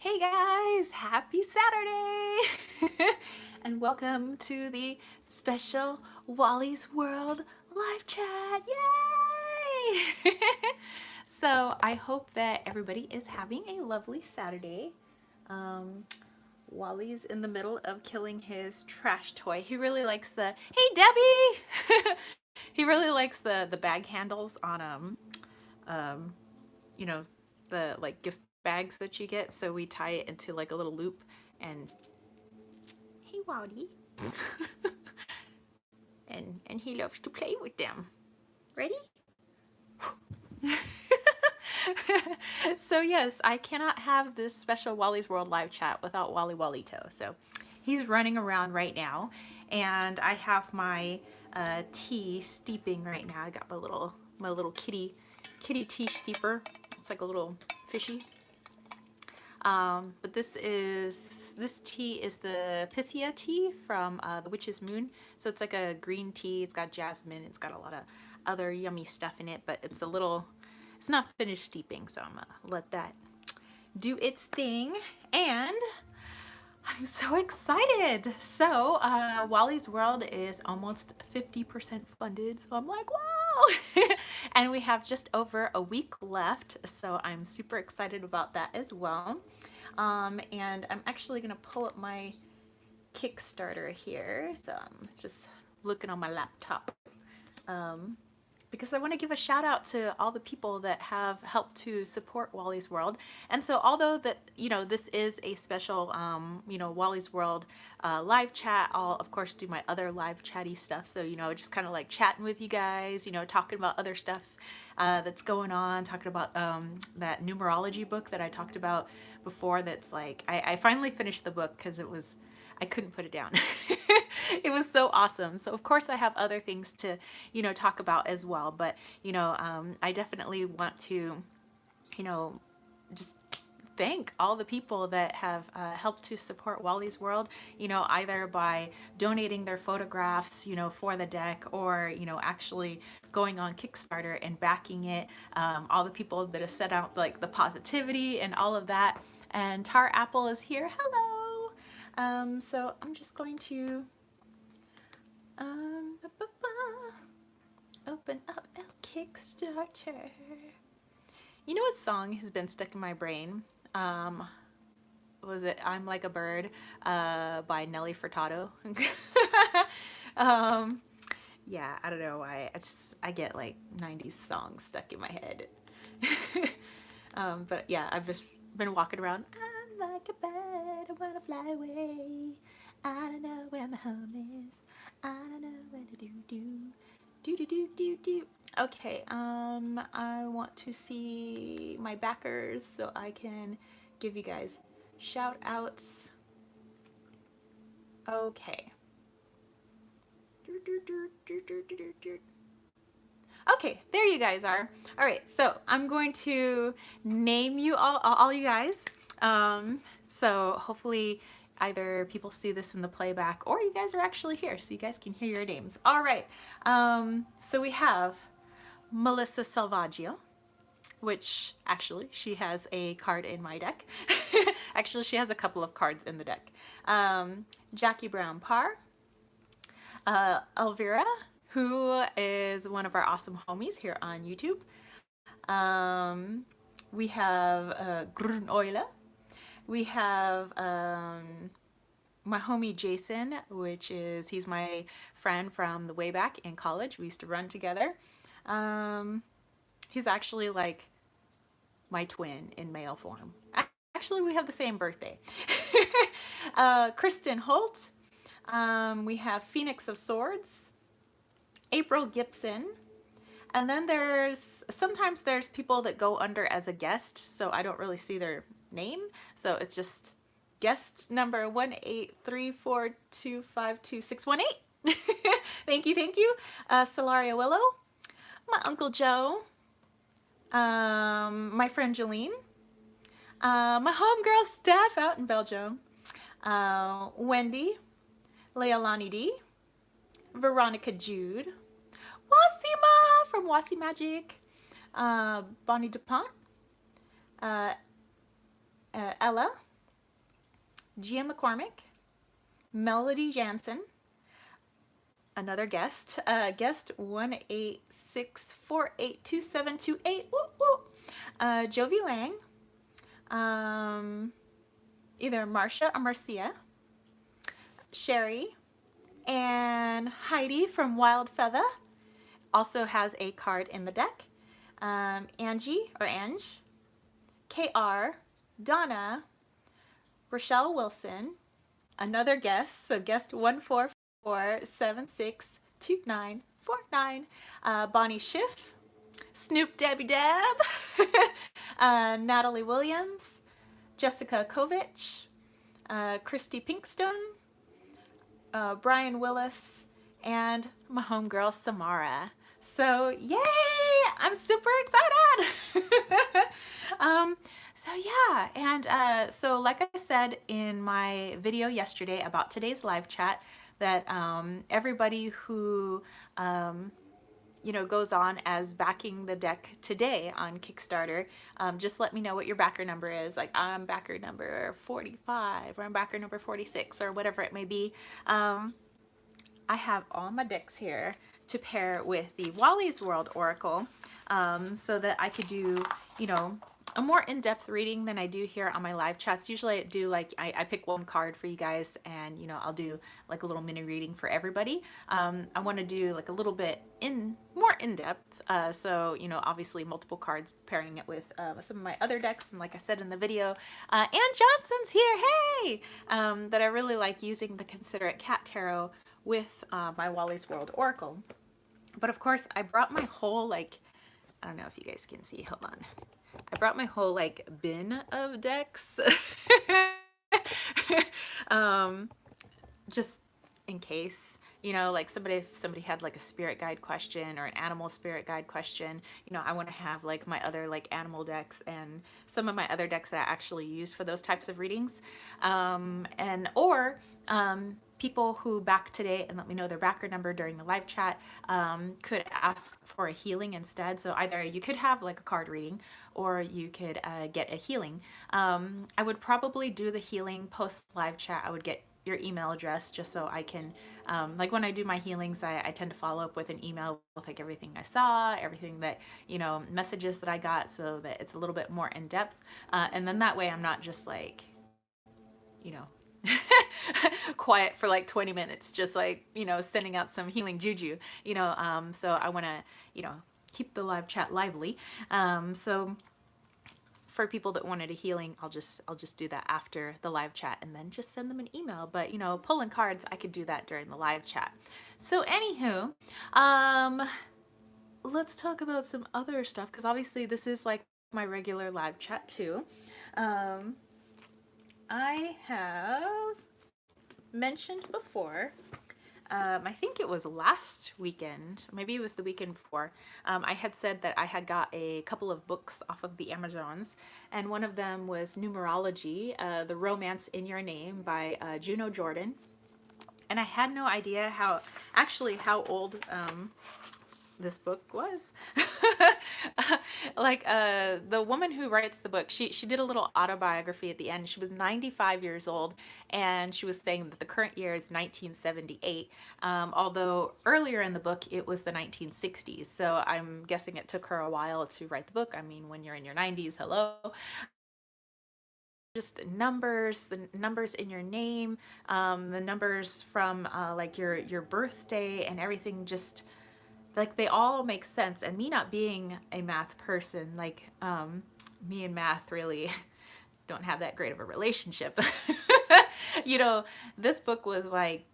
Hey guys, happy Saturday! And welcome to the special Wally's World live chat. Yay! So I hope that everybody is having a lovely Saturday. Um, Wally's in the middle of killing his trash toy. He really likes the, hey Debbie! He really likes the bag handles on um, you know, the like gift bags that you get. So we tie it into like a little loop and hey Wally. and he loves to play with them. Ready? So yes, I cannot have this special Wally's World live chat without Wally Wallyto. So he's running around right now, and I have my tea steeping right now. I got my little kitty tea steeper. It's like a little fishy. But this tea is the Pythia tea from the Witch's Moon. So it's like a green tea. It's got jasmine. It's got a lot of other yummy stuff in it, but it's not finished steeping, so I'm gonna let that do its thing. And I'm so excited. So Wally's World is almost 50% funded. So I'm like, wow. And we have just over a week left. So I'm super excited about that as well. And I'm actually gonna pull up my Kickstarter here. So I'm just looking on my laptop. Because I want to give a shout out to all the people that have helped to support Wally's World. And so although that, this is a special, Wally's World live chat, I'll of course do my other live chatty stuff. So, just kind of like chatting with you guys, talking about other stuff that's going on, talking about that numerology book that I talked about before. That's like, I finally finished the book because I couldn't put it down. It was so awesome. So of course I have other things to, talk about as well. But, I definitely want to, just thank all the people that have helped to support Wally's World, either by donating their photographs, for the deck, or, actually going on Kickstarter and backing it. All the people that have set out like the positivity and all of that. And Tar Apple is here. Hello. So I'm just going to open up a Kickstarter. You know what song has been stuck in my brain? Was it I'm Like a Bird by Nelly Furtado? Yeah, I don't know why. I get like 90s songs stuck in my head. But yeah, I've just been walking around. I'm like a bird, I wanna fly away. I don't know where my home is. I don't know what to do. Okay, I want to see my backers so I can give you guys shout outs. Okay. Okay, there you guys are. All right, so I'm going to name you all you guys. So hopefully either people see this in the playback or you guys are actually here so you guys can hear your names. All right, so we have Melissa Salvaggio, which actually she has a card in my deck. Actually, she has a couple of cards in the deck. Jackie Brown Parr, Elvira, who is one of our awesome homies here on YouTube. We have Grun Oila. We have my homie Jason, he's my friend from the way back in college. We used to run together. He's actually like my twin in male form. Actually, we have the same birthday. Kristen Holt. We have Phoenix of Swords. April Gibson. And then sometimes there's people that go under as a guest, so I don't really see their name. So it's just guest number 18342526118. Thank you. Solaria Willow, my Uncle Joe, my friend Jolene, my homegirl Steph out in Belgium, Wendy, Leilani D, Veronica Jude, Wasima from Wasi Magic, Bonnie DuPont, Ella, Gia McCormick, Melody Jansen, another guest, guest 186482728, whoop, whoop. Jovi Lang, either Marcia or Marcia, Sherry, and Heidi from Wild Feather also has a card in the deck. Angie or Ange, KR, Donna, Rochelle Wilson, another guest, so guest 144762949, Bonnie Schiff, Snoop Debbie Deb, Natalie Williams, Jessica Kovich, Christy Pinkstone, Brian Willis, and my homegirl Samara. So yay! I'm super excited. So yeah, and so like I said in my video yesterday about today's live chat, that everybody who goes on as backing the deck today on Kickstarter, just let me know what your backer number is. Like, I'm backer number 45, or I'm backer number 46, or whatever it may be. I have all my decks here to pair with the Wally's World Oracle, so that I could do, a more in-depth reading than I do here on my live chats. Usually I do I pick one card for you guys, and I'll do like a little mini reading for everybody. I want to do like a little bit more in-depth, so obviously multiple cards, pairing it with some of my other decks, and like I said in the video, Ann Johnson's here, hey, that I really like using the Considerate Cat Tarot with my Wally's World Oracle. But of course I brought my whole, I don't know if you guys can see, hold on, I brought my whole bin of decks just in case, like somebody had like a spirit guide question or an animal spirit guide question. I want to have like my other animal decks and some of my other decks that I actually use for those types of readings, or people who back today and let me know their backer number during the live chat could ask for a healing instead. So either you could have like a card reading, or you could get a healing. I would probably do the healing post live chat. I would get your email address just so I can, like when I do my healings, I tend to follow up with an email with like everything I saw, everything that, messages that I got, so that it's a little bit more in depth. And then that way I'm not just like, quiet for like 20 minutes, just like, sending out some healing juju, so I want to, keep the live chat lively. So for people that wanted a healing, I'll just do that after the live chat and then just send them an email. But pulling cards, I could do that during the live chat. So anywho, let's talk about some other stuff, because obviously this is like my regular live chat too. I have mentioned before, I think it was last weekend, maybe it was the weekend before, I had said that I had got a couple of books off of the Amazons, and one of them was Numerology, The Romance in Your Name by Juno Jordan. And I had no idea how old this book was. The woman who writes the book, she did a little autobiography at the end. She was 95 years old, and she was saying that the current year is 1978, although earlier in the book it was the 1960s. So I'm guessing it took her a while to write the book. I mean, when you're in your 90s, hello. Just the numbers in your name, the numbers from like your birthday and everything, just like they all make sense. And me not being a math person, like me and math really don't have that great of a relationship. This book was like,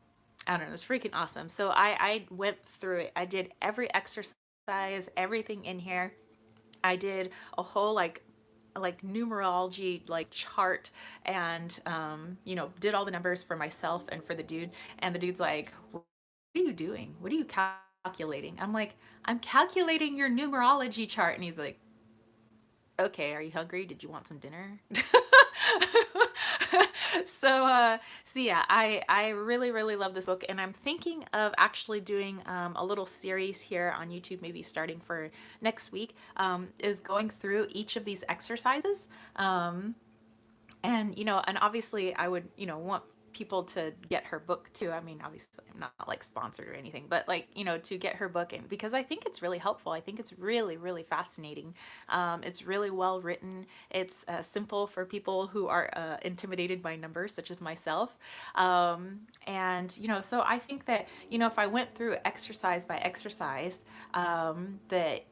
I don't know, it was freaking awesome. So I went through it. I did every exercise, everything in here. I did a whole like numerology chart, and did all the numbers for myself and for the dude. And the dude's like, what are you doing? What are you calculating? I'm like, I'm calculating your numerology chart. And he's like, okay, are you hungry? Did you want some dinner? So yeah, I really, really love this book, and I'm thinking of actually doing a little series here on YouTube, maybe starting for next week, is going through each of these exercises, And and obviously I would want people to get her book too. I mean, obviously I'm not like sponsored or anything, but like to get her book, and because I think it's really helpful. I think it's really, really fascinating. It's really well written. It's simple for people who are intimidated by numbers, such as myself. And so I think that if I went through exercise by exercise, that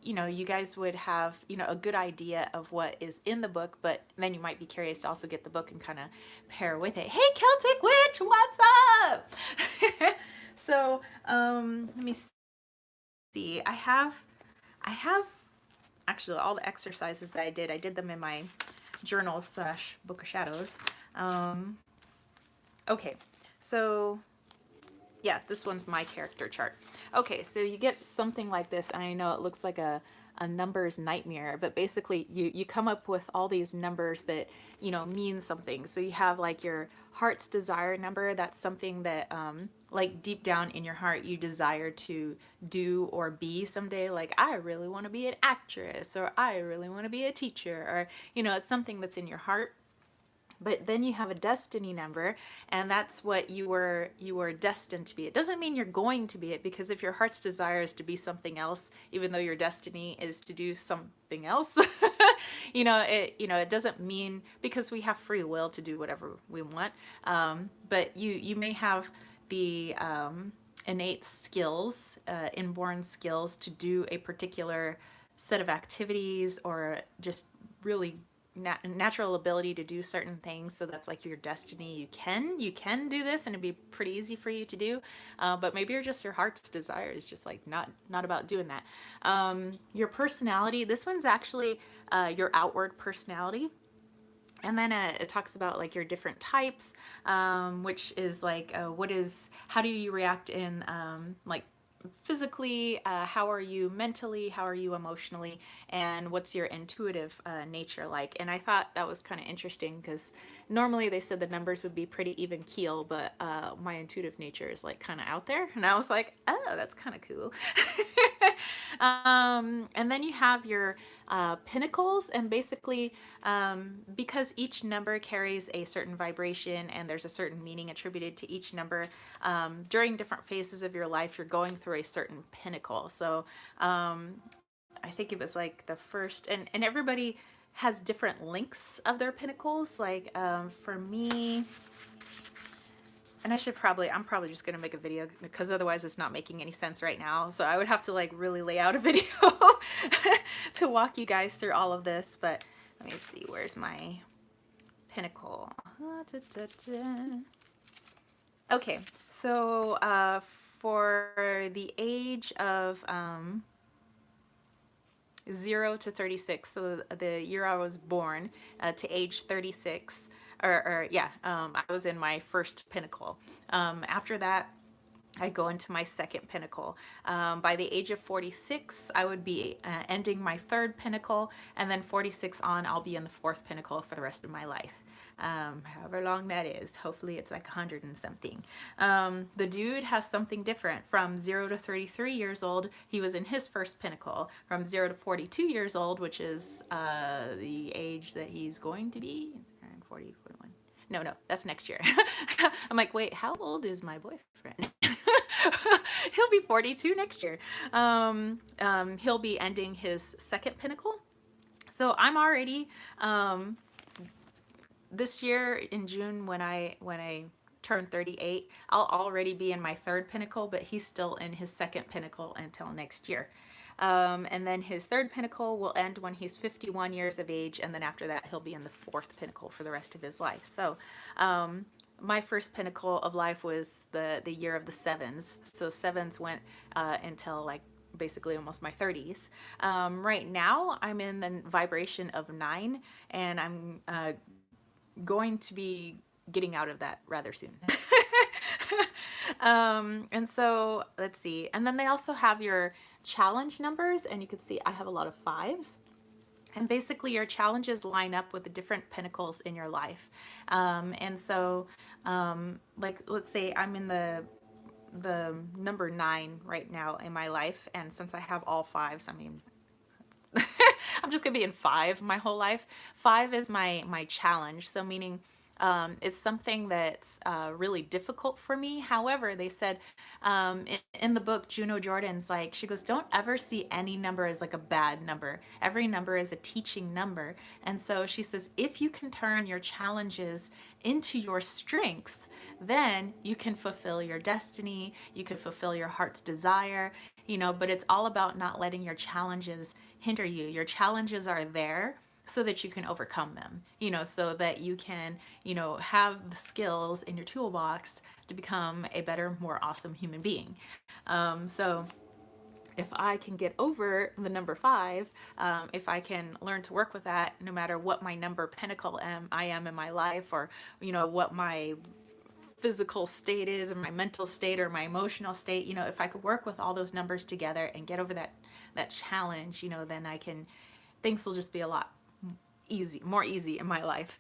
you guys would have, a good idea of what is in the book, but then you might be curious to also get the book and kind of pair with it. Hey, Celtic Witch, what's up? So, let me see. I have actually all the exercises that I did them in my journal slash book of shadows. Um, okay, so yeah, this one's my character chart. Okay, so you get something like this, and I know it looks like a numbers nightmare, but basically you come up with all these numbers that, mean something. So you have like your heart's desire number. That's something that, like deep down in your heart, you desire to do or be someday. Like, I really want to be an actress, or I really want to be a teacher, or, it's something that's in your heart. But then you have a destiny number, and that's what you were destined to be. It doesn't mean you're going to be it, because if your heart's desire is to be something else, even though your destiny is to do something else, it doesn't mean, because we have free will to do whatever we want. But you may have the innate skills, inborn skills to do a particular set of activities, or just really natural ability to do certain things. So that's like your destiny. You can do this, and it'd be pretty easy for you to do. But maybe you're just, your heart's desire is just like not about doing that. Your personality, this one's actually your outward personality. And then it talks about like your different types, which is like how do you react in like physically, how are you mentally, how are you emotionally, and what's your intuitive nature like. And I thought that was kind of interesting, because normally they said the numbers would be pretty even keel, but my intuitive nature is like kind of out there, and I was like, oh, that's kind of cool. And then you have your pinnacles, and basically, because each number carries a certain vibration and there's a certain meaning attributed to each number, during different phases of your life, you're going through a certain pinnacle. So I think it was like the first, and everybody has different lengths of their pinnacles. Like for me, and I'm probably just gonna make a video, because otherwise it's not making any sense right now. So I would have to like really lay out a video to walk you guys through all of this. But let me see, where's my pinnacle? Okay, so for the age of 0 to 36, so the year I was born, to age 36, or yeah, I was in my first pinnacle. After that, I go into my second pinnacle. By the age of 46, I would be ending my third pinnacle, and then 46 on, I'll be in the fourth pinnacle for the rest of my life. However long that is. Hopefully it's like 100 and something. The dude has something different. From 0 to 33 years old, he was in his first pinnacle. From 0 to 42 years old, which is the age that he's going to be, 40, 41. No, that's next year. I'm like, wait, how old is my boyfriend? He'll be 42 next year. He'll be ending his second pinnacle. So I'm already, this year in June, when I turn 38, I'll already be in my third pinnacle, but he's still in his second pinnacle until next year. And then his third pinnacle will end when he's 51 years of age, and then after that he'll be in the fourth pinnacle for the rest of his life. So my first pinnacle of life was the year of the sevens. So sevens went until like basically almost my 30s. Right now I'm in the vibration of 9, and I'm going to be getting out of that rather soon. And so let's see. And then they also have your challenge numbers, and you can see I have a lot of 5s. And basically your challenges line up with the different pinnacles in your life. And so like, let's say I'm in the number 9 right now in my life, and since I have all 5s, I mean, I'm just gonna be in five my whole life. Five is my challenge. So meaning it's something that's really difficult for me. However, they said in the book, Juno Jordan's like, she goes, don't ever see any number as like a bad number. Every number is a teaching number. And so she says, if you can turn your challenges into your strengths, then you can fulfill your destiny, you can fulfill your heart's desire, but it's all about not letting your challenges hinder you. Your challenges are there so that you can overcome them, so that you can, have the skills in your toolbox to become a better, more awesome human being. So if I can get over the number five, if I can learn to work with that, no matter what my number pentacle I am in my life, or what my physical state is, and my mental state or my emotional state, if I could work with all those numbers together and get over that challenge, then I can, things will just be a lot more easy in my life.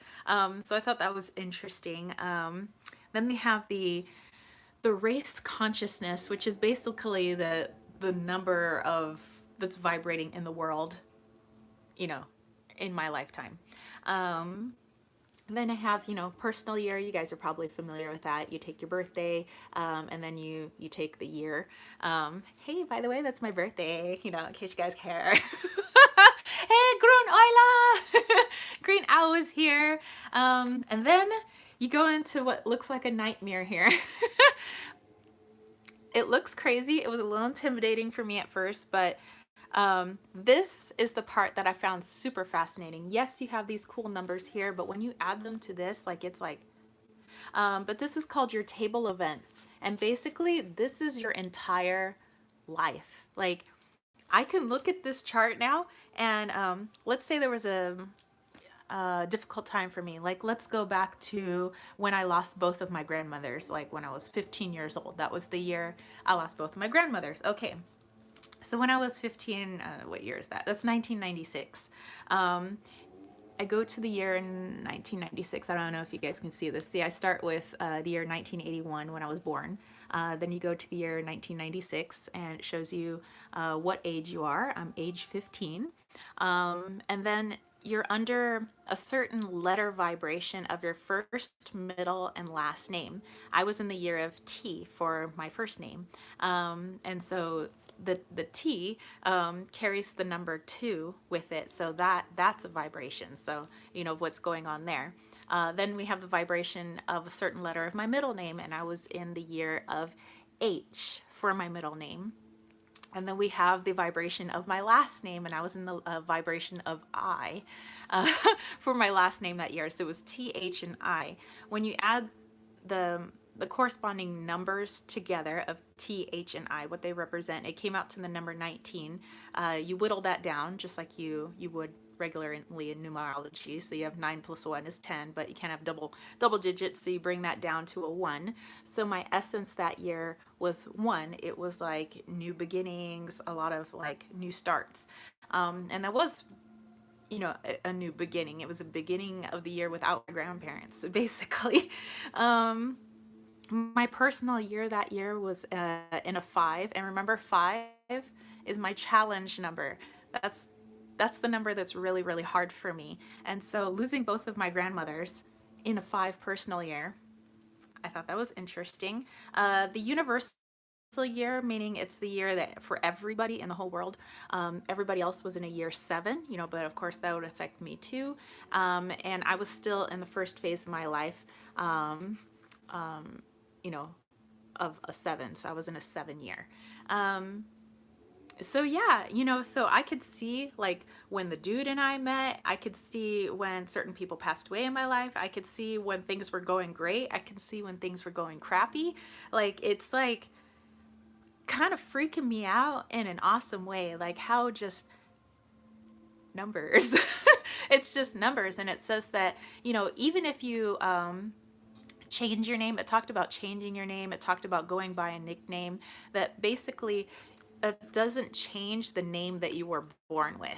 So I thought that was interesting. Then they have the race consciousness, which is basically the number of that's vibrating in the world, you know, in my lifetime. Then I have, personal year. You guys are probably familiar with that. You take your birthday, and then you take the year. Hey, by the way, that's my birthday, in case you guys care. Hey, Groen Oila! Green Owl is here. And then you go into what looks like a nightmare here. It looks crazy. It was a little intimidating for me at first, but this is the part that I found super fascinating. Yes, you have these cool numbers here, but when you add them to this, but this is called your table events. And basically, this is your entire life. Like, I can look at this chart now, and let's say there was a difficult time for me. Like, let's go back to when I lost both of my grandmothers, like when I was 15 years old. That was the year I lost both of my grandmothers. Okay. So when I was 15, what year is that? That's 1996. I go to the year in 1996. I don't know if you guys can see this. See, I start with the year 1981 when I was born. Then you go to the year 1996, and it shows you what age you are. I'm age 15. And then you're under a certain letter vibration of your first, middle, and last name. I was in the year of T for my first name. And so the T carries the number 2 with it, so that's a vibration. So what's going on there. Then we have the vibration of a certain letter of my middle name, and I was in the year of H for my middle name. And then we have the vibration of my last name, and I was in the vibration of I for my last name that year. So it was T, H, and I. When you add the corresponding numbers together of T, H, and I, what they represent, it came out to the number 19. You whittle that down just like you would regularly in numerology. So you have 9 plus 1 is 10, but you can't have double digits, so you bring that down to a 1. So my essence that year was 1. It was like new beginnings, a lot of like new starts. And that was a new beginning. It was a beginning of the year without my grandparents, basically. My personal year that year was in a 5, and remember, 5 is my challenge number. That's the number that's really, really hard for me. And so losing both of my grandmothers in a 5 personal year, I thought that was interesting. The universal year, meaning it's the year that for everybody in the whole world, everybody else was in a year 7, but of course that would affect me too. And I was still in the first phase of my life, of a 7. So I was in a 7 year. So yeah, so I could see like when the dude and I met. I could see when certain people passed away in my life. I could see when things were going great. I could see when things were going crappy. Like, it's like kind of freaking me out in an awesome way. Like, how just numbers. It's just numbers. And it says that, even if you change your name, it talked about changing your name. It talked about going by a nickname, that basically it doesn't change the name that you were born with.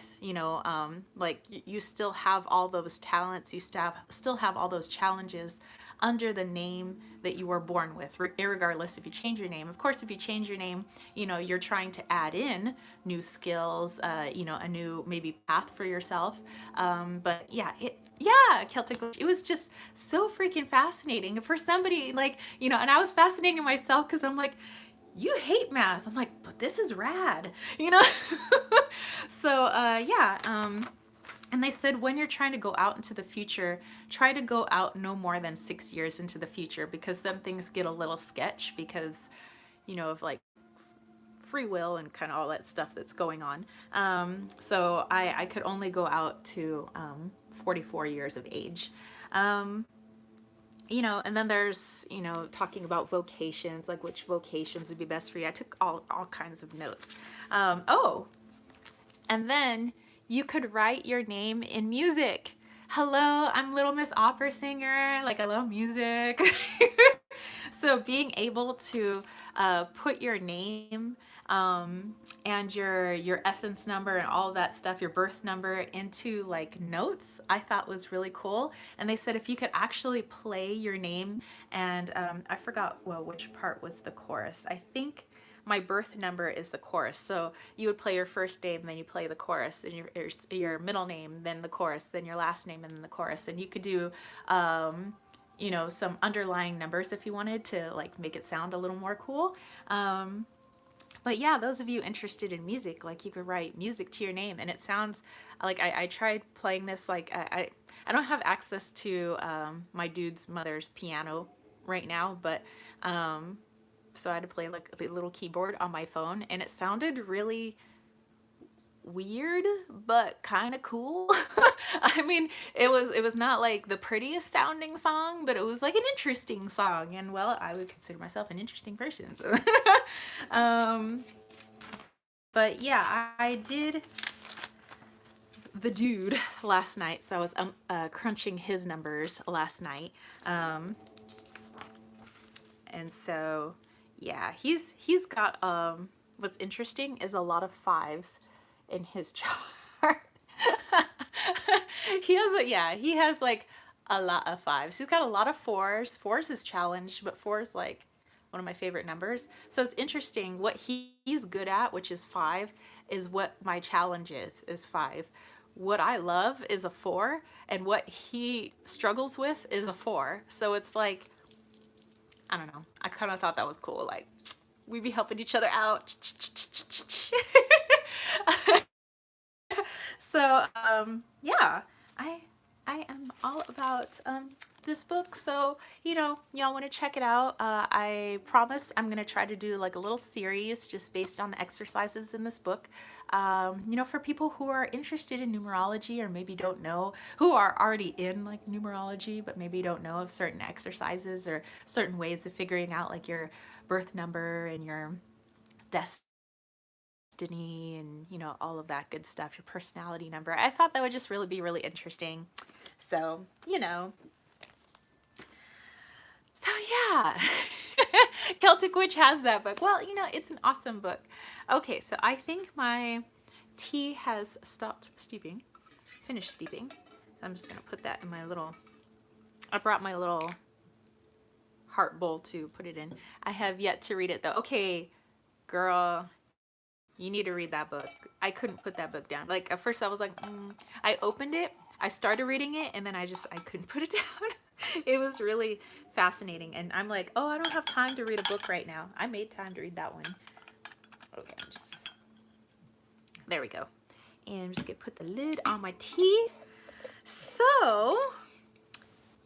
Like, you still have all those talents, you still have all those challenges, under the name that you were born with, irregardless if you change your name. Of course, if you change your name, you know, you're trying to add in new skills, you know, a new maybe path for yourself. But yeah, yeah, Celtic Witch. It was just so freaking fascinating for somebody like, you know, and I was fascinating myself because I'm like, you hate math. I'm like, but this is rad, you know? So, yeah. And they said when you're trying to go out into the future, try to go out no more than 6 years into the future, because then things get a little sketch because, you know, of like free will and kind of all that stuff that's going on. So I could only go out to 44 years of age. You know, and then there's, you know, talking about vocations, like which vocations would be best for you. I took all kinds of notes. Oh, and then you could write your name in music. Hello, I'm Little Miss Opera Singer. Like, I love music. So being able to put your name and your essence number and all of that stuff, your birth number, into like notes, I thought was really cool. And they said if you could actually play your name, and I forgot, well, which part was the chorus. I think my birth number is the chorus. So you would play your first name, then you play the chorus, and your middle name, then the chorus, then your last name, and then the chorus. And you could do you know, some underlying numbers if you wanted to like make it sound a little more cool. But yeah, those of you interested in music, like you could write music to your name, and it sounds like I tried playing this. Like I don't have access to my dude's mother's piano right now, but so I had to play like the little keyboard on my phone, and it sounded really weird but kind of cool. I mean, it was not like the prettiest sounding song, but it was like an interesting song, and well, I would consider myself an interesting person. So. um, but yeah, I did the dude last night, so I was crunching his numbers last night, and so yeah, he's got what's interesting is a lot of fives in his chart. He has like a lot of fives. He's got a lot of fours. Fours is challenged, but four is like one of my favorite numbers. So it's interesting what he's good at, which is five, is what my challenge is five. What I love is a four, and what he struggles with is a four. So it's like, I don't know. I kind of thought that was cool. Like, we'd be helping each other out. So yeah, I am all about this book. So, you know, y'all want to check it out. I promise I'm gonna try to do like a little series just based on the exercises in this book. You know, for people who are interested in numerology, or maybe don't know, who are already in like numerology but maybe don't know of certain exercises or certain ways of figuring out like your birth number and your destiny, and you know, all of that good stuff, your personality number. I thought that would just really be really interesting. So, you know, so yeah. Celtic Witch has that book. Well, you know, it's an awesome book. Okay, so I think my tea has stopped steeping, finished steeping. So I'm just gonna put that in my little, I brought my little heart bowl to put it in. I have yet to read it though. Okay, girl, you need to read that book. I couldn't put that book down. Like at first I was like, I opened it, I started reading it, and then I couldn't put it down. It was really fascinating, and I'm like, oh, I don't have time to read a book right now. I made time to read that one. Okay, there we go. And I'm just gonna put the lid on my tea. So,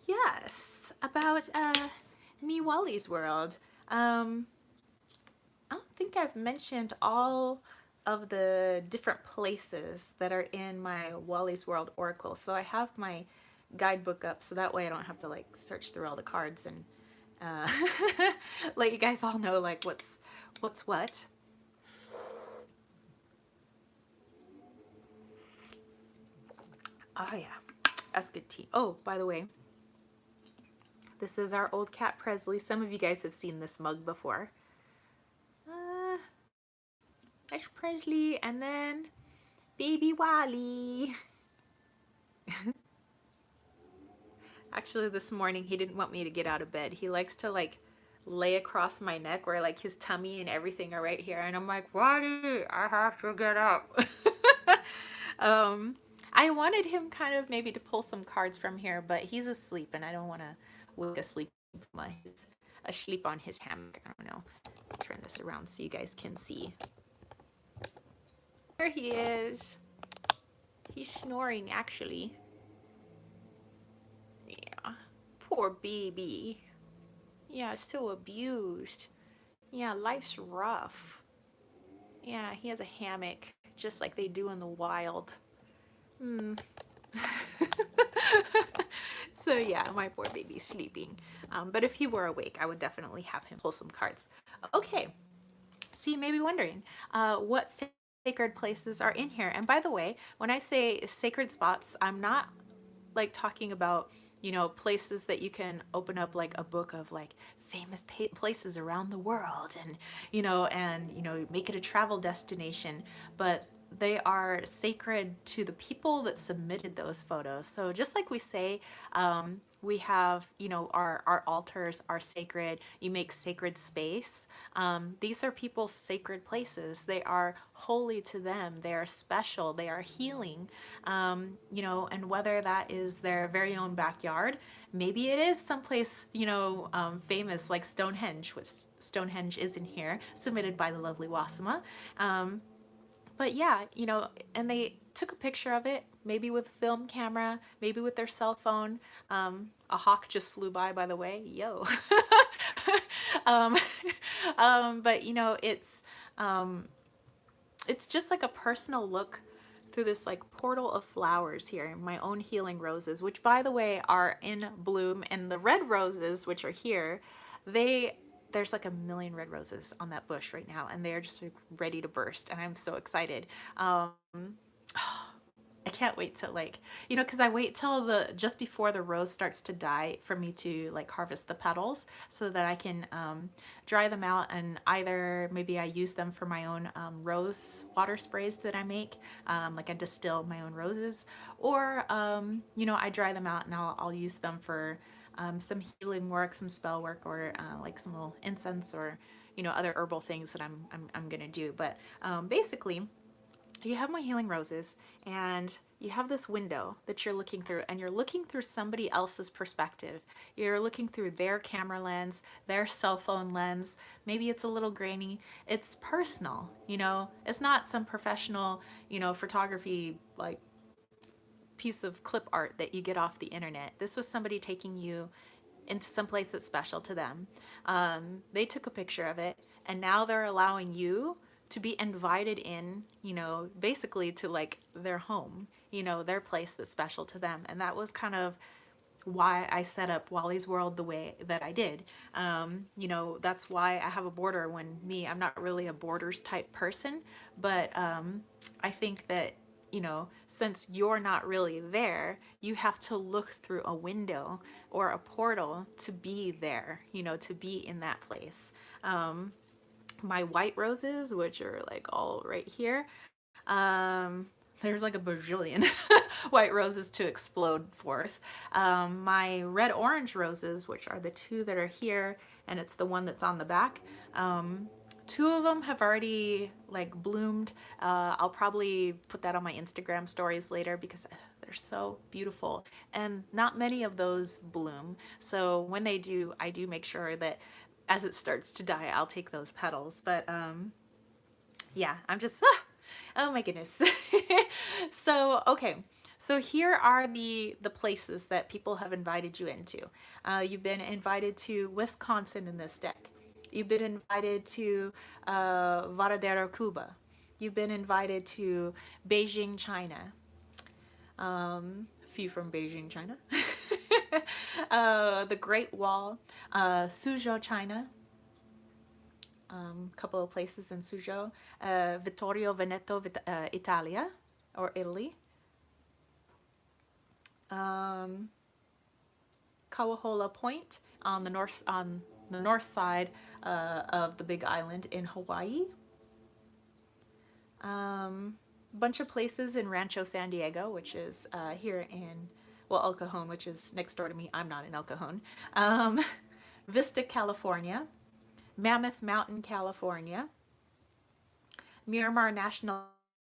yes, about me Wally's world. I don't think I've mentioned all of the different places that are in my Wally's World Oracle. So I have my guidebook up, so that way I don't have to like search through all the cards and let you guys all know like what's what. Oh yeah, that's good tea. Oh, by the way, this is our old cat Presley. Some of you guys have seen this mug before. There's Presley, and then baby Wally. Actually, this morning he didn't want me to get out of bed. He likes to like lay across my neck where like his tummy and everything are right here. And I'm like, Wally, I have to get up. um, I wanted him kind of maybe to pull some cards from here, but he's asleep and I don't want to wake asleep. He's asleep on his hammock. I don't know. I'll turn this around so you guys can see. There he is. He's snoring actually. Yeah. Poor baby. Yeah, so abused. Yeah, life's rough. Yeah, he has a hammock, just like they do in the wild. Hmm. So yeah, my poor baby's sleeping. But if he were awake, I would definitely have him pull some cards. Okay, so you may be wondering, what sacred places are in here? And by the way, when I say sacred spots, I'm not like talking about, you know, places that you can open up like a book of like famous places around the world and you know make it a travel destination, but they are sacred to the people that submitted those photos. So just like we say, we have, you know, our altars are sacred. You make sacred space. These are people's sacred places. They are holy to them. They are special. They are healing. You know, and whether that is their very own backyard, maybe it is someplace, you know, famous like Stonehenge, which Stonehenge is in here, submitted by the lovely Wasima. But yeah, you know, and they took a picture of it, maybe with a film camera, maybe with their cell phone. A hawk just flew by the way. Yo. um, but you know, it's just like a personal look through this like portal of flowers here, my own healing roses, which by the way are in bloom, and the red roses which are here, there's like a million red roses on that bush right now, and they're just like ready to burst, and I'm so excited. I can't wait to like, you know, because I wait till the just before the rose starts to die for me to like harvest the petals so that I can dry them out, and either maybe I use them for my own rose water sprays that I make, like I distill my own roses, or you know, I dry them out and I'll use them for some healing work, some spell work, or like some little incense, or you know, other herbal things that I'm gonna do. But basically, you have my healing roses, and you have this window that you're looking through, and you're looking through somebody else's perspective. You're looking through their camera lens, their cell phone lens. Maybe it's a little grainy. It's personal, you know. It's not some professional, you know, photography like piece of clip art that you get off the internet. This was somebody taking you into some place that's special to them. They took a picture of it, and now they're allowing you to be invited in, you know, basically to like their home, you know, their place that's special to them. And that was kind of why I set up Wally's World the way that I did. You know, that's why I have a border when I'm not really a borders type person, but I think that, you know, since you're not really there, you have to look through a window or a portal to be there, you know, to be in that place. My white roses, which are like all right here, there's like a bajillion white roses to explode forth. My red orange roses, which are the two that are here, and it's the one that's on the back. Two of them have already like bloomed. I'll probably put that on my Instagram stories later because they're so beautiful, and not many of those bloom. So when they do, I do make sure that as it starts to die, I'll take those petals. But yeah, I'm just, oh my goodness. So, okay. So here are the places that people have invited you into. You've been invited to Wisconsin in this deck. You've been invited to Varadero, Cuba. You've been invited to Beijing, China. A few from Beijing, China. The Great Wall, Suzhou, China. Couple of places in Suzhou, Vittorio Veneto, Italia, or Italy, Kawahola Point on the north side of the Big Island in Hawaii. Bunch of places in Rancho San Diego, which is here in, well, El Cajon, which is next door to me. I'm not in El Cajon. Um, Vista, California. Mammoth Mountain, California. Miramar National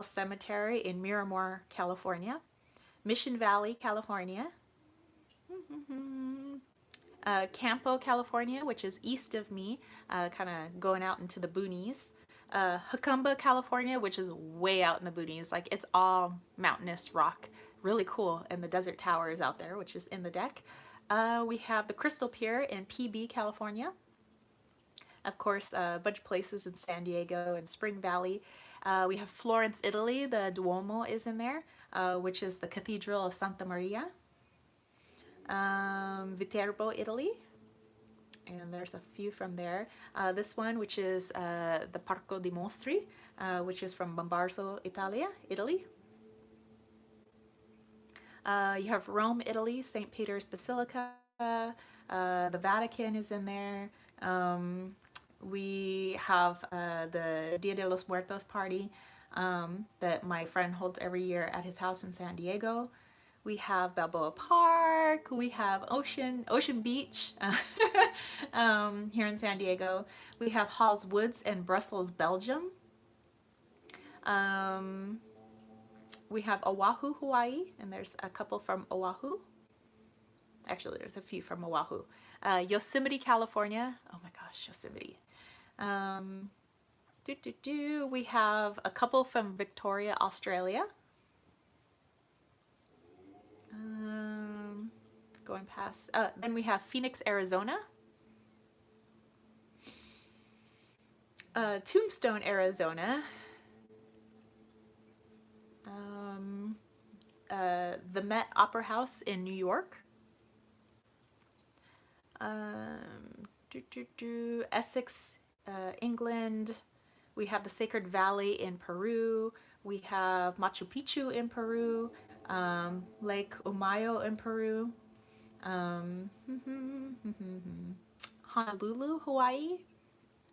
Cemetery in Miramar, California. Mission Valley, California. Campo, California, which is east of me, kind of going out into the boonies. Jacumba, California, which is way out in the boonies. Like it's all mountainous rock. Really cool. And the Desert Tower is out there, which is in the deck. We have the Crystal Pier in PB, California. Of course, a bunch of places in San Diego and Spring Valley. We have Florence, Italy. The Duomo is in there, which is the Cathedral of Santa Maria. Viterbo, Italy. And there's a few from there. This one, which is the Parco di Mostri, which is from Bombarzo, Italy. You have Rome, Italy, St. Peter's Basilica. The Vatican is in there. We have the Dia de los Muertos party that my friend holds every year at his house in San Diego. We have Balboa Park. We have Ocean Beach here in San Diego. We have Halls Woods in Brussels, Belgium. We have Oahu, Hawaii, and there's a couple from Oahu. Actually, there's a few from Oahu. Yosemite, California. Oh my gosh, Yosemite. We have a couple from Victoria, Australia. Going past. Then we have Phoenix, Arizona. Tombstone, Arizona. The Met Opera House in New York. Essex, England. We have the Sacred Valley in Peru. We have Machu Picchu in Peru. Lake Umayo in Peru. Honolulu, Hawaii.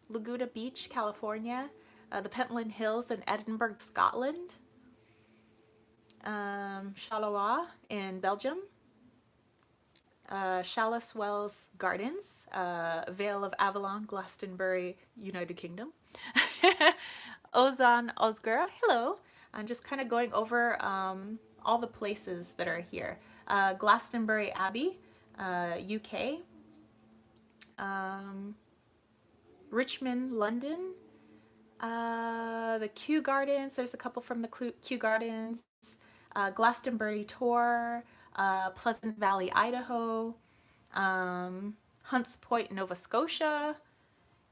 Laguna Beach, California. The Pentland Hills in Edinburgh, Scotland. Charleroi in Belgium. Chalice Wells Gardens, Vale of Avalon, Glastonbury, United Kingdom. Ozan Osgura, hello. I'm just kind of going over all the places that are here. Glastonbury Abbey, UK. Richmond, London. The Kew Gardens, there's a couple from the Kew Gardens. Glastonbury Tor. Pleasant Valley, Idaho, Hunts Point, Nova Scotia,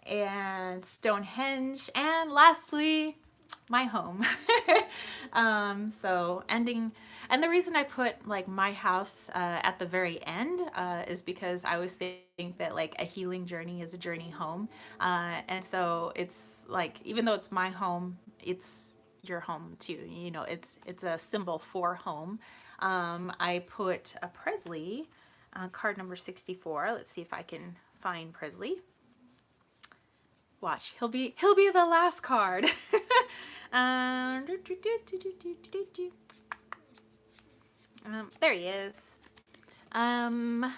and Stonehenge, and lastly, my home. So ending, and the reason I put like my house at the very end is because I always think that like a healing journey is a journey home, and so it's like even though it's my home, it's your home too. You know, it's a symbol for home. I put a Presley, card number 64. Let's see if I can find Presley. Watch, he'll be the last card. There he is. So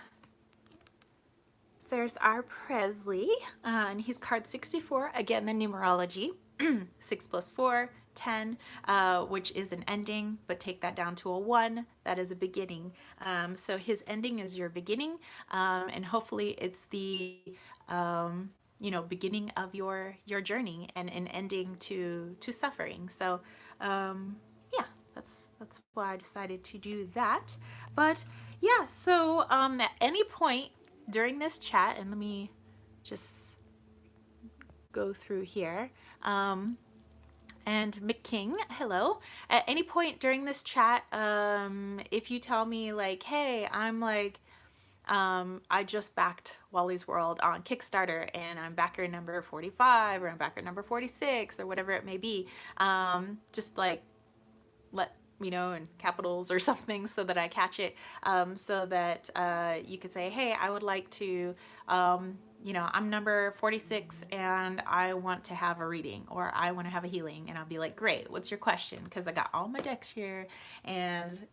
there's our Presley, and he's card 64. Again, the numerology, 6 plus 4. 10, which is an ending, but take that down to a 1. That is a beginning. So his ending is your beginning, and hopefully it's the beginning of your journey and an ending to suffering. So yeah, that's why I decided to do that. But yeah, so at any point during this chat, and let me just go through here. And McKing, hello. At any point during this chat, if you tell me like, hey, I'm like, I just backed Wally's World on Kickstarter and I'm backer number 45 or I'm backer number 46 or whatever it may be, just like let me know in capitals or something so that I catch it, so that you could say, hey, I would like to I'm number 46 and I want to have a reading or I want to have a healing. And I'll be like, great, what's your question? Because I got all my decks here and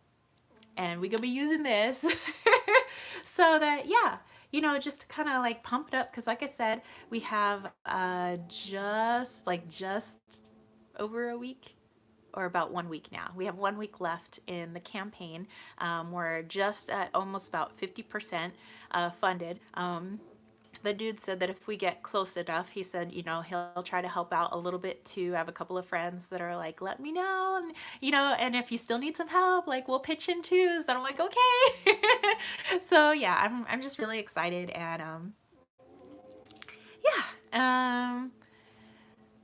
and we're gonna be using this so that, yeah, you know, just to kind of like pump it up, because like I said, we have just over a week, or about 1 week now. We have 1 week left in the campaign. We're just at almost about 50% funded. The dude said that if we get close enough, he said, you know, he'll try to help out a little bit too. I have a couple of friends that are like, let me know, and you know, and if you still need some help, like we'll pitch in too. So I'm like, okay. So yeah, I'm just really excited, and yeah.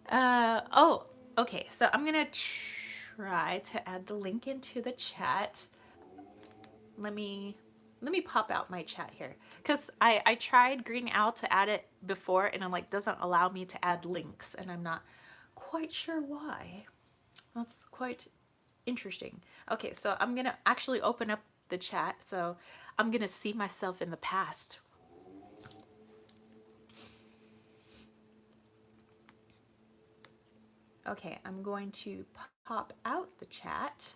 Oh, okay. So I'm gonna try to add the link into the chat. Let me pop out my chat here, because I tried Green Owl to add it before, and it like doesn't allow me to add links, and I'm not quite sure why. That's quite interesting. Okay, so I'm gonna actually open up the chat, so I'm gonna see myself in the past. Okay, I'm going to pop out the chat.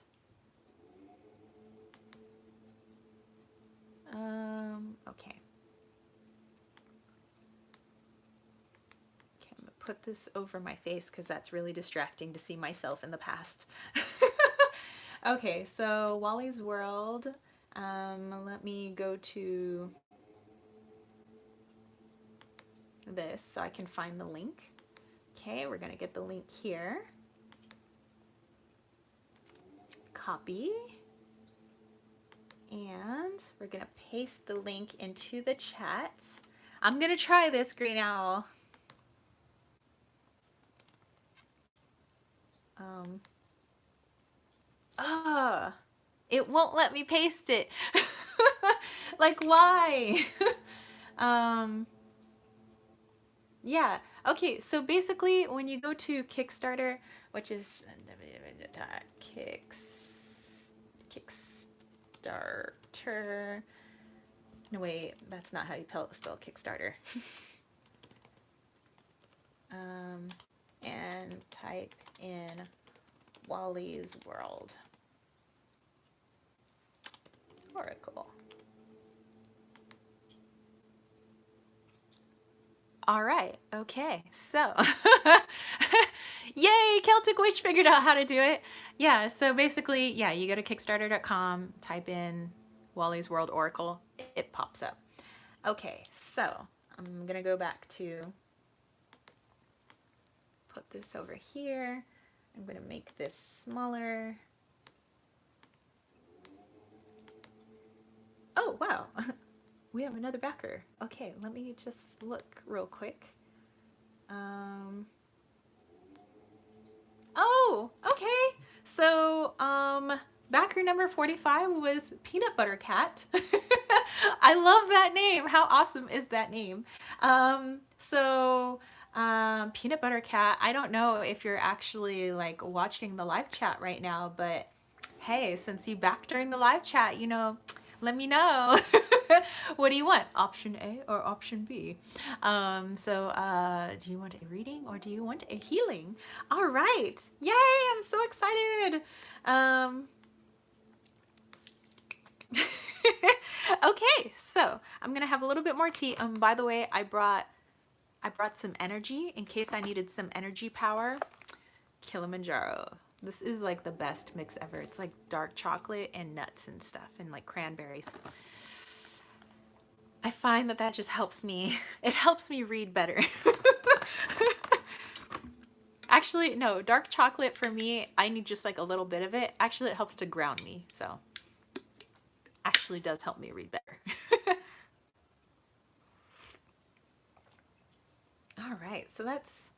Okay. Okay, I'm gonna put this over my face because that's really distracting to see myself in the past. Okay, so Wally's World. Let me go to this so I can find the link. Okay, we're gonna get the link here. Copy. And we're gonna paste the link into the chat. I'm gonna try this, Green Owl. It won't let me paste it. Like, why? Yeah. Okay, so basically when you go to Kickstarter, which is Kickstarter. No, wait, that's not how you spell Kickstarter. And type in Wally's World Oracle. All right, okay, so yay, Celtic Witch figured out how to do it. Yeah, so basically, yeah, you go to Kickstarter.com, type in Wally's World Oracle, it pops up. Okay, so I'm gonna go back to put this over here. I'm gonna make this smaller. Oh, wow. We have another backer. Okay, let me just look real quick. Oh, okay. So, backer number 45 was Peanut Butter Cat. I love that name. How awesome is that name? Peanut Butter Cat, I don't know if you're actually like watching the live chat right now, but hey, since you backed during the live chat, you know, let me know. What do you want? Option A or option B? Do you want a reading or do you want a healing? All right. Yay, I'm so excited. Okay, so I'm gonna have a little bit more tea. By the way, I brought some energy in case I needed some energy power. Kilimanjaro. This is like the best mix ever. It's like dark chocolate and nuts and stuff and like cranberries. I find that just helps me. It helps me read better. Actually, no, dark chocolate for me, I need just like a little bit of it. Actually, it helps to ground me. So actually does help me read better. All right, so that's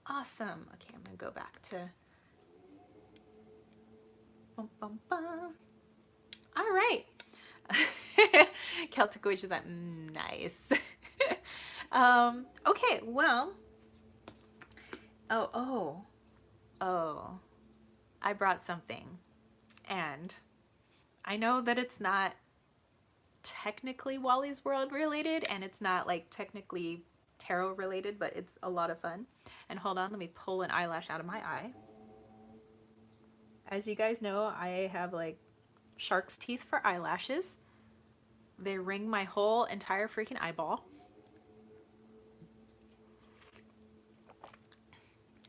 awesome. Okay, I'm gonna go back to bum, bum, bum. All right. Celtic Witch is like, nice. Okay, well. Oh. I brought something. And I know that it's not technically Wally's World related, and it's not like technically tarot related, but it's a lot of fun. And hold on, let me pull an eyelash out of my eye. As you guys know, I have like shark's teeth for eyelashes. They ring my whole entire freaking eyeball.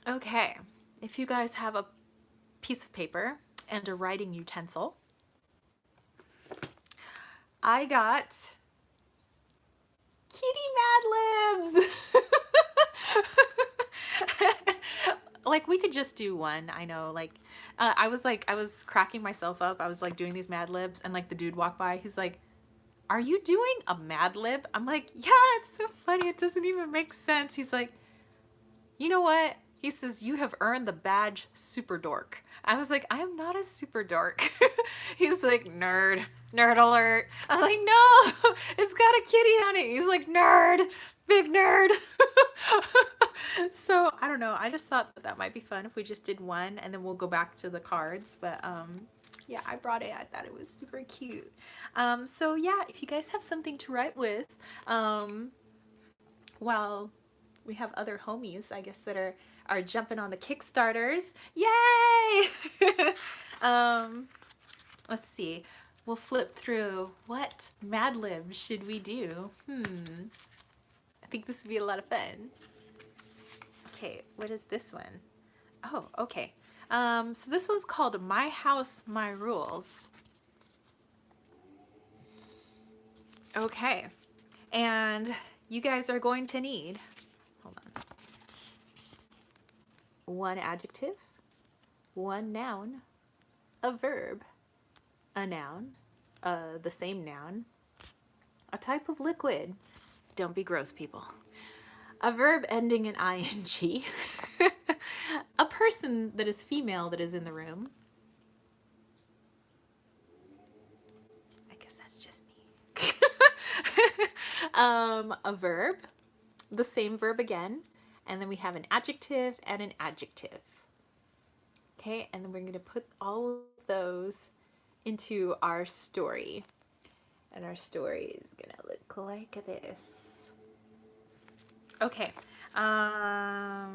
Okay, if you guys have a piece of paper and a writing utensil, I got kitty Mad Libs. Like, we could just do one. I know, like, I was cracking myself up. I was like doing these Mad Libs, and like the dude walked by. He's like, "Are you doing a Mad Lib?" I'm like, "Yeah, it's so funny. It doesn't even make sense." He's like, "You know what?" He says, "You have earned the badge super dork." I was like, "I am not a super dork." He's like, "Nerd, nerd alert." I'm like, "No, it's got a kitty on it." He's like, "Nerd, big nerd." So I don't know. I just thought that might be fun if we just did one, and then we'll go back to the cards. But yeah, I brought it. I thought it was super cute. So yeah, if you guys have something to write with, well, we have other homies, I guess, that are jumping on the Kickstarters. Yay! Let's see. We'll flip through. What Mad Lib should we do? I think this would be a lot of fun. Okay, what is this one? Oh, okay. So this one's called My House, My Rules. Okay. And you guys are going to need, hold on, one adjective, one noun, a verb, a noun, the same noun, a type of liquid. Don't be gross, people. A verb ending in ing, a person that is female that is in the room. I guess that's just me. A verb, the same verb again, and then we have an adjective and an adjective. Okay, and then we're going to put all of those into our story. And our story is going to look like this. Okay. I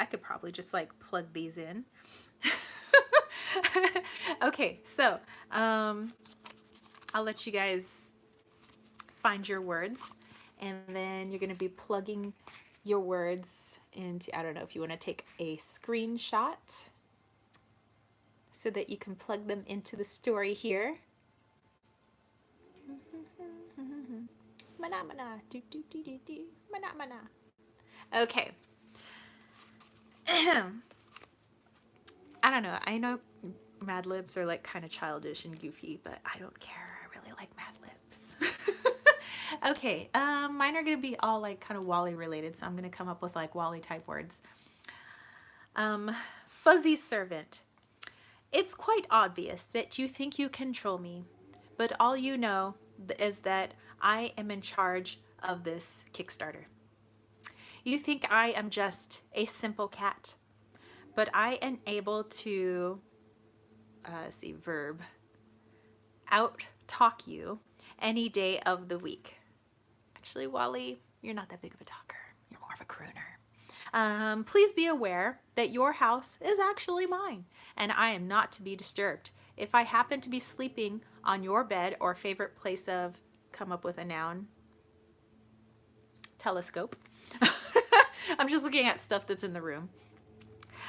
could probably just like plug these in. Okay, so I'll let you guys find your words, and then you're going to be plugging your words into, I don't know if you want to take a screenshot so that you can plug them into the story here. Mana mana, do do do do do, mana mana. Okay. I don't know. I know Mad Libs are like kind of childish and goofy, but I don't care. I really like Mad Libs. Okay, mine are gonna be all like kind of Wally related, so I'm gonna come up with like Wally type words. Fuzzy servant. It's quite obvious that you think you control me, but all you know is that I am in charge of this Kickstarter. You think I am just a simple cat, but I am able to, verb, out talk you any day of the week. Actually, Wally, you're not that big of a talker. You're more of a crooner. Please be aware that your house is actually mine, and I am not to be disturbed. If I happen to be sleeping on your bed or favorite place of, come up with a noun, telescope. I'm just looking at stuff that's in the room.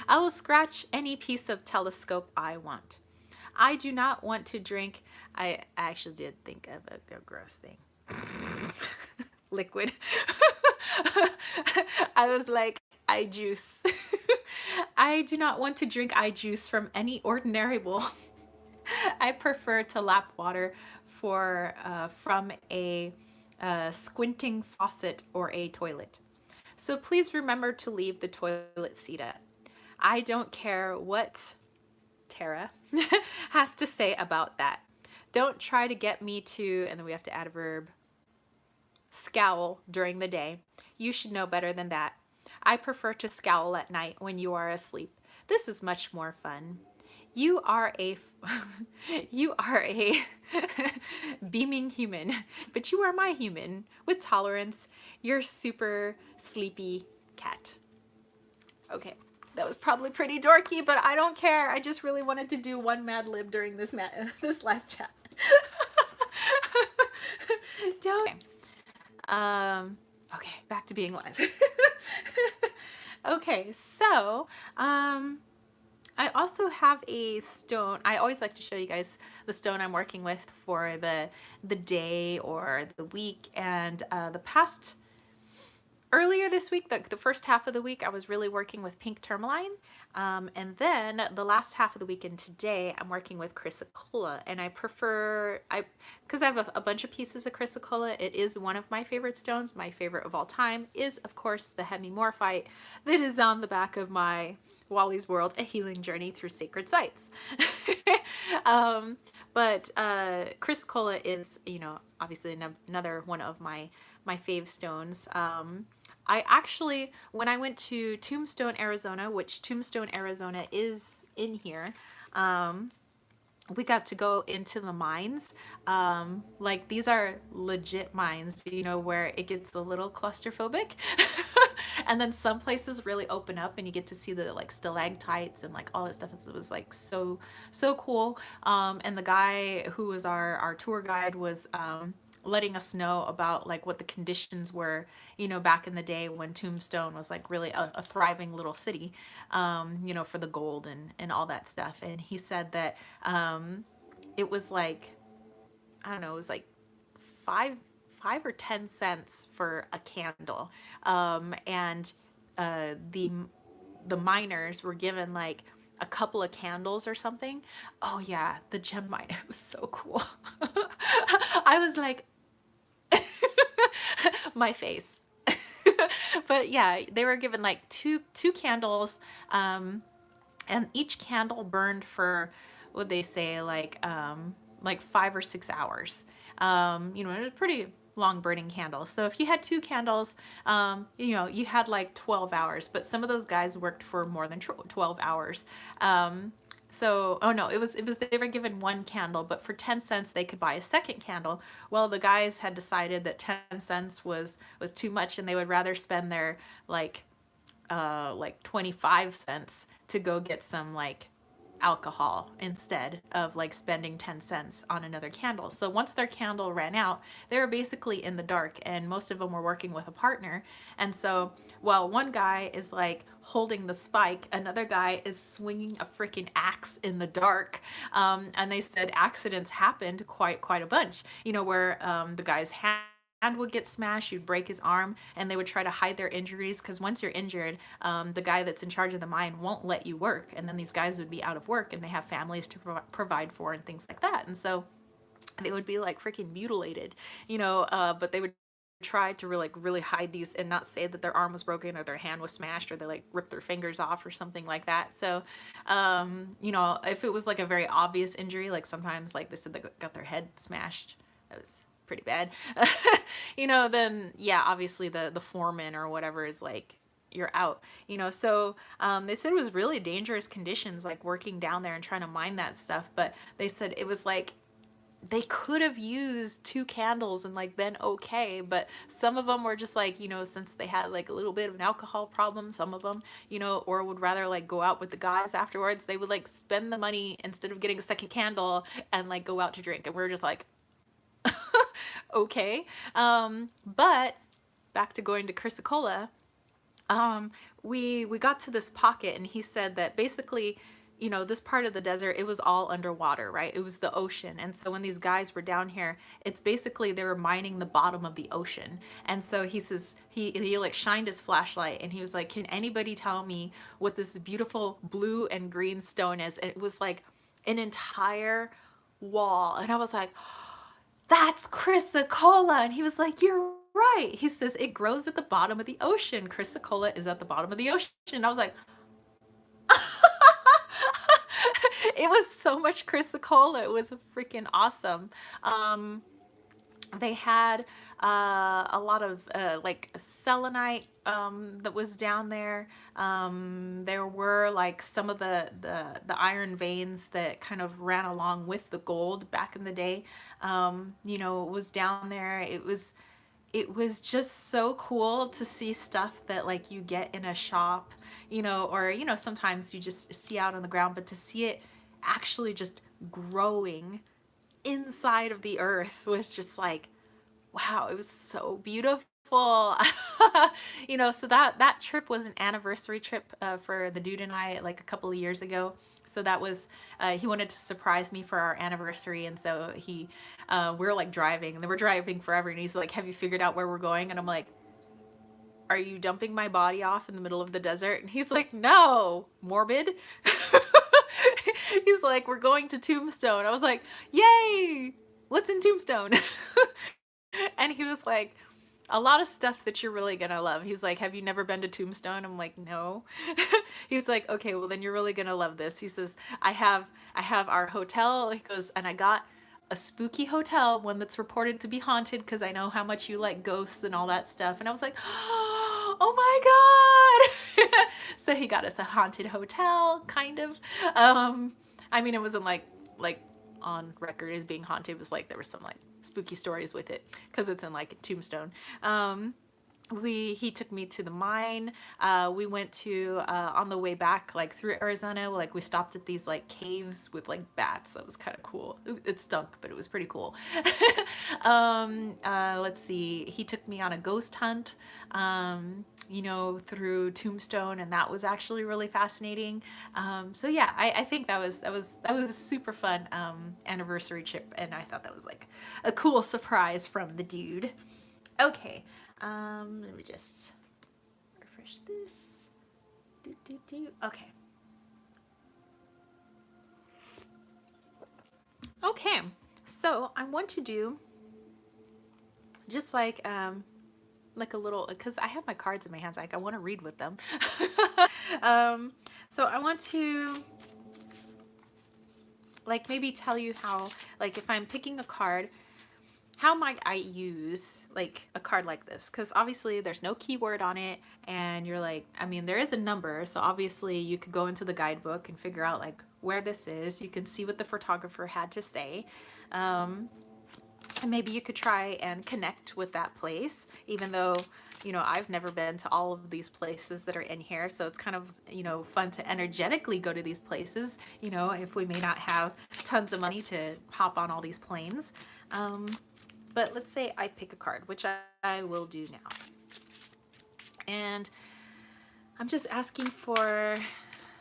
I will scratch any piece of telescope I want. I do not want to drink. I actually did think of a gross thing. Liquid. I was like, I juice. I do not want to drink I juice from any ordinary bowl. I prefer to lap water from a squinting faucet or a toilet. So please remember to leave the toilet seat up. I don't care what Tara has to say about that. Don't try to get me to, and then we have to add a verb, scowl during the day. You should know better than that. I prefer to scowl at night when you are asleep. This is much more fun. You are a beaming human, but you are my human with tolerance. You're super sleepy cat. Okay, That was probably pretty dorky, but I don't care. I just really wanted to do one Mad Lib during this this live chat. Don't. Um, okay, back to being live. Okay, so I also have a stone. I always like to show you guys the stone I'm working with for the day or the week. And the past earlier this week, the first half of the week, I was really working with pink tourmaline. And then the last half of the week and today, I'm working with chrysocolla. And I prefer, because I have a bunch of pieces of chrysocolla, it is one of my favorite stones. My favorite of all time is, of course, the hemimorphite that is on the back of my Wally's World, A Healing Journey Through Sacred Sites. But chrysocolla is, you know, obviously another one of my fave stones. I actually, when I went to Tombstone, Arizona, which Tombstone, Arizona is in here, we got to go into the mines. Like these are legit mines, you know, where it gets a little claustrophobic. And then some places really open up and you get to see the like stalactites and like all that stuff. It was like so cool. And the guy who was our tour guide was letting us know about like what the conditions were, you know, back in the day when Tombstone was like really a thriving little city, you know, for the gold and all that stuff. And he said that it was like, I don't know, it was like five or 10 cents for a candle. And the miners were given like a couple of candles or something. Oh yeah, the gem mine, it was so cool. I was like, my face. But yeah, they were given like two candles, and each candle burned for, what they say, like 5 or 6 hours. You know, it was a pretty long burning candle. So if you had two candles, you know, you had like 12 hours, but some of those guys worked for more than 12 hours. So, oh no, it was they were given one candle, but for 10 cents they could buy a second candle. Well, the guys had decided that 10 cents was too much and they would rather spend their like 25 cents to go get some like alcohol instead of like spending 10 cents on another candle. So once their candle ran out, they were basically in the dark, and most of them were working with a partner. And so while one guy is like holding the spike, another guy is swinging a freaking axe in the dark. And they said accidents happened quite a bunch, you know, where the guy's hand would get smashed, you'd break his arm, and they would try to hide their injuries because once you're injured, the guy that's in charge of the mine won't let you work, and then these guys would be out of work and they have families to provide for and things like that. And so they would be like freaking mutilated, you know, but they would try to really hide these and not say that their arm was broken or their hand was smashed or they like ripped their fingers off or something like that. So you know, if it was like a very obvious injury, like sometimes like they said they got their head smashed, that was pretty bad. You know, then yeah, obviously the foreman or whatever is like, you're out, you know. So they said it was really dangerous conditions, like working down there and trying to mine that stuff. But they said it was like they could have used two candles and like been okay, but some of them were just like, you know, since they had like a little bit of an alcohol problem, some of them, you know, or would rather like go out with the guys afterwards, they would like spend the money instead of getting a second candle and like go out to drink. And we're just like, okay. But back to going to chrysocolla, we got to this pocket and he said that basically, you know, this part of the desert, it was all underwater, right? It was the ocean. And so when these guys were down here, it's basically they were mining the bottom of the ocean. And so he says, he like shined his flashlight and he was like, can anybody tell me what this beautiful blue and green stone is? And it was like an entire wall. And I was like, that's chrysocolla. And he was like, you're right. He says it grows at the bottom of the ocean. Chrysocolla is at the bottom of the ocean. And I was like, it was so much chrysocolla. It was freaking awesome. They had a lot of like selenite that was down there. There were like some of the iron veins that kind of ran along with the gold back in the day. You know, it was down there. it was just so cool to see stuff that like you get in a shop, or sometimes you just see out on the ground, but to see it actually just growing inside of the earth was just like, wow, it was so beautiful. So that trip was an anniversary trip for the dude and I, like a couple of years ago. So that was he wanted to surprise me for our anniversary, and so we were like driving, and then we're driving forever, and he's like, "Have you figured out where we're going?" And I'm like, "Are you dumping my body off in the middle of the desert?" And he's like, "No, morbid." He's like, "We're going to Tombstone." I was like, "Yay! What's in Tombstone?" And he was like, "A lot of stuff that you're really gonna love." He's like, "Have you never been to Tombstone?" I'm like, "No." He's like, "Okay, well then you're really gonna love this." He says, I have our hotel." He goes, "And I got a spooky hotel, one that's reported to be haunted, because I know how much you like ghosts and all that stuff." And I was like, "Oh my god!" So he got us a haunted hotel, kind of. I mean, it wasn't like on record as being haunted. It was like there was some like spooky stories with it because it's in like a Tombstone. He took me to the mine. We went to on the way back, like through Arizona, like we stopped at these like caves with like bats. That was kind of cool. It stunk, but it was pretty cool. Let's see. He took me on a ghost hunt. Through Tombstone, and that was actually really fascinating. So yeah, I think that was a super fun anniversary trip, and I thought that was like a cool surprise from the dude. Okay, let me just refresh this. Okay. Okay. So I want to do just like a little, because I have my cards in my hands. Like I want to read with them. So I want to like maybe tell you how, like if I'm picking a card, how might I use like a card like this? Because obviously there's no keyword on it, and you're like, I mean, there is a number, so obviously you could go into the guidebook and figure out like where this is. You can see what the photographer had to say. And maybe you could try and connect with that place, even though, I've never been to all of these places that are in here. So it's kind of, fun to energetically go to these places, if we may not have tons of money to hop on all these planes. But let's say I pick a card, which I will do now. And I'm just asking for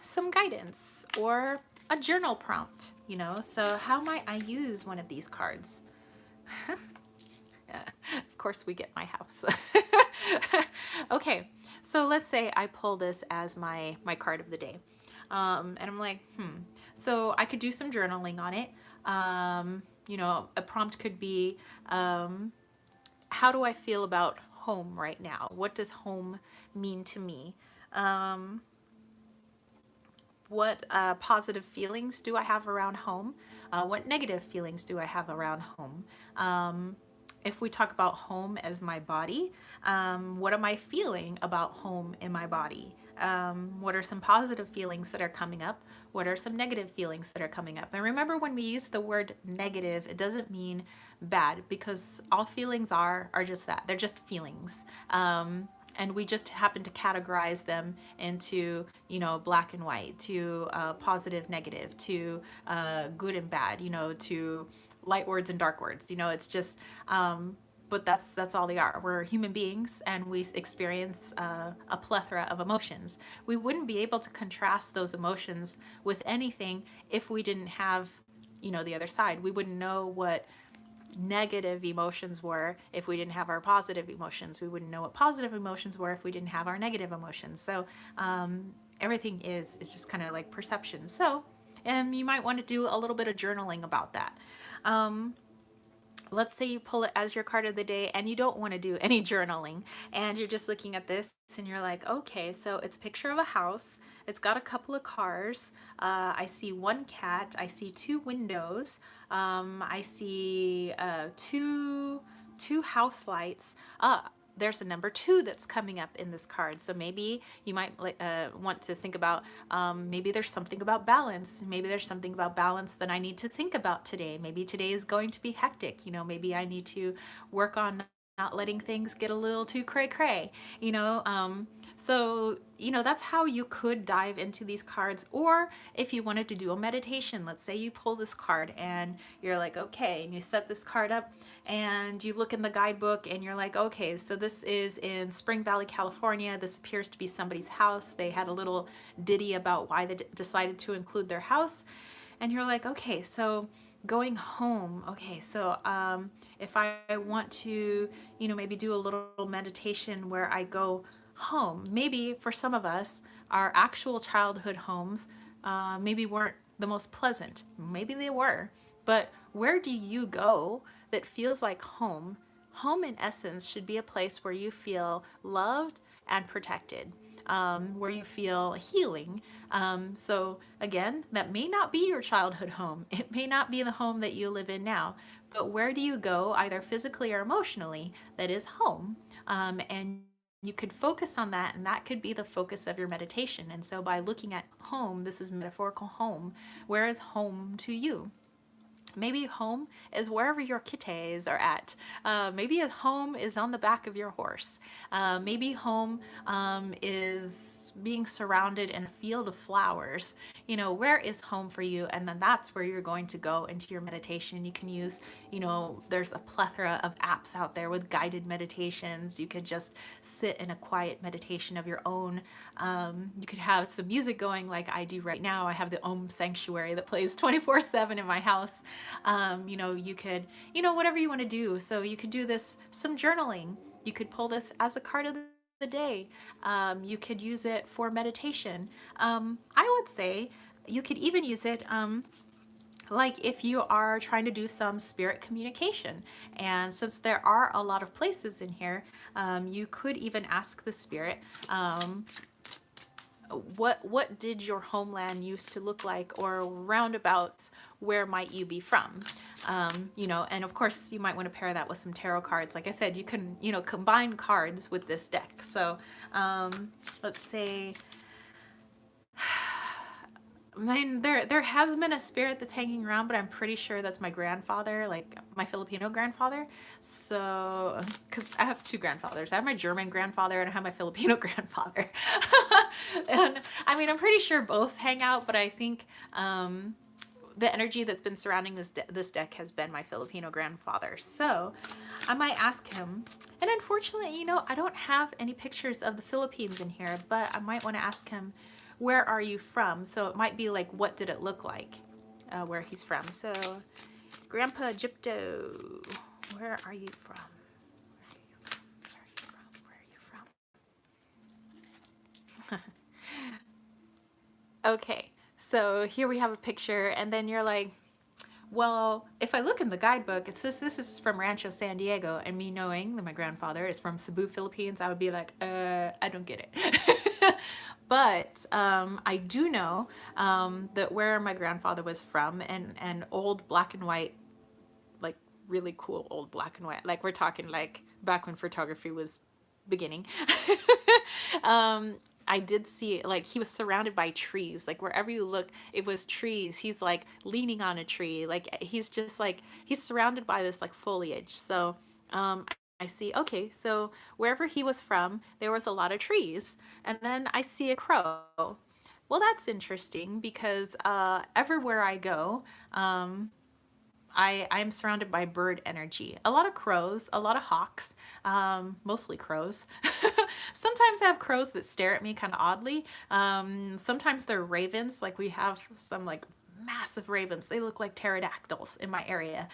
some guidance or a journal prompt, So how might I use one of these cards? Of course, we get my house. Okay, so let's say I pull this as my card of the day. And I'm like, So I could do some journaling on it. A prompt could be, how do I feel about home right now? What does home mean to me? What positive feelings do I have around home? What negative feelings do I have around home? If we talk about home as my body, what am I feeling about home in my body? What are some positive feelings that are coming up? What are some negative feelings that are coming up? And remember, when we use the word negative, it doesn't mean bad, because all feelings are just that. They're just feelings. And we just happen to categorize them into, black and white, to positive, negative, to good and bad, to light words and dark words. It's just, but that's all they are. We're human beings, and we experience a plethora of emotions. We wouldn't be able to contrast those emotions with anything if we didn't have, the other side. We wouldn't know what negative emotions were if we didn't have our positive emotions. We wouldn't know what positive emotions were if we didn't have our negative emotions. So everything is just kind of like perception. So you might want to do a little bit of journaling about that. Let's say you pull it as your card of the day and you don't want to do any journaling, and you're just looking at this and you're like, okay, so it's a picture of a house. It's got a couple of cars. I see one cat. I see two windows. I see two house lights. There's a number 2 that's coming up in this card. So maybe you might want to think about, maybe there's something about balance. Maybe there's something about balance that I need to think about today. Maybe today is going to be hectic. Maybe I need to work on not letting things get a little too cray cray, you know. So, that's how you could dive into these cards. Or if you wanted to do a meditation, let's say you pull this card and you're like, okay, and you set this card up and you look in the guidebook and you're like, okay, so this is in Spring Valley, California. This appears to be somebody's house. They had a little ditty about why they decided to include their house. And you're like, okay, so going home. Okay, so if I want to, maybe do a little meditation where I go home. Maybe for some of us, our actual childhood homes maybe weren't the most pleasant. Maybe they were. But where do you go that feels like home? Home, in essence, should be a place where you feel loved and protected, where you feel healing. So, again, that may not be your childhood home. It may not be the home that you live in now. But where do you go, either physically or emotionally, that is home? And you could focus on that, and that could be the focus of your meditation. And so, by looking at home, this is metaphorical home. Where is home to you? Maybe home is wherever your kittes are at. Maybe a home is on the back of your horse. Maybe home is being surrounded in a field of flowers. Where is home for you? And then that's where you're going to go into your meditation. You can use, there's a plethora of apps out there with guided meditations. You could just sit in a quiet meditation of your own. You could have some music going like I do right now. I have the Om Sanctuary that plays 24/7 in my house. You could, whatever you want to do. So you could do this, some journaling. You could pull this as a card of the day. You could use it for meditation. I would say you could even use it like if you are trying to do some spirit communication. And since there are a lot of places in here, you could even ask the spirit, what did your homeland used to look like, or roundabouts, where might you be from? And of course you might want to pair that with some tarot cards. Like I said, you can, combine cards with this deck. So let's say, there has been a spirit that's hanging around, but I'm pretty sure that's my grandfather, like my Filipino grandfather. So, because I have two grandfathers. I have my German grandfather and I have my Filipino grandfather. And I mean, I'm pretty sure both hang out, but I think the energy that's been surrounding this deck has been my Filipino grandfather. So I might ask him. And unfortunately, I don't have any pictures of the Philippines in here, but I might want to ask him, where are you from? So it might be like, what did it look like where he's from? So Grandpa Egypto, where are you from? Okay, so here we have a picture, and then you're like, well, if I look in the guidebook, it says this is from Rancho San Diego, and me knowing that my grandfather is from Cebu, Philippines, I would be like, I don't get it. But I do know that where my grandfather was from, and old black and white, like really cool old black and white, like we're talking like back when photography was beginning. I did see, like, he was surrounded by trees. Like, wherever you look, it was trees. He's like leaning on a tree. Like, he's just like, he's surrounded by this like foliage. So I see, okay, so wherever he was from, there was a lot of trees. And then I see a crow. Well, that's interesting because everywhere I go, I'm surrounded by bird energy. A lot of crows, a lot of hawks, mostly crows. Sometimes I have crows that stare at me kind of oddly. Sometimes they're ravens. Like we have some like massive ravens. They look like pterodactyls in my area.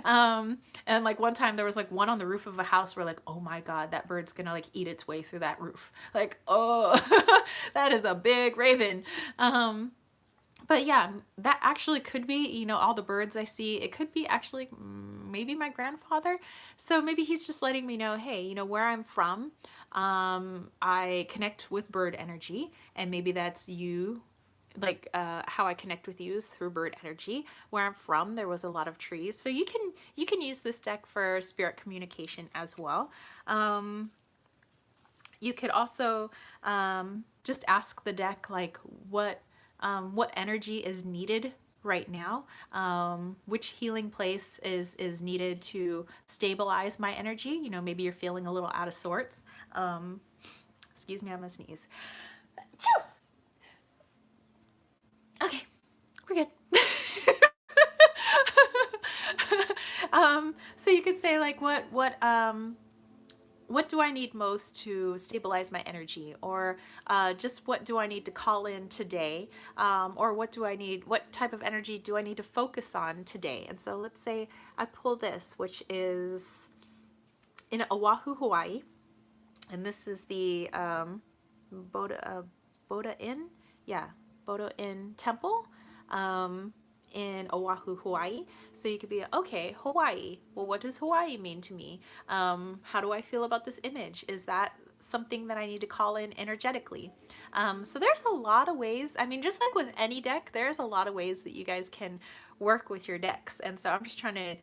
And like one time there was like one on the roof of a house where like, oh my God, that bird's gonna like eat its way through that roof. Like, oh, that is a big raven. But yeah, that actually could be, all the birds I see. It could be actually maybe my grandfather. So maybe he's just letting me know, hey, where I'm from, I connect with bird energy. And maybe that's you, like how I connect with you is through bird energy. Where I'm from, there was a lot of trees. So you can use this deck for spirit communication as well. You could also just ask the deck, like, what energy is needed right now, which healing place is needed to stabilize my energy. You know, maybe you're feeling a little out of sorts. Excuse me, I'm gonna sneeze. Achoo! Okay, we're good. So you could say like, what do I need most to stabilize my energy? Or just what do I need to call in today? Or what type of energy do I need to focus on today? And so let's say I pull this, which is in Oahu, Hawaii. And this is the Boda Inn. Yeah, Boda Inn Temple. Um, in Oahu, Hawaii. So you could be, okay, Hawaii. Well, what does Hawaii mean to me? How do I feel about this image? Is that something that I need to call in energetically? So there's a lot of ways. I mean, just like with any deck, there's a lot of ways that you guys can work with your decks. And so I'm just trying to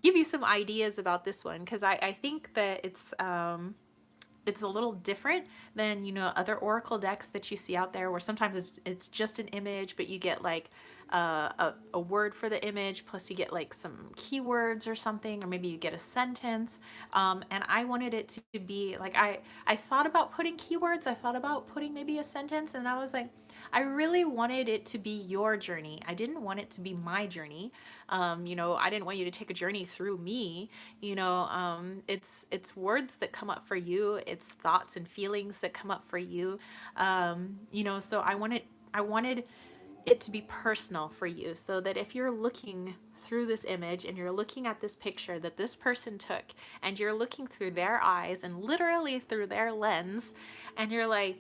give you some ideas about this one because I think that it's a little different than, you know, other oracle decks that you see out there where sometimes it's just an image, but you get like a word for the image, plus you get like some keywords or something, or maybe you get a sentence. And I wanted it to be like, I thought about putting keywords, I thought about putting maybe a sentence, and I was like, I really wanted it to be your journey. I didn't want it to be my journey. You know, I didn't want you to take a journey through me. You know, it's words that come up for you. It's thoughts and feelings that come up for you. You know, so I wanted it to be personal for you, so that if you're looking through this image and you're looking at this picture that this person took and you're looking through their eyes and literally through their lens, and you're like,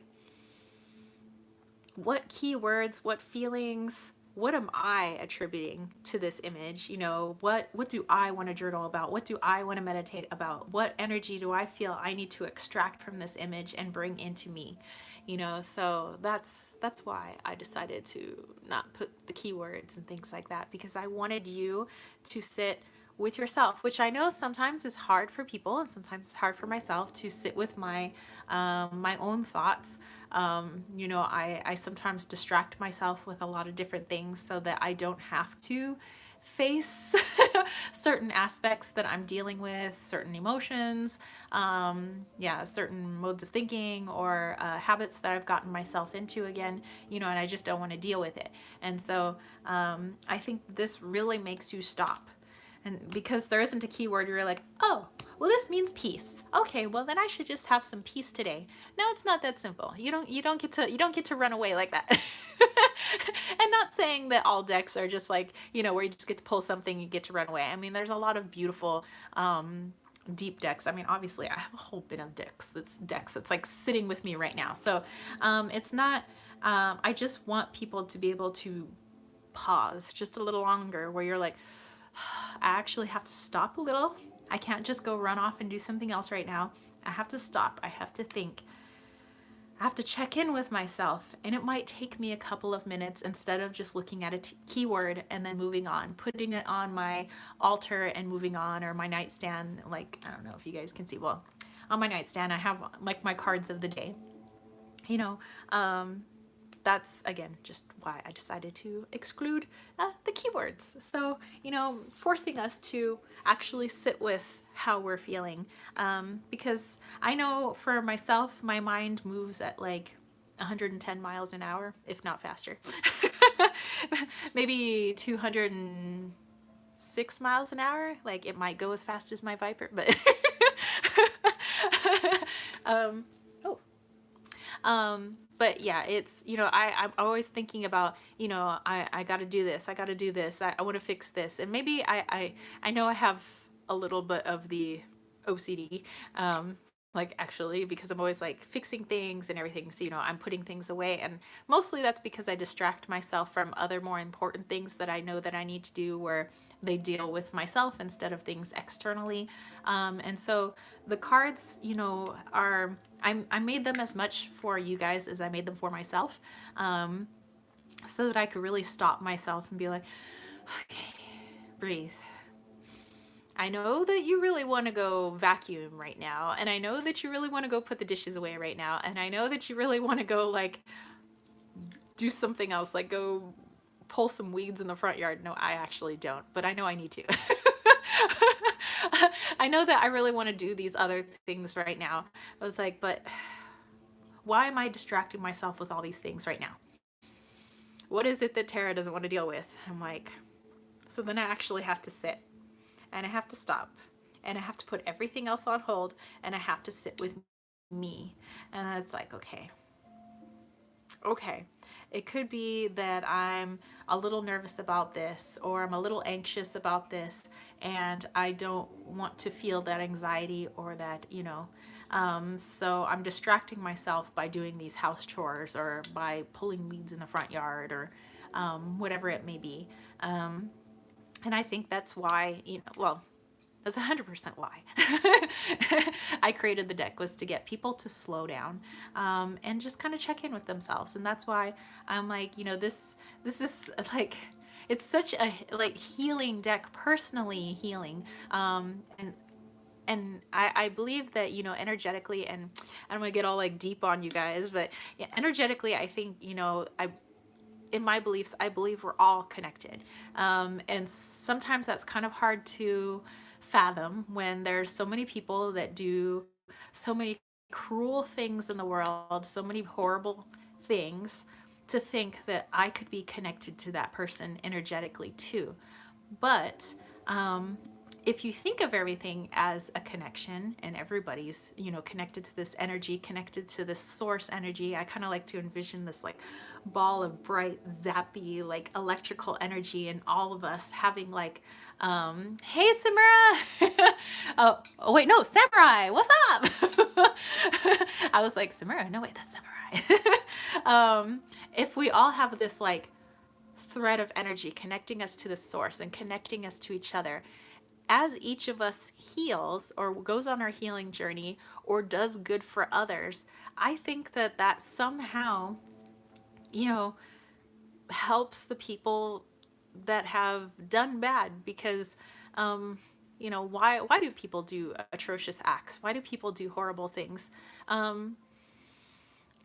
what keywords, what feelings, what am I attributing to this image? You know, what do I want to journal about? What do I want to meditate about? What energy do I feel I need to extract from this image and bring into me? You know, so that's why I decided to not put the keywords and things like that, because I wanted you to sit with yourself, which I know sometimes is hard for people, and sometimes it's hard for myself to sit with my own thoughts. You know, I sometimes distract myself with a lot of different things so that I don't have to face certain aspects that I'm dealing with, certain emotions, yeah, certain modes of thinking, or habits that I've gotten myself into again, you know, and I just don't want to deal with it. And so I think this really makes you stop. And because there isn't a keyword, you're like, oh, well, this means peace. Okay, well then I should just have some peace today. No, it's not that simple. You don't get to run away like that. And not saying that all decks are just like, you know, where you just get to pull something, you get to run away. I mean, there's a lot of beautiful deep decks. I mean, obviously I have a whole bit of decks that's like sitting with me right now. So it's not I just want people to be able to pause just a little longer, where you're like, I actually have to stop a little. I can't just go run off and do something else right now. I have to stop. I have to think. I have to check in with myself. And it might take me a couple of minutes, instead of just looking at a keyword and then moving on, putting it on my altar and moving on, or my nightstand. Like, I don't know if you guys can see. Well, on my nightstand, I have like my cards of the day. You know, that's again just why I decided to exclude the keywords. So, you know, forcing us to actually sit with how we're feeling. Because I know for myself, my mind moves at like 110 miles an hour, if not faster. Maybe 206 miles an hour. Like, it might go as fast as my Viper, but um, oh, but yeah, it's, you know, I'm always thinking about, you know, I got to do this. I got to do this. I want to fix this. And maybe I know I have a little bit of the OCD, like actually, because I'm always like fixing things and everything. So, you know, I'm putting things away, and mostly that's because I distract myself from other more important things that I know that I need to do, where they deal with myself instead of things externally. And so the cards, you know, I made them as much for you guys as I made them for myself, so that I could really stop myself and be like, okay, breathe. I know that you really want to go vacuum right now, and I know that you really want to go put the dishes away right now, and I know that you really want to go like do something else, like go pull some weeds in the front yard. No, I actually don't, but I know I need to. I know that I really want to do these other things right now. I was like, but why am I distracting myself with all these things right now? What is it that Tara doesn't want to deal with? I'm like, so then I actually have to sit and I have to stop and I have to put everything else on hold and I have to sit with me. And it's like, okay. It could be that I'm a little nervous about this or I'm a little anxious about this and I don't want to feel that anxiety or that, so I'm distracting myself by doing these house chores or by pulling weeds in the front yard or whatever it may be. And I think that's why, well, that's 100% why I created the deck, was to get people to slow down and just kind of check in with themselves. And that's why I'm like, this is like, it's such a like healing deck, personally healing. And I believe that, energetically, and I'm gonna get all like deep on you guys, but yeah, energetically, I think, in my beliefs, I believe we're all connected. And sometimes that's kind of hard to fathom when there's so many people that do so many cruel things in the world, so many horrible things, to think that I could be connected to that person energetically too. But if you think of everything as a connection and everybody's, connected to this energy, connected to this source energy, I kind of like to envision this like ball of bright, zappy, like electrical energy, and all of us having like, hey, Samara. Oh, wait, no, Samurai, what's up? I was like, Samara, no, wait, that's Samurai. If we all have this like thread of energy connecting us to the source and connecting us to each other, as each of us heals or goes on our healing journey or does good for others, I think that that somehow, helps the people that have done bad. Because why do people do atrocious acts? Why do people do horrible things?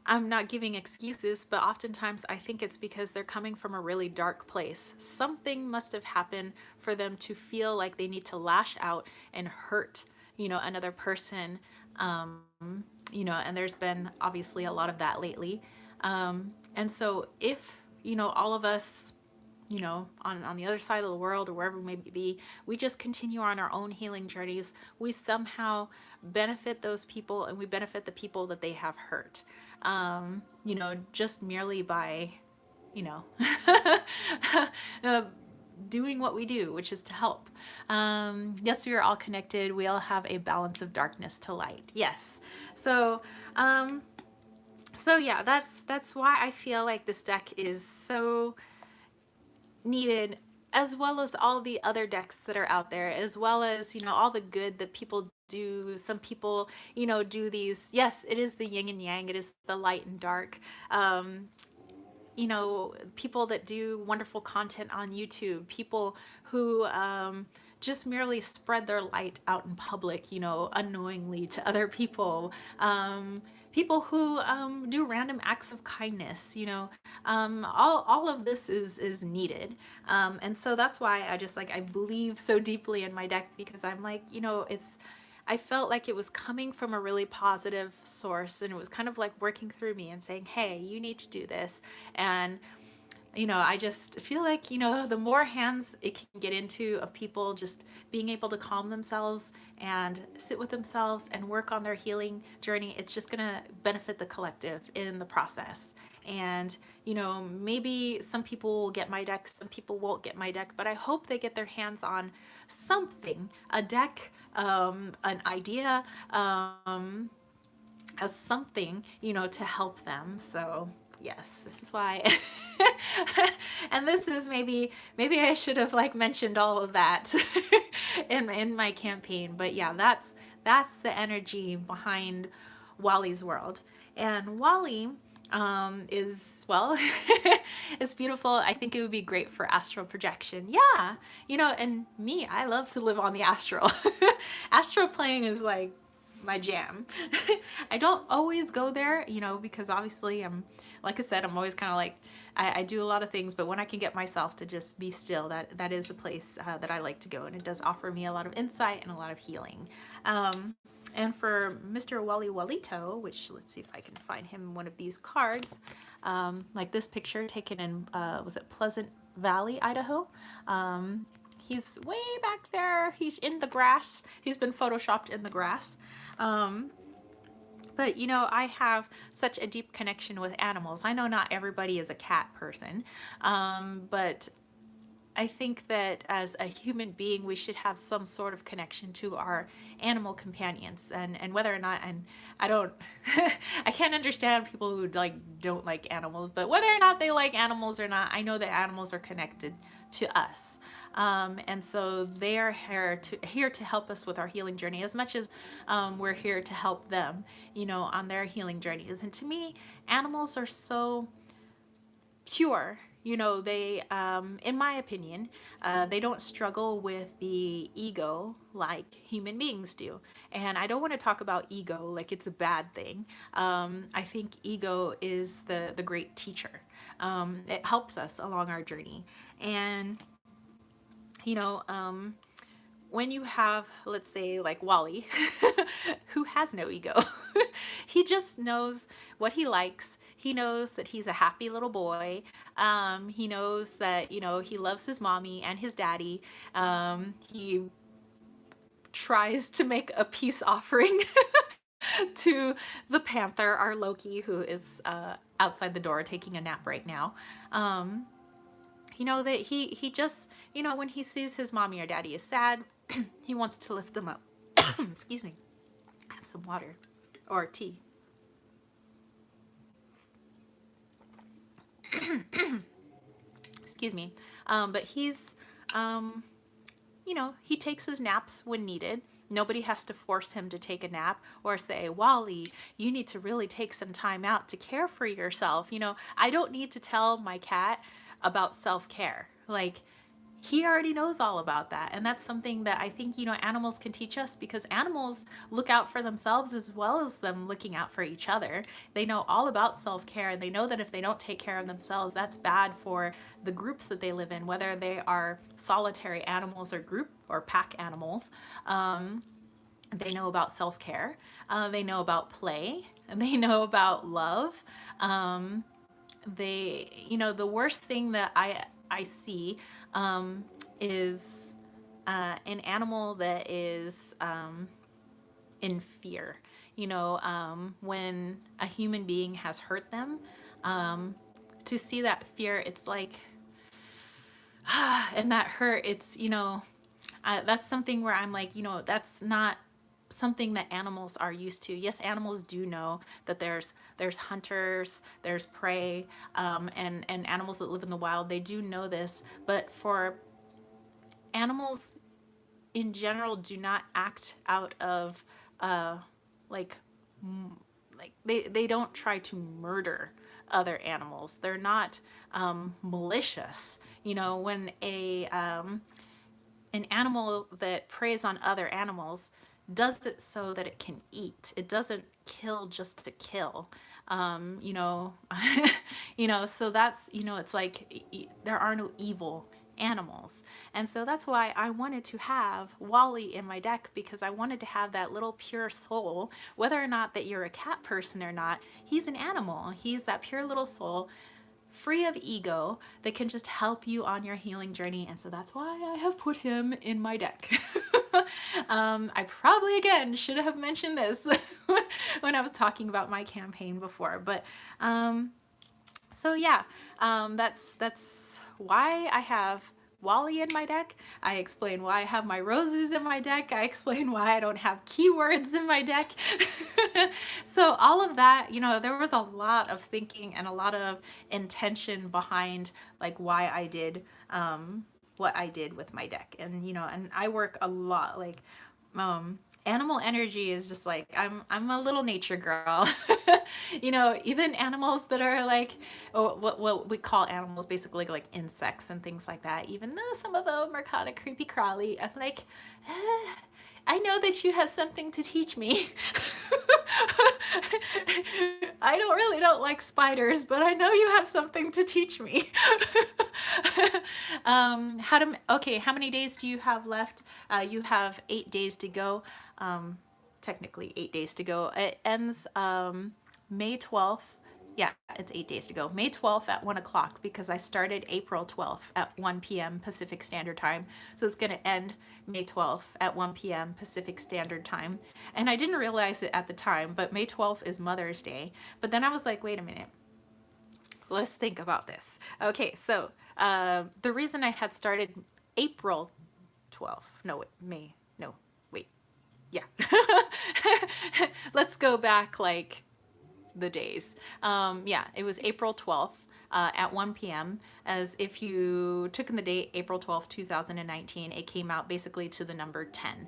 I'm not giving excuses, but oftentimes I think it's because they're coming from a really dark place. Something must have happened for them to feel like they need to lash out and hurt, another person. And there's been obviously a lot of that lately. And so if, all of us, on the other side of the world or wherever we may be, we just continue on our own healing journeys, we somehow benefit those people and we benefit the people that they have hurt. Just merely by, doing what we do, which is to help. Yes, we are all connected. We all have a balance of darkness to light. Yes. So yeah, that's why I feel like this deck is so needed, as well as all the other decks that are out there, as well as, all the good that people do. Some people, do these, yes, it is the yin and yang, it is the light and dark. People that do wonderful content on YouTube, people who just merely spread their light out in public, unknowingly to other people. People who do random acts of kindness, all of this is needed. And so that's why I believe so deeply in my deck, because I'm like, I felt like it was coming from a really positive source, and it was kind of like working through me and saying, hey, you need to do this. And I just feel like, the more hands it can get into of people just being able to calm themselves and sit with themselves and work on their healing journey, it's just going to benefit the collective in the process. And, maybe some people will get my deck, some people won't get my deck, but I hope they get their hands on something, a deck, an idea, as something, to help them. So yes, this is why. And this is maybe I should have like mentioned all of that in my campaign, but yeah, that's the energy behind Wally's world. And Wally is, well, it's beautiful. I think it would be great for astral projection. Yeah, and me, I love to live on the astral. Astral plane is like my jam. I don't always go there, you know, because obviously I'm, like I said, I'm always kind of like, I do a lot of things, but when I can get myself to just be still, that is a place that I like to go, and it does offer me a lot of insight and a lot of healing. And for Mr. Wally Walito, which let's see if I can find him one of these cards, like this picture taken in, was it Pleasant Valley, Idaho? He's way back there. He's in the grass. He's been photoshopped in the grass. Um, but you know, I have such a deep connection with animals. I know not everybody is a cat person, but I think that as a human being, we should have some sort of connection to our animal companions, and whether or not, and I don't, I can't understand people who like don't like animals, but whether or not they like animals or not, I know that animals are connected to us. And so they are here to help us with our healing journey as much as we're here to help them, you know, on their healing journeys. And to me, animals are so pure. You know, they, in my opinion, they don't struggle with the ego like human beings do. And I don't want to talk about ego like it's a bad thing. I think ego is the great teacher. It helps us along our journey. And, you know, when you have, let's say, like Wally, who has no ego, he just knows what he likes. He knows that he's a happy little boy. He knows that, you know, he loves his mommy and his daddy. He tries to make a peace offering to the panther, our Loki, who is outside the door taking a nap right now. You know, that he just, you know, when he sees his mommy or daddy is sad, he wants to lift them up. Excuse me. Have some water or tea. Excuse me. But he's, you know, he takes his naps when needed. Nobody has to force him to take a nap or say, Wally, you need to really take some time out to care for yourself. You know, I don't need to tell my cat about self-care. Like, he already knows all about that. And that's something that I think, you know, animals can teach us, because animals look out for themselves as well as them looking out for each other. They know all about self-care, and they know that if they don't take care of themselves, that's bad for the groups that they live in, whether they are solitary animals or group or pack animals. They know about self-care. They know about play, and they know about love. They, you know, the worst thing that I see is an animal that is in fear. You know, when a human being has hurt them, to see that fear, it's like, and that hurt, it's, you know, that's something where I'm like, you know, that's not something that animals are used to. Yes, animals do know that there's hunters, there's prey, and animals that live in the wild, they do know this. But for animals in general, do not act out of like they don't try to murder other animals. They're not malicious. You know, when an animal that preys on other animals does it so that it can eat. It doesn't kill just to kill. You know, you know, so that's, you know, it's like there are no evil animals. And so that's why I wanted to have Wally in my deck, because I wanted to have that little pure soul, whether or not that you're a cat person or not, he's an animal. He's that pure little soul, free of ego, that can just help you on your healing journey. And so that's why I have put him in my deck. I probably again should have mentioned this when I was talking about my campaign before, but so yeah, that's why I have Wally in my deck. I explain why I have my roses in my deck. I explain why I don't have keywords in my deck. So all of that, you know, there was a lot of thinking and a lot of intention behind like why I did what I did with my deck. And you know, and I work a lot like animal energy is just like I'm a little nature girl. You know, even animals that are like, oh, what we call animals basically like insects and things like that, even though some of them are kind of creepy crawly, I'm like, I know that you have something to teach me. I don't like spiders, but I know you have something to teach me. Okay, how many days do you have left? You have 8 days to go. Technically 8 days to go. It ends May 12th. Yeah, it's 8 days to go. May 12th at 1 o'clock because I started April 12th at 1 p.m. Pacific Standard Time. So it's going to end May 12th at 1 p.m. Pacific Standard Time. And I didn't realize it at the time, but May 12th is Mother's Day. But then I was like, wait a minute. Let's think about this. Okay, so the reason I had started April 12th, no, wait, May, no, wait, yeah. Let's go back like the days. Yeah, it was April 12th at 1 p.m. As if you took in the date April 12th, 2019, it came out basically to the number 10,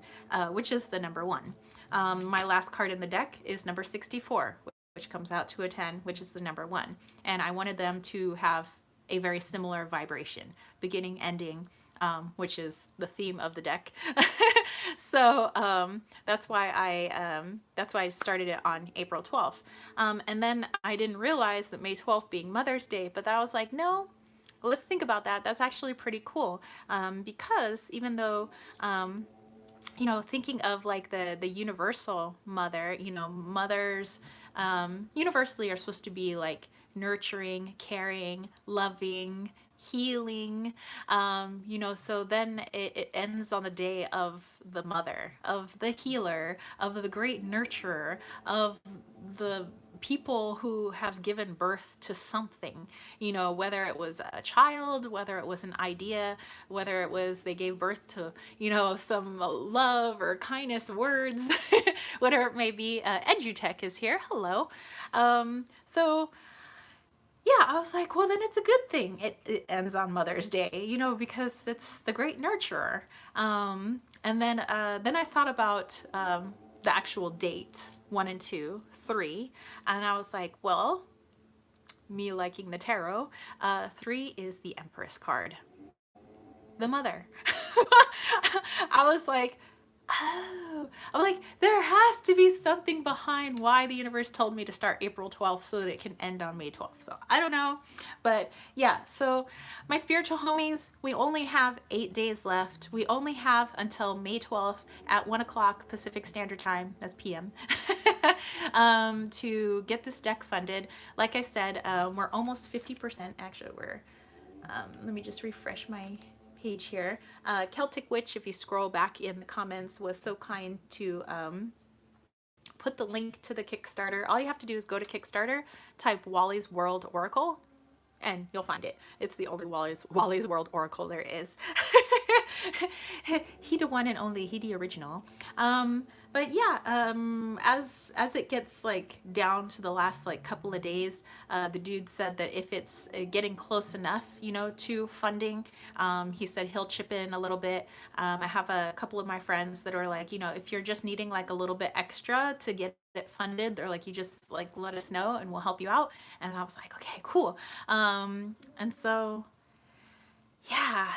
which is the number 1. My last card in the deck is number 64, which comes out to a 10, which is the number 1. And I wanted them to have a very similar vibration, beginning, ending, which is the theme of the deck. So that's why I started it on April 12th. And then I didn't realize that May 12th being Mother's Day, but I was like, no, let's think about that. That's actually pretty cool, because even though thinking of like the universal mother, mothers universally are supposed to be like nurturing, caring, loving, healing, so then it ends on the day of the mother, of the healer, of the great nurturer, of the people who have given birth to something, whether it was a child, whether it was an idea, whether it was they gave birth to, some love or kindness words, whatever it may be. EduTech is here. Hello. So yeah, I was like, well, then it's a good thing. It ends on Mother's Day, because it's the great nurturer. And then I thought about the actual date, 1 and 2, 3, and I was like, well, me liking the tarot, 3 is the Empress card, the mother. I was like, oh, I'm like, there has to be something behind why the universe told me to start April 12th so that it can end on May 12th. So I don't know, but yeah, so my spiritual homies, we only have 8 days left. We only have until May 12th at 1 o'clock Pacific Standard Time, that's PM, to get this deck funded. Like I said, we're almost 50%. Actually, let me just refresh my page here. Celtic Witch, if you scroll back in the comments, was so kind to put the link to the Kickstarter. All you have to do is go to Kickstarter, type Wally's World Oracle, and you'll find it. It's the only Wally's World Oracle there is. He the one and only, he the original. But yeah, as it gets like down to the last like couple of days, the dude said that if it's getting close enough, to funding, he said he'll chip in a little bit. I have a couple of my friends that are like, if you're just needing like a little bit extra to get it funded, they're like, you just like let us know and we'll help you out. And I was like, okay, cool. And so yeah,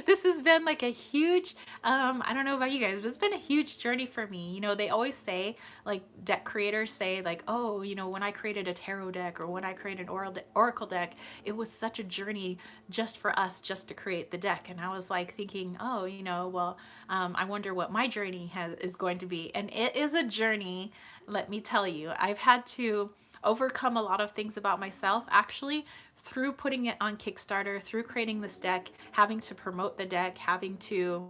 this has been like a huge, I don't know about you guys, but it's been a huge journey for me. They always say, like deck creators say like, oh, when I created a tarot deck or when I created an oracle deck, it was such a journey just for us, just to create the deck. And I was like thinking, oh, well, I wonder what my journey is going to be. And it is a journey, let me tell you. I've had to overcome a lot of things about myself actually through putting it on Kickstarter, through creating this deck, having to promote the deck, having to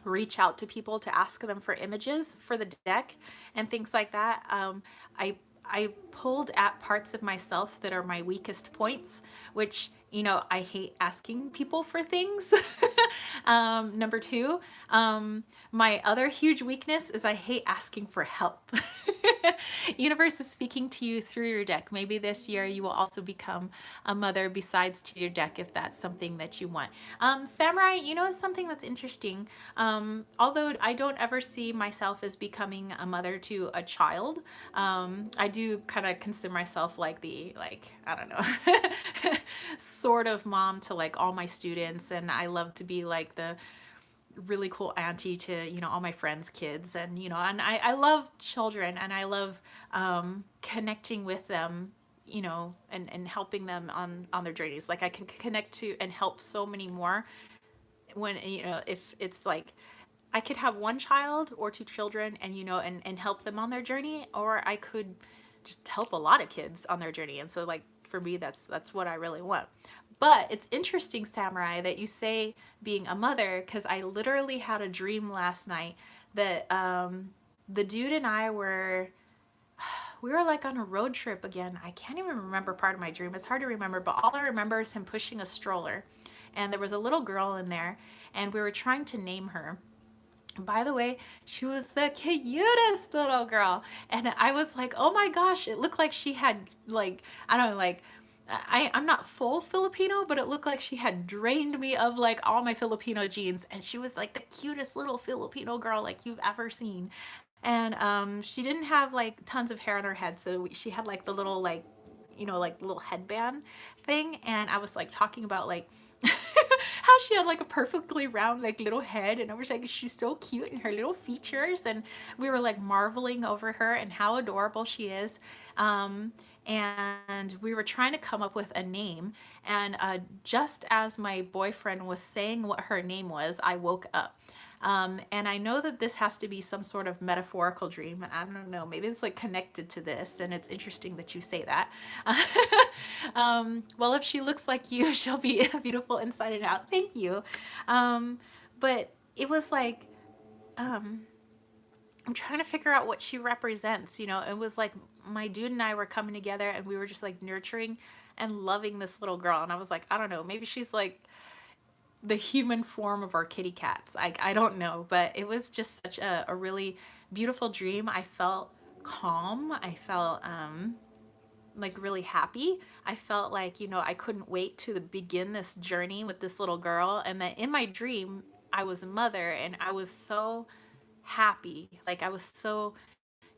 reach out to people to ask them for images for the deck and things like that. I pulled at parts of myself that are my weakest points, which, I hate asking people for things. Number 2, my other huge weakness is I hate asking for help. Universe is speaking to you through your deck. Maybe this year you will also become a mother besides to your deck if that's something that you want. Samurai, it's something that's interesting. Although I don't ever see myself as becoming a mother to a child, I do kind of consider myself like I don't know, sort of mom to like all my students, and I love to be like the really cool auntie to, you know, all my friends' kids. And, you know, and I love children, and I love connecting with them, you know, and helping them on their journeys. Like I can connect to and help so many more when, you know, if it's like I could have one child or two children and, you know, and help them on their journey, or I could just help a lot of kids on their journey. And so like for me, that's what I really want. But it's interesting, Samurai, that you say being a mother, because I literally had a dream last night that the dude and I we were like on a road trip again. I can't even remember part of my dream. It's hard to remember, but all I remember is him pushing a stroller. And there was a little girl in there, and we were trying to name her. By the way, she was the cutest little girl. And I was like, oh my gosh, it looked like she had, like, I don't know, like, I'm not full Filipino, but it looked like she had drained me of like all my Filipino genes. And she was like the cutest little Filipino girl like you've ever seen. And she didn't have like tons of hair on her head. So she had like the little, like, you know, like little headband thing. And I was like talking about like, how she had like a perfectly round like little head, and I was like, she's so cute and her little features, and we were like marveling over her and how adorable she is. And we were trying to come up with a name, and just as my boyfriend was saying what her name was, I woke up. And I know that this has to be some sort of metaphorical dream. And I don't know, maybe it's like connected to this. And it's interesting that you say that. Well, if she looks like you, she'll be beautiful inside and out. Thank you. But it was like, um, I'm trying to figure out what she represents. You know, it was like my dude and I were coming together, and we were just like nurturing and loving this little girl. And I was like, I don't know, maybe she's like the human form of our kitty cats. I don't know, but it was just such a really beautiful dream. I felt calm. I felt like really happy. I felt like, you know, I couldn't wait to begin this journey with this little girl. And that in my dream, I was a mother, and I was so happy. Like I was so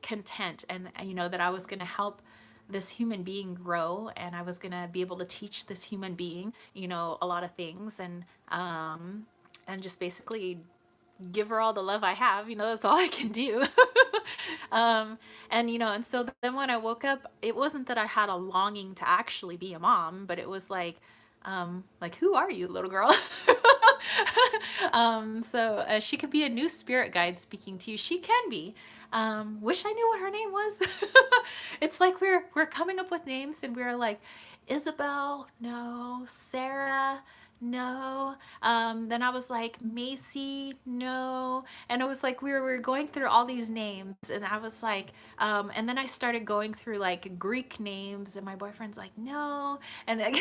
content, and you know, that I was going to help this human being grow, and I was going to be able to teach this human being, you know, a lot of things, and just basically give her all the love I have. You know, that's all I can do. And you know, and so then when I woke up, it wasn't that I had a longing to actually be a mom, but it was like, who are you, little girl? So she could be a new spirit guide speaking to you. She can be. Wish I knew what her name was. It's like we're coming up with names, and we're like, Isabel, no. Sarah, no. Then I was like, Macy, no. And it was like we were going through all these names, and I was like, and then I started going through like Greek names, and my boyfriend's like, no. And then,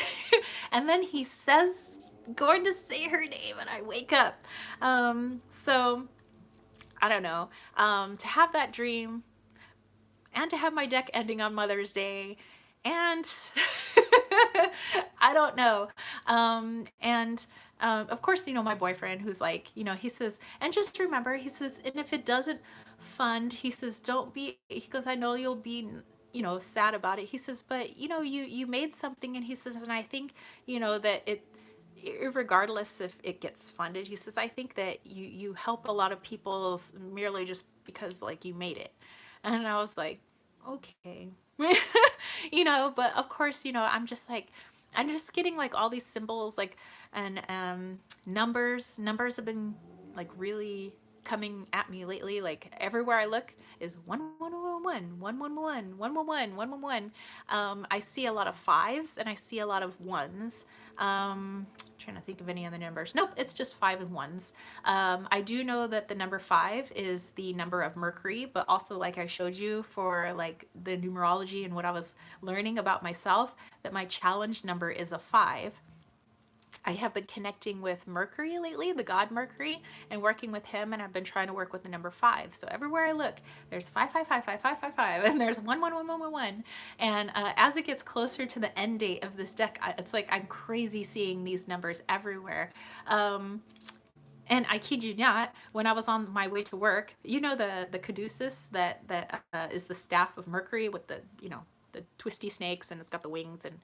and then he says, going to say her name, and I wake up. So I don't know. To have that dream, and to have my deck ending on Mother's Day, and I don't know. And of course, you know, my boyfriend, who's like, you know, he says, and just remember, he says, and if it doesn't fund, he says, don't be, he goes, I know you'll be, you know, sad about it. He says, but you know, you made something, and he says, and I think, you know, that it, regardless if it gets funded, he says, I think that you help a lot of people merely just because like you made it. And I was like, okay. You know, but of course, you know, I'm just getting like all these symbols, like, and numbers have been like really coming at me lately. Like everywhere I look is 111, 111, 111, 111. I see a lot of fives, and I see a lot of ones. Trying to think of any other numbers. Nope, it's just 5 and 1s. I do know that the number 5 is the number of Mercury, but also, like I showed you for like the numerology and what I was learning about myself, that my challenge number is a 5. I have been connecting with Mercury lately, the god Mercury, and working with him, and I've been trying to work with the number 5. So everywhere I look, there's 5555555, and there's 11111. And as it gets closer to the end date of this deck, it's like I'm crazy seeing these numbers everywhere. And I kid you not, when I was on my way to work, you know, the caduceus that is the staff of Mercury with the, you know, the twisty snakes, and it's got the wings and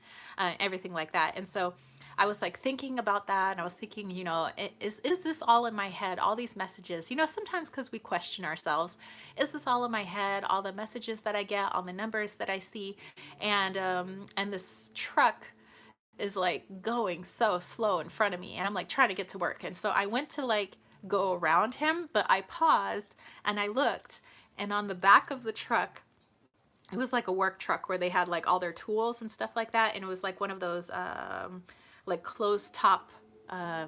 everything like that. And so I was like thinking about that, and I was thinking, you know, is this all in my head? All these messages, you know, sometimes because we question ourselves, is this all in my head? All the messages that I get, all the numbers that I see, and this truck is like going so slow in front of me, and I'm like trying to get to work, and so I went to like go around him, but I paused and I looked, and on the back of the truck, it was like a work truck where they had like all their tools and stuff like that, and it was like one of those like closed top uh,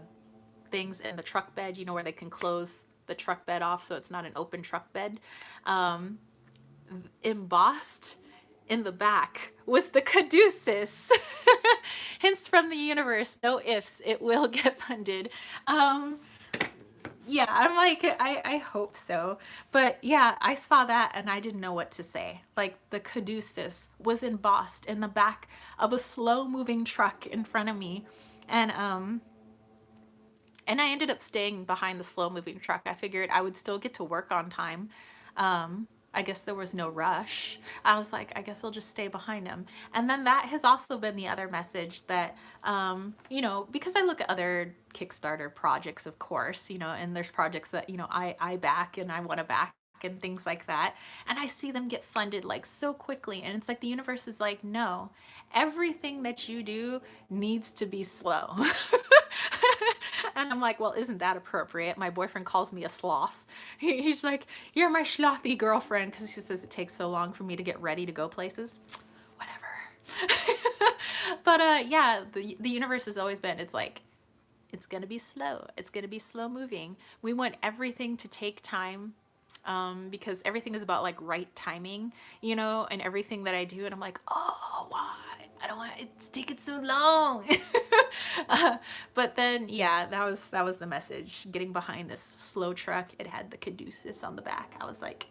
things in the truck bed, you know, where they can close the truck bed off so it's not an open truck bed. Um, Embossed in the back was the caduceus. Hints from the universe, no ifs, it will get funded. Yeah, I'm like, I hope so. But yeah, I saw that and I didn't know what to say. Like the caduceus was embossed in the back of a slow moving truck in front of me. And and I ended up staying behind the slow moving truck. I figured I would still get to work on time. I guess there was no rush. I was like, I guess I'll just stay behind him. And then that has also been the other message that, you know, because I look at other Kickstarter projects, of course, you know, and there's projects that, you know, I back and I want to back and things like that. And I see them get funded like so quickly. And it's like the universe is like, no, everything that you do needs to be slow. And I'm like, well, isn't that appropriate? My boyfriend calls me a sloth. He's like, you're my slothy girlfriend, because he says it takes so long for me to get ready to go places. Whatever. But yeah, the universe has always been, it's like, it's going to be slow. It's going to be slow moving. We want everything to take time, because everything is about like right timing, you know, and everything that I do. And I'm like, oh, why? I don't want it's taking so long. But then, yeah, that was the message. Getting behind this slow truck, it had the caduceus on the back. I was like,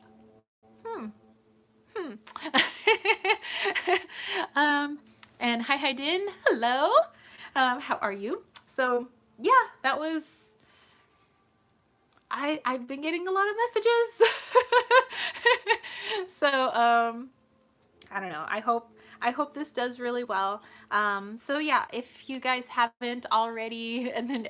hmm. um, and hi Din, hello. How are you? So yeah, that was. I've been getting a lot of messages. So I don't know. I hope this does really well. So yeah, if you guys haven't already, and then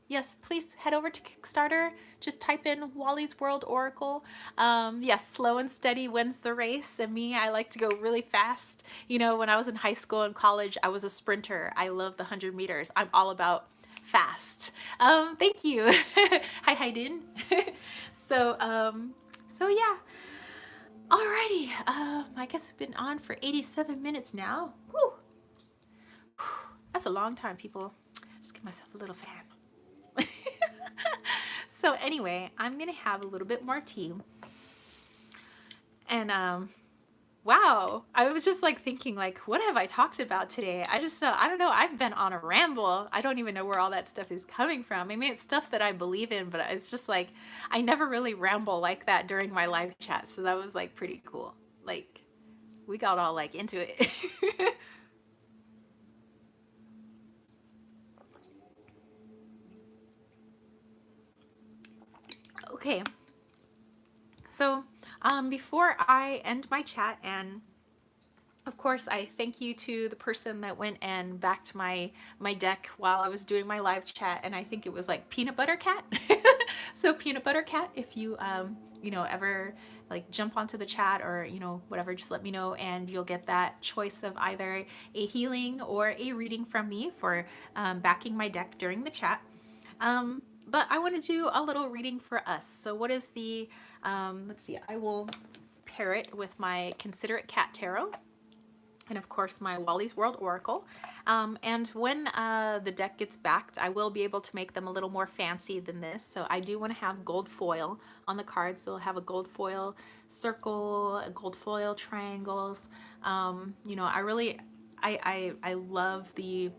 yes, please head over to Kickstarter. Just type in Wally's World Oracle. Yes, slow and steady wins the race. And me, I like to go really fast. You know, when I was in high school and college, I was a sprinter. I love the 100 meters. I'm all about fast. Thank you. Hi Din. So so yeah. Alrighty, I guess we've been on for 87 minutes now. Whew. That's a long time, people. Just give myself a little fan. So anyway, I'm gonna have a little bit more tea. And wow, I was just like thinking, like, what have I talked about today? I just I don't know, I've been on a ramble. I don't even know where all that stuff is coming from. I mean, it's stuff that I believe in, but it's just like I never really ramble like that during my live chat, so that was like pretty cool. Like we got all like into it. Okay, so before I end my chat, and of course, I thank you to the person that went and backed my deck while I was doing my live chat, and I think it was like Peanut Butter Cat. So Peanut Butter Cat, if you you know, ever like jump onto the chat or you know whatever, just let me know, and you'll get that choice of either a healing or a reading from me for backing my deck during the chat. But I want to do a little reading for us. So what is the let's see, I will pair it with my Considerate Cat Tarot, and of course my Wally's World Oracle. And when the deck gets backed, I will be able to make them a little more fancy than this. So I do want to have gold foil on the cards. So I'll have a gold foil circle, a gold foil triangles. You know, I love the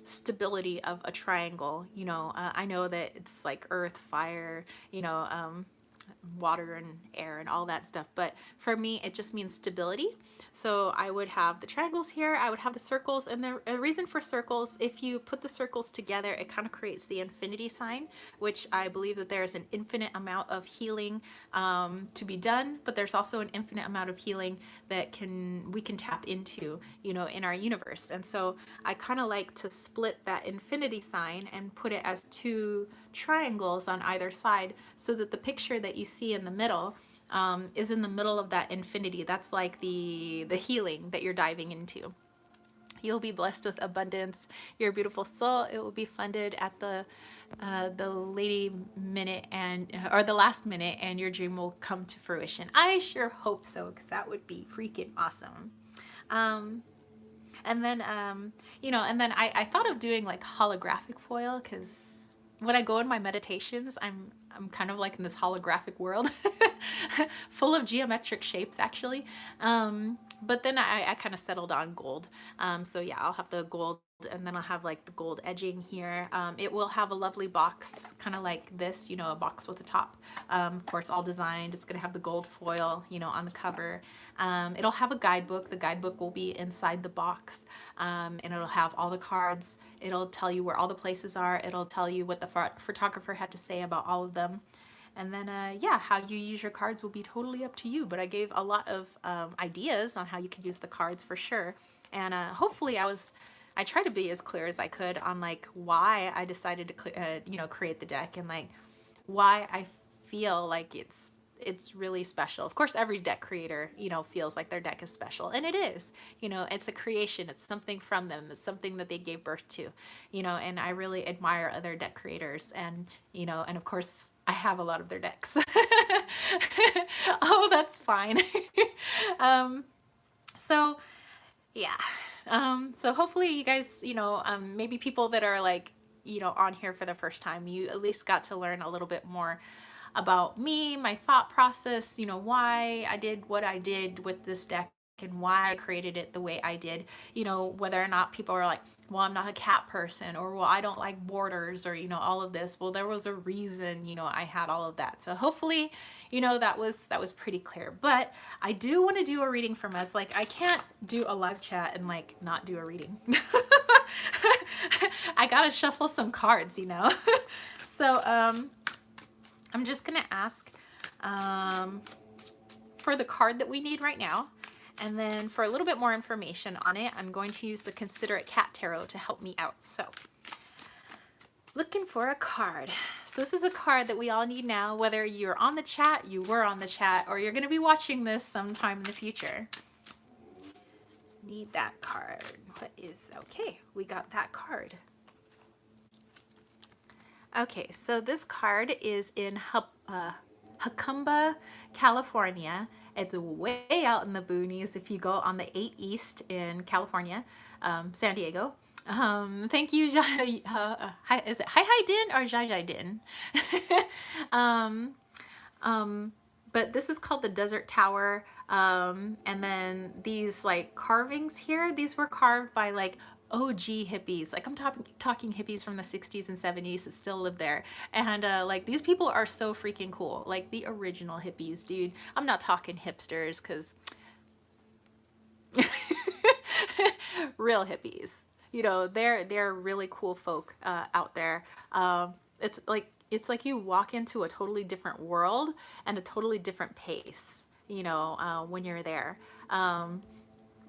stability of a triangle. You know, I know that it's like earth, fire, you know, water and air and all that stuff. But for me, it just means stability. So I would have the triangles here, I would have the circles, and the reason for circles, if you put the circles together, it kind of creates the infinity sign, which I believe that there's an infinite amount of healing to be done, but there's also an infinite amount of healing that we can tap into, you know, in our universe. And so I kind of like to split that infinity sign and put it as two triangles on either side, so that the picture that you see in the middle is in the middle of that infinity. That's like the healing that you're diving into. You'll be blessed with abundance. You're a beautiful soul. It will be funded at the lady minute or the last minute, and your dream will come to fruition. I sure hope so, because that would be freaking awesome. And then you know, and then I thought of doing like holographic foil, because when I go in my meditations, I'm kind of like in this holographic world full of geometric shapes, actually. But then I kind of settled on gold. So yeah, I'll have the gold, and then I'll have like the gold edging here. It will have a lovely box, kind of like this, you know, a box with a top. Of course, all designed. It's going to have the gold foil, you know, on the cover. It'll have a guidebook. The guidebook will be inside the box, and it'll have all the cards. It'll tell you where all the places are. It'll tell you what the photographer had to say about all of them. And then, yeah, how you use your cards will be totally up to you. But I gave a lot of ideas on how you could use the cards for sure. And hopefully I tried to be as clear as I could on like why I decided to, you know, create the deck, and like why I feel like it's really special. Of course, every deck creator, you know, feels like their deck is special, and it is. You know, it's a creation. It's something from them. It's something that they gave birth to, you know, and I really admire other deck creators. And, you know, and of course, I have a lot of their decks. Oh, that's fine. So yeah. So hopefully you guys, you know, maybe people that are like, you know, on here for the first time, you at least got to learn a little bit more about me, my thought process, you know, why I did what I did with this deck, and why I created it the way I did, you know, whether or not people are like, well, I'm not a cat person, or well, I don't like borders, or, you know, all of this. Well, there was a reason, you know, I had all of that. So hopefully, you know, that was pretty clear. But I do want to do a reading from us. Like, I can't do a live chat and like not do a reading. I gotta shuffle some cards, you know. So I'm just gonna ask for the card that we need right now. And then for a little bit more information on it, I'm going to use the Considerate Cat Tarot to help me out. So, looking for a card. So this is a card that we all need now, whether you're on the chat, you were on the chat, or you're going to be watching this sometime in the future. Need that card. What is, okay, we got that card. Okay, so this card is in Jacumba, California. It's way out in the boonies if you go on the 8 East in California, San Diego. Thank you, hi, is it Hi Din or Jai Din? But this is called the Desert Tower. And then these like carvings here, these were carved by like OG hippies. Like I'm talking hippies from the 60s and 70s that still live there. And like these people are so freaking cool. Like the original hippies, dude. I'm not talking hipsters, because real hippies. You know, they're really cool folk out there. It's like you walk into a totally different world and a totally different pace, you know, when you're there.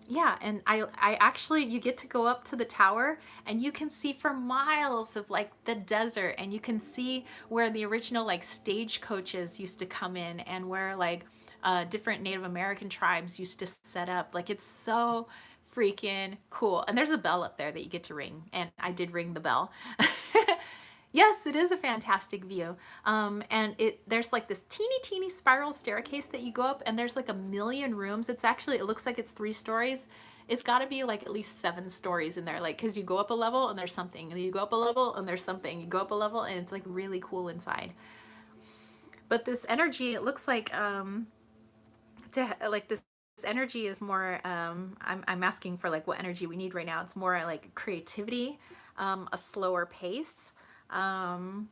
Yeah, and I actually, you get to go up to the tower and you can see for miles of like the desert, and you can see where the original like stagecoaches used to come in, and where like different Native American tribes used to set up. Like it's so freaking cool. And there's a bell up there that you get to ring, and I did ring the bell. Yes, it is a fantastic view. And there's like this teeny spiral staircase that you go up, and there's like 1,000,000 rooms. It's actually, it looks like it's 3 stories. It's got to be like at least 7 stories in there, like, because you go up a level and there's something, and you go up a level and there's something, you go up a level, and it's like really cool inside. But this energy, it looks like this energy is more, I'm asking for like what energy we need right now. It's more like creativity, a slower pace, and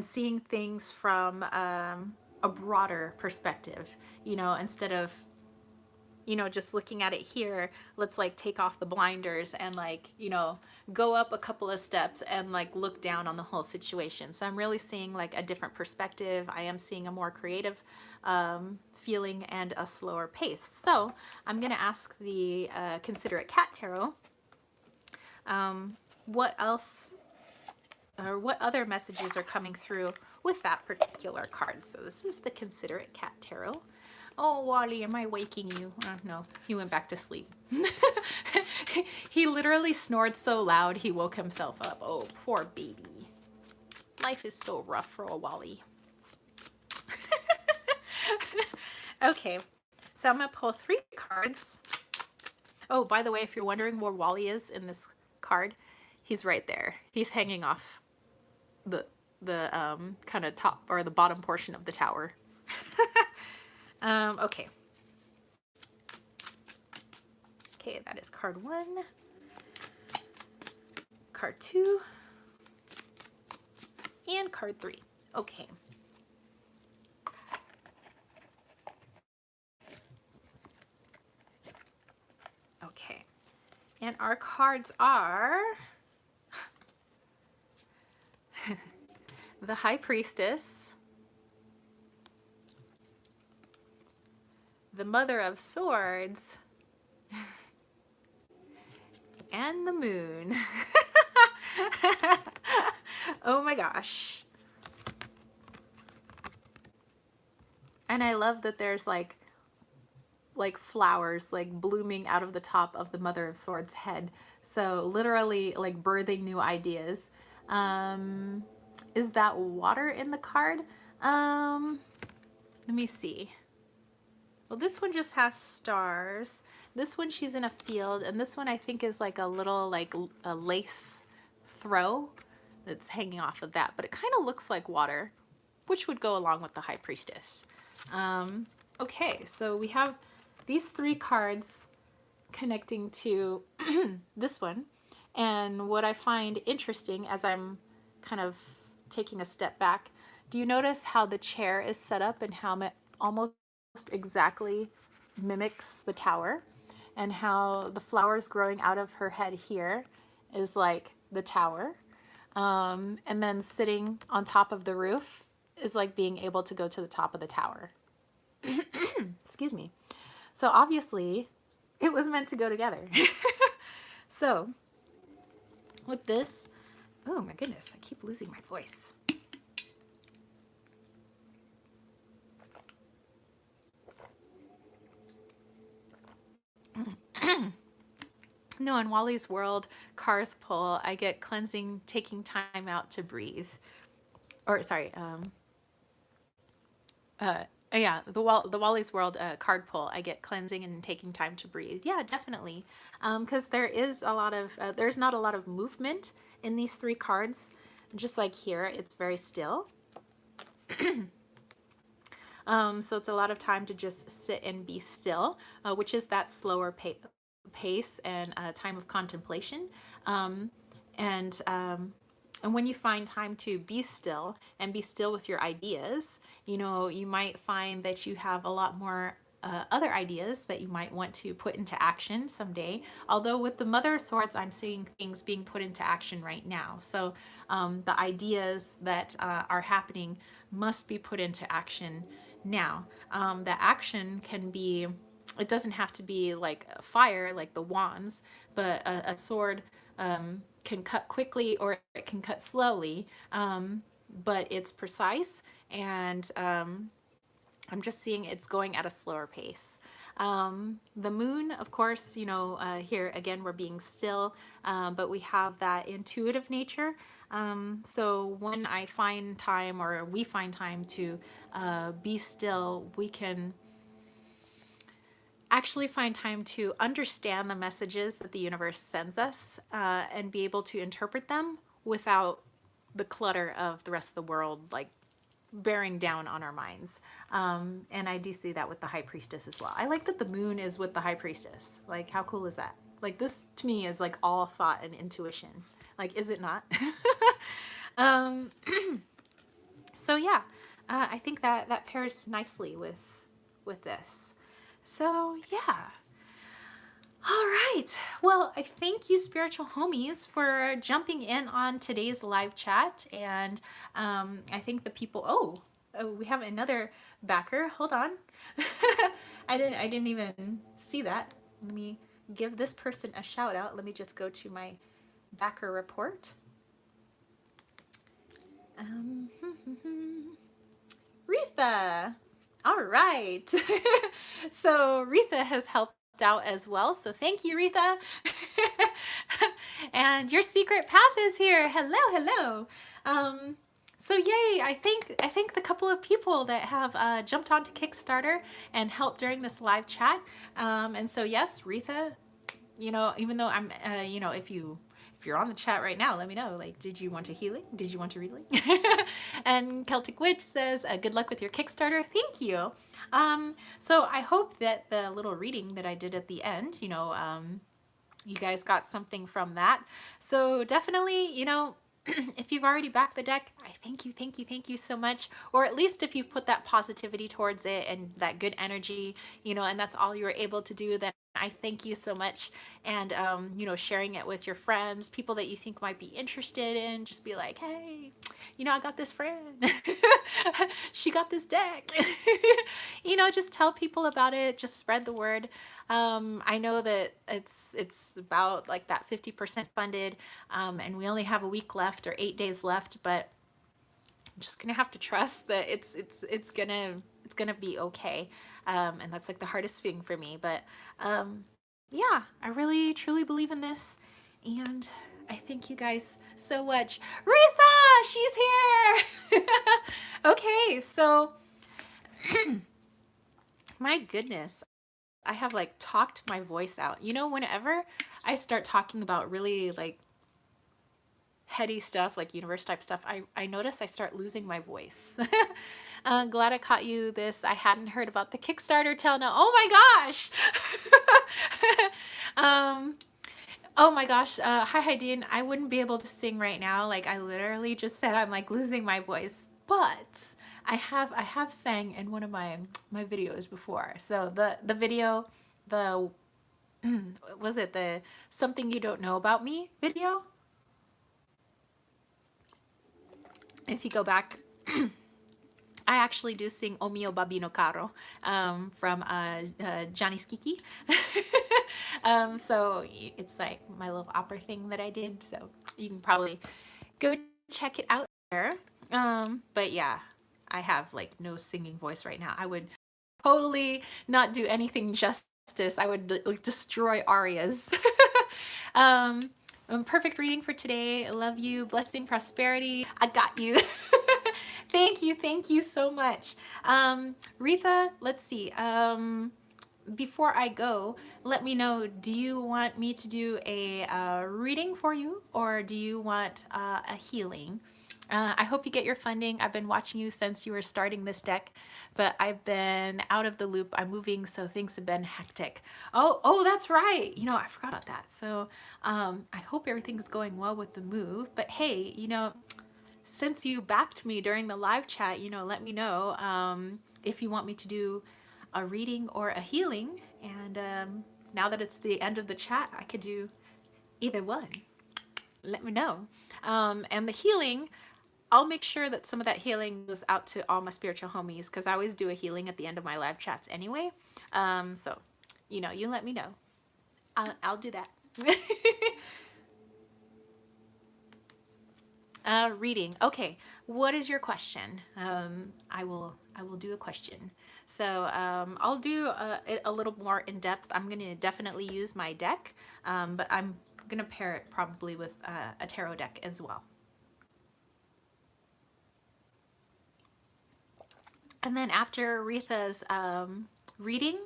seeing things from a broader perspective, you know, instead of, you know, just looking at it here. Let's like take off the blinders and like, you know, go up a couple of steps and like look down on the whole situation. So I'm really seeing like a different perspective. I am seeing a more creative feeling and a slower pace. So I'm going to ask the Considerate Cat Tarot, what else, or what other messages are coming through with that particular card. So this is the Considerate Cat Tarot. Oh, Wally, am I waking you? No, he went back to sleep. He literally snored so loud he woke himself up. Oh, poor baby. Life is so rough for a Wally. Okay, so I'm going to pull 3 cards. Oh, by the way, if you're wondering where Wally is in this card, he's right there. He's hanging off the kind of top or the bottom portion of the tower. Okay. Okay, that is card 1, card 2, and card 3. Okay. Okay. And our cards are the High Priestess, the Mother of Swords, and the Moon. Oh my gosh. And I love that there's like flowers like blooming out of the top of the Mother of Swords head. So literally like birthing new ideas. Is that water in the card? Let me see. Well, this one just has stars. This one she's in a field, and this one I think is like a little like a lace throw that's hanging off of that, but it kind of looks like water, which would go along with the High Priestess. Okay, so we have these 3 cards connecting to this one, and what I find interesting as I'm kind of taking a step back, do you notice how the chair is set up and how it almost exactly mimics the tower, and how the flowers growing out of her head here is like the tower, and then sitting on top of the roof is like being able to go to the top of the tower. Excuse me. So obviously it was meant to go together. So with this, oh my goodness, I keep losing my voice. No, in Wally's world, cars pull. I get cleansing, taking time out to breathe. Or sorry, yeah, the Wally's world card pull. I get cleansing and taking time to breathe. Yeah, definitely, because there is a lot of there's not a lot of movement in these 3 cards. Just like here, it's very still. So it's a lot of time to just sit and be still, which is that slower pace and time of contemplation. And when you find time to be still and be still with your ideas, you know, you might find that you have a lot more other ideas that you might want to put into action someday. Although with the Mother of Swords, I'm seeing things being put into action right now. So the ideas that are happening must be put into action now. The action can be, it doesn't have to be like fire, like the wands, but a sword can cut quickly or it can cut slowly, but it's precise, and I'm just seeing it's going at a slower pace. The moon, of course, you know, here again, we're being still, but we have that intuitive nature. So when I find time, or we find time to be still, we can actually find time to understand the messages that the universe sends us and be able to interpret them without the clutter of the rest of the world, like bearing down on our minds. And I do see that with the High Priestess as well. I like that the moon is with the High Priestess. Like, how cool is that? Like, this to me is like all thought and intuition. Like, is it not? So yeah, I think that pairs nicely with this. So yeah. All right. Well, I thank you, spiritual homies, for jumping in on today's live chat, and I think the people. Oh, we have another backer. Hold on. I didn't even see that. Let me give this person a shout out. Let me just go to my backer report. Um, Retha. All right. So Retha has helped out as well. So thank you, Retha. And your secret path is here. Hello, hello. So yay! I think the couple of people that have jumped onto Kickstarter and helped during this live chat. And so yes, Retha, even though I'm, if you're on the chat right now, let me know. Like, did you want a healing? Did you want a reading? And Celtic Witch says, good luck with your Kickstarter. Thank you. So I hope that the little reading that I did at the end, you guys got something from that. So definitely, if you've already backed the deck, I thank you so much. Or at least if you put that positivity towards it and that good energy, and that's all you were able to do, then I thank you so much. And, sharing it with your friends, people that you think might be interested in, just be like, hey, I got this friend. She got this deck. Just tell people about it. Just spread the word. I know that it's about like that 50% funded, and we only have a week left or 8 days left, but I'm just gonna have to trust that it's gonna be okay. And that's like the hardest thing for me. But yeah, I really truly believe in this, and I thank you guys so much. Retha, she's here. Okay, so my goodness, I have like talked my voice out. Whenever I start talking about really like heady stuff, like universe type stuff, I notice I start losing my voice. Glad I caught you this. I hadn't heard about the Kickstarter till now. Oh my gosh. Oh my gosh. Hi, Dean. I wouldn't be able to sing right now. Like I literally just said I'm like losing my voice, but I have sang in one of my videos before. So the video, was it the Something You Don't Know About Me video? If you go back, I actually do sing O Mio Babino Caro from Johnny's Kiki. So it's like my little opera thing that I did. So you can probably go check it out there. But yeah, I have like no singing voice right now. I would totally not do anything justice. I would like destroy arias. Perfect reading for today. I love you. Blessing, prosperity. I got you. Thank you so much. Retha, let's see. Before I go, let me know, do you want me to do a reading for you, or do you want a healing? I hope you get your funding. I've been watching you since you were starting this deck, but I've been out of the loop. I'm moving, so things have been hectic. Oh, that's right. I forgot about that. So I hope everything's going well with the move. But hey, since you backed me during the live chat, let me know if you want me to do a reading or a healing. And now that it's the end of the chat, I could do either one. Let me know. And the healing, I'll make sure that some of that healing goes out to all my spiritual homies, because I always do a healing at the end of my live chats anyway. So, you let me know. I'll do that. Reading. Okay, what is your question? I will do a question. So I'll do it a little more in depth. I'm going to definitely use my deck, but I'm going to pair it probably with a tarot deck as well. And then after Retha's reading,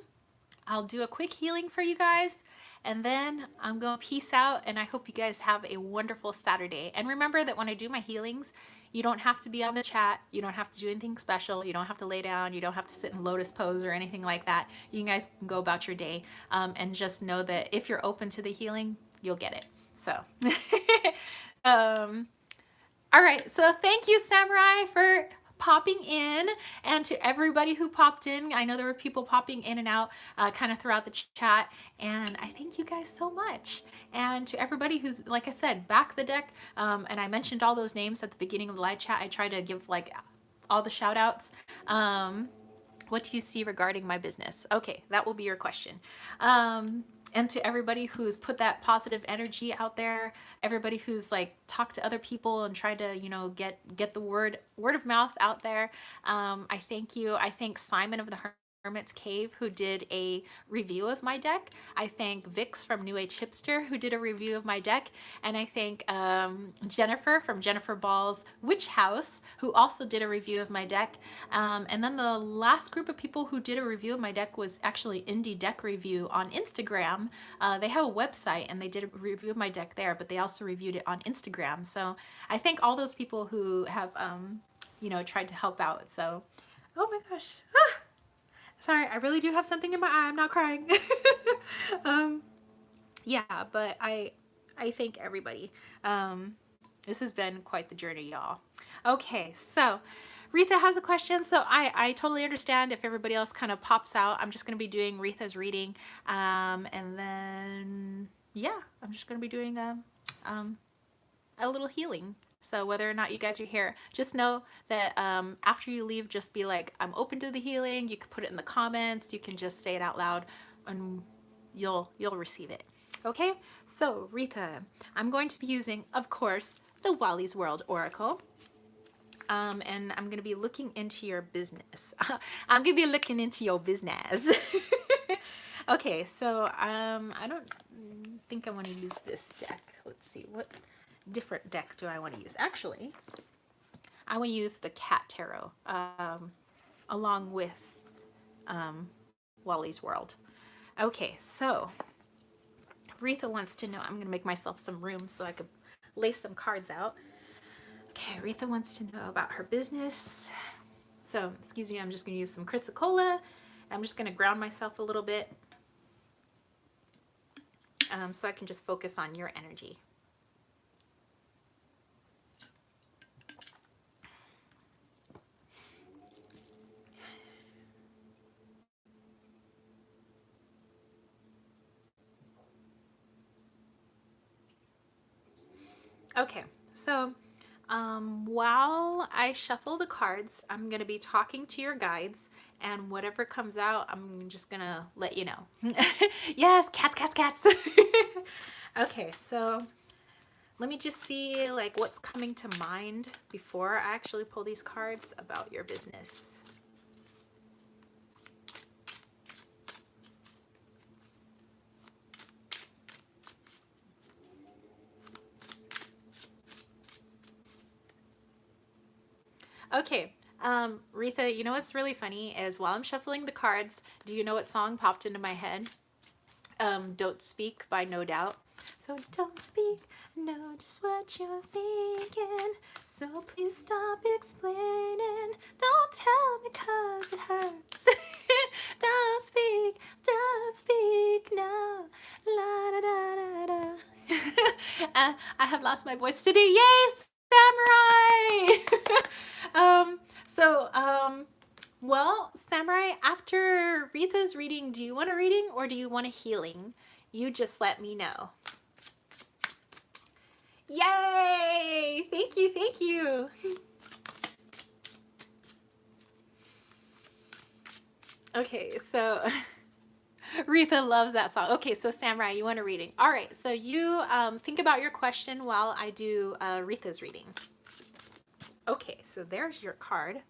I'll do a quick healing for you guys. And then I'm going to peace out, and I hope you guys have a wonderful Saturday. And remember that when I do my healings, you don't have to be on the chat. You don't have to do anything special. You don't have to lay down. You don't have to sit in lotus pose or anything like that. You guys can go about your day, and just know that if you're open to the healing, you'll get it. So, all right. So thank you, Samurai, for popping in, and to everybody who popped in. I know there were people popping in and out kind of throughout the chat, and I thank you guys so much. And to everybody who's, like I said, back the deck, and I mentioned all those names at the beginning of the live chat. I try to give like all the shout outs. What do you see regarding my business? Okay, that will be your question. And to everybody who's put that positive energy out there, everybody who's like talked to other people and tried to, you know, get the word of mouth out there. I thank you. I thank Simon of the Hermit's Cave, who did a review of my deck. I thank Vix from New Age Hipster, who did a review of my deck. And I thank Jennifer from Jennifer Ball's Witch House, who also did a review of my deck. And then the last group of people who did a review of my deck was actually Indie Deck Review on Instagram. They have a website and they did a review of my deck there, but they also reviewed it on Instagram. So I thank all those people who have, you know, tried to help out. So, oh my gosh. Ah! Sorry, I really do have something in my eye. I'm not crying. Yeah, but I thank everybody. This has been quite the journey, y'all. Okay, so Retha has a question. So I totally understand if everybody else kind of pops out. I'm just going to be doing Retha's reading. And then, yeah, I'm just going to be doing a little healing. So whether or not you guys are here, just know that after you leave, just be like, I'm open to the healing. You can put it in the comments. You can just say it out loud and you'll receive it. Okay, so Retha, I'm going to be using, of course, the Wally's World Oracle. And I'm going to be looking into your business. I'm going to be looking into your business. Okay, so I don't think I want to use this deck. Let's see, what different deck do I want to use? Actually, I want to use the Cat Tarot along with Wally's World. Okay, so Retha wants to know, I'm going to make myself some room so I could lay some cards out. Okay, Retha wants to know about her business. So, excuse me, I'm just going to use some chrysocolla. I'm just going to ground myself a little bit so I can just focus on your energy. Okay, so while I shuffle the cards, I'm going to be talking to your guides, and whatever comes out, I'm just going to let you know. Yes, cats, cats, cats. Okay, so let me just see like what's coming to mind before I actually pull these cards about your business. Okay, Retha, you know what's really funny is while I'm shuffling the cards, do you know what song popped into my head? Don't Speak by No Doubt. So don't speak, know just what you're thinking. So please stop explaining. Don't tell me 'cause it hurts. Don't speak, no. La da da da da. I have lost my voice today. Yay, Samurai! Well, Samurai, after Retha's reading, do you want a reading or do you want a healing? You just let me know. Yay! Thank you, thank you. Okay, so Retha loves that song. Okay, so Samurai, you want a reading. All right, so you think about your question while I do Retha's reading. Okay, so there's your card.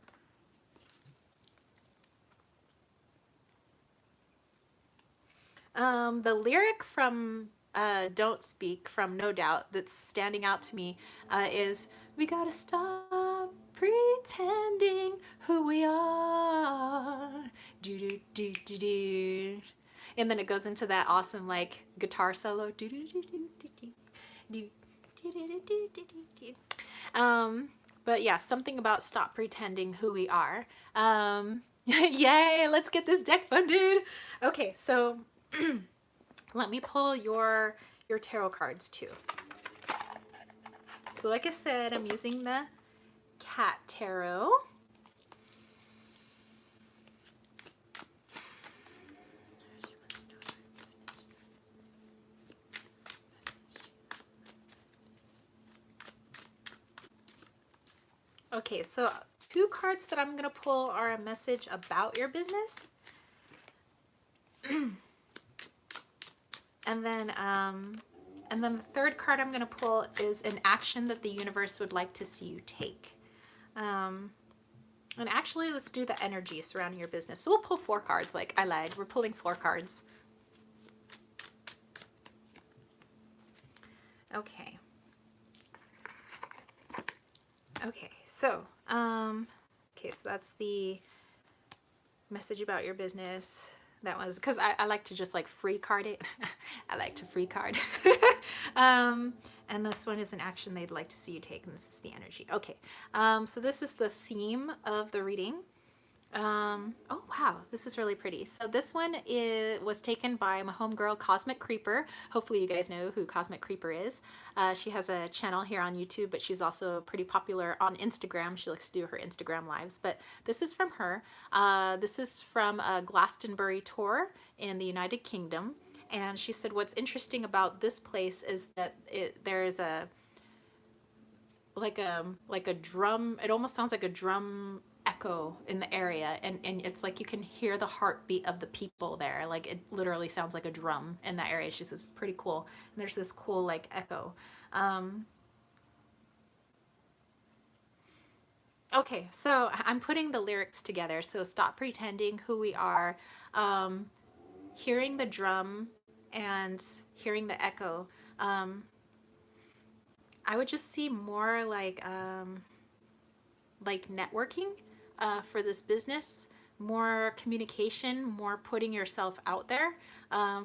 The lyric from Don't Speak from No Doubt that's standing out to me is, we gotta stop pretending who we are. Do do do do do. And then it goes into that awesome like guitar solo. Do do do do do do do do do do do do. But yeah, something about stop pretending who we are. Yay, let's get this deck funded. Okay, so let me pull your tarot cards too. So like I said, I'm using the Cat Tarot. Okay, so two cards that I'm going to pull are a message about your business. And then the third card I'm going to pull is an action that the universe would like to see you take. And actually, let's do the energy surrounding your business. So we'll pull 4 cards. Like, I lied. We're pulling 4 cards. Okay. Okay, so, so that's the message about your business. That was, because I like to just like free card it. I like to free card. And this one is an action they'd like to see you take, and this is the energy. Okay, so this is the theme of the reading. Oh wow, this is really pretty. So this one was taken by my homegirl Cosmic Creeper. Hopefully you guys know who Cosmic Creeper is. She has a channel here on YouTube, but she's also pretty popular on Instagram. She likes to do her Instagram lives, but this is from her. This is from a Glastonbury tour in the United Kingdom. And she said what's interesting about this place is that there's a like a drum. It almost sounds like a drum echo in the area, and it's like you can hear the heartbeat of the people there. Like it literally sounds like a drum in that area. She says it's pretty cool, and there's this cool like echo. Okay, so I'm putting the lyrics together. So stop pretending who we are. Hearing the drum and hearing the echo. I would just see more like networking for this business, more communication, more putting yourself out there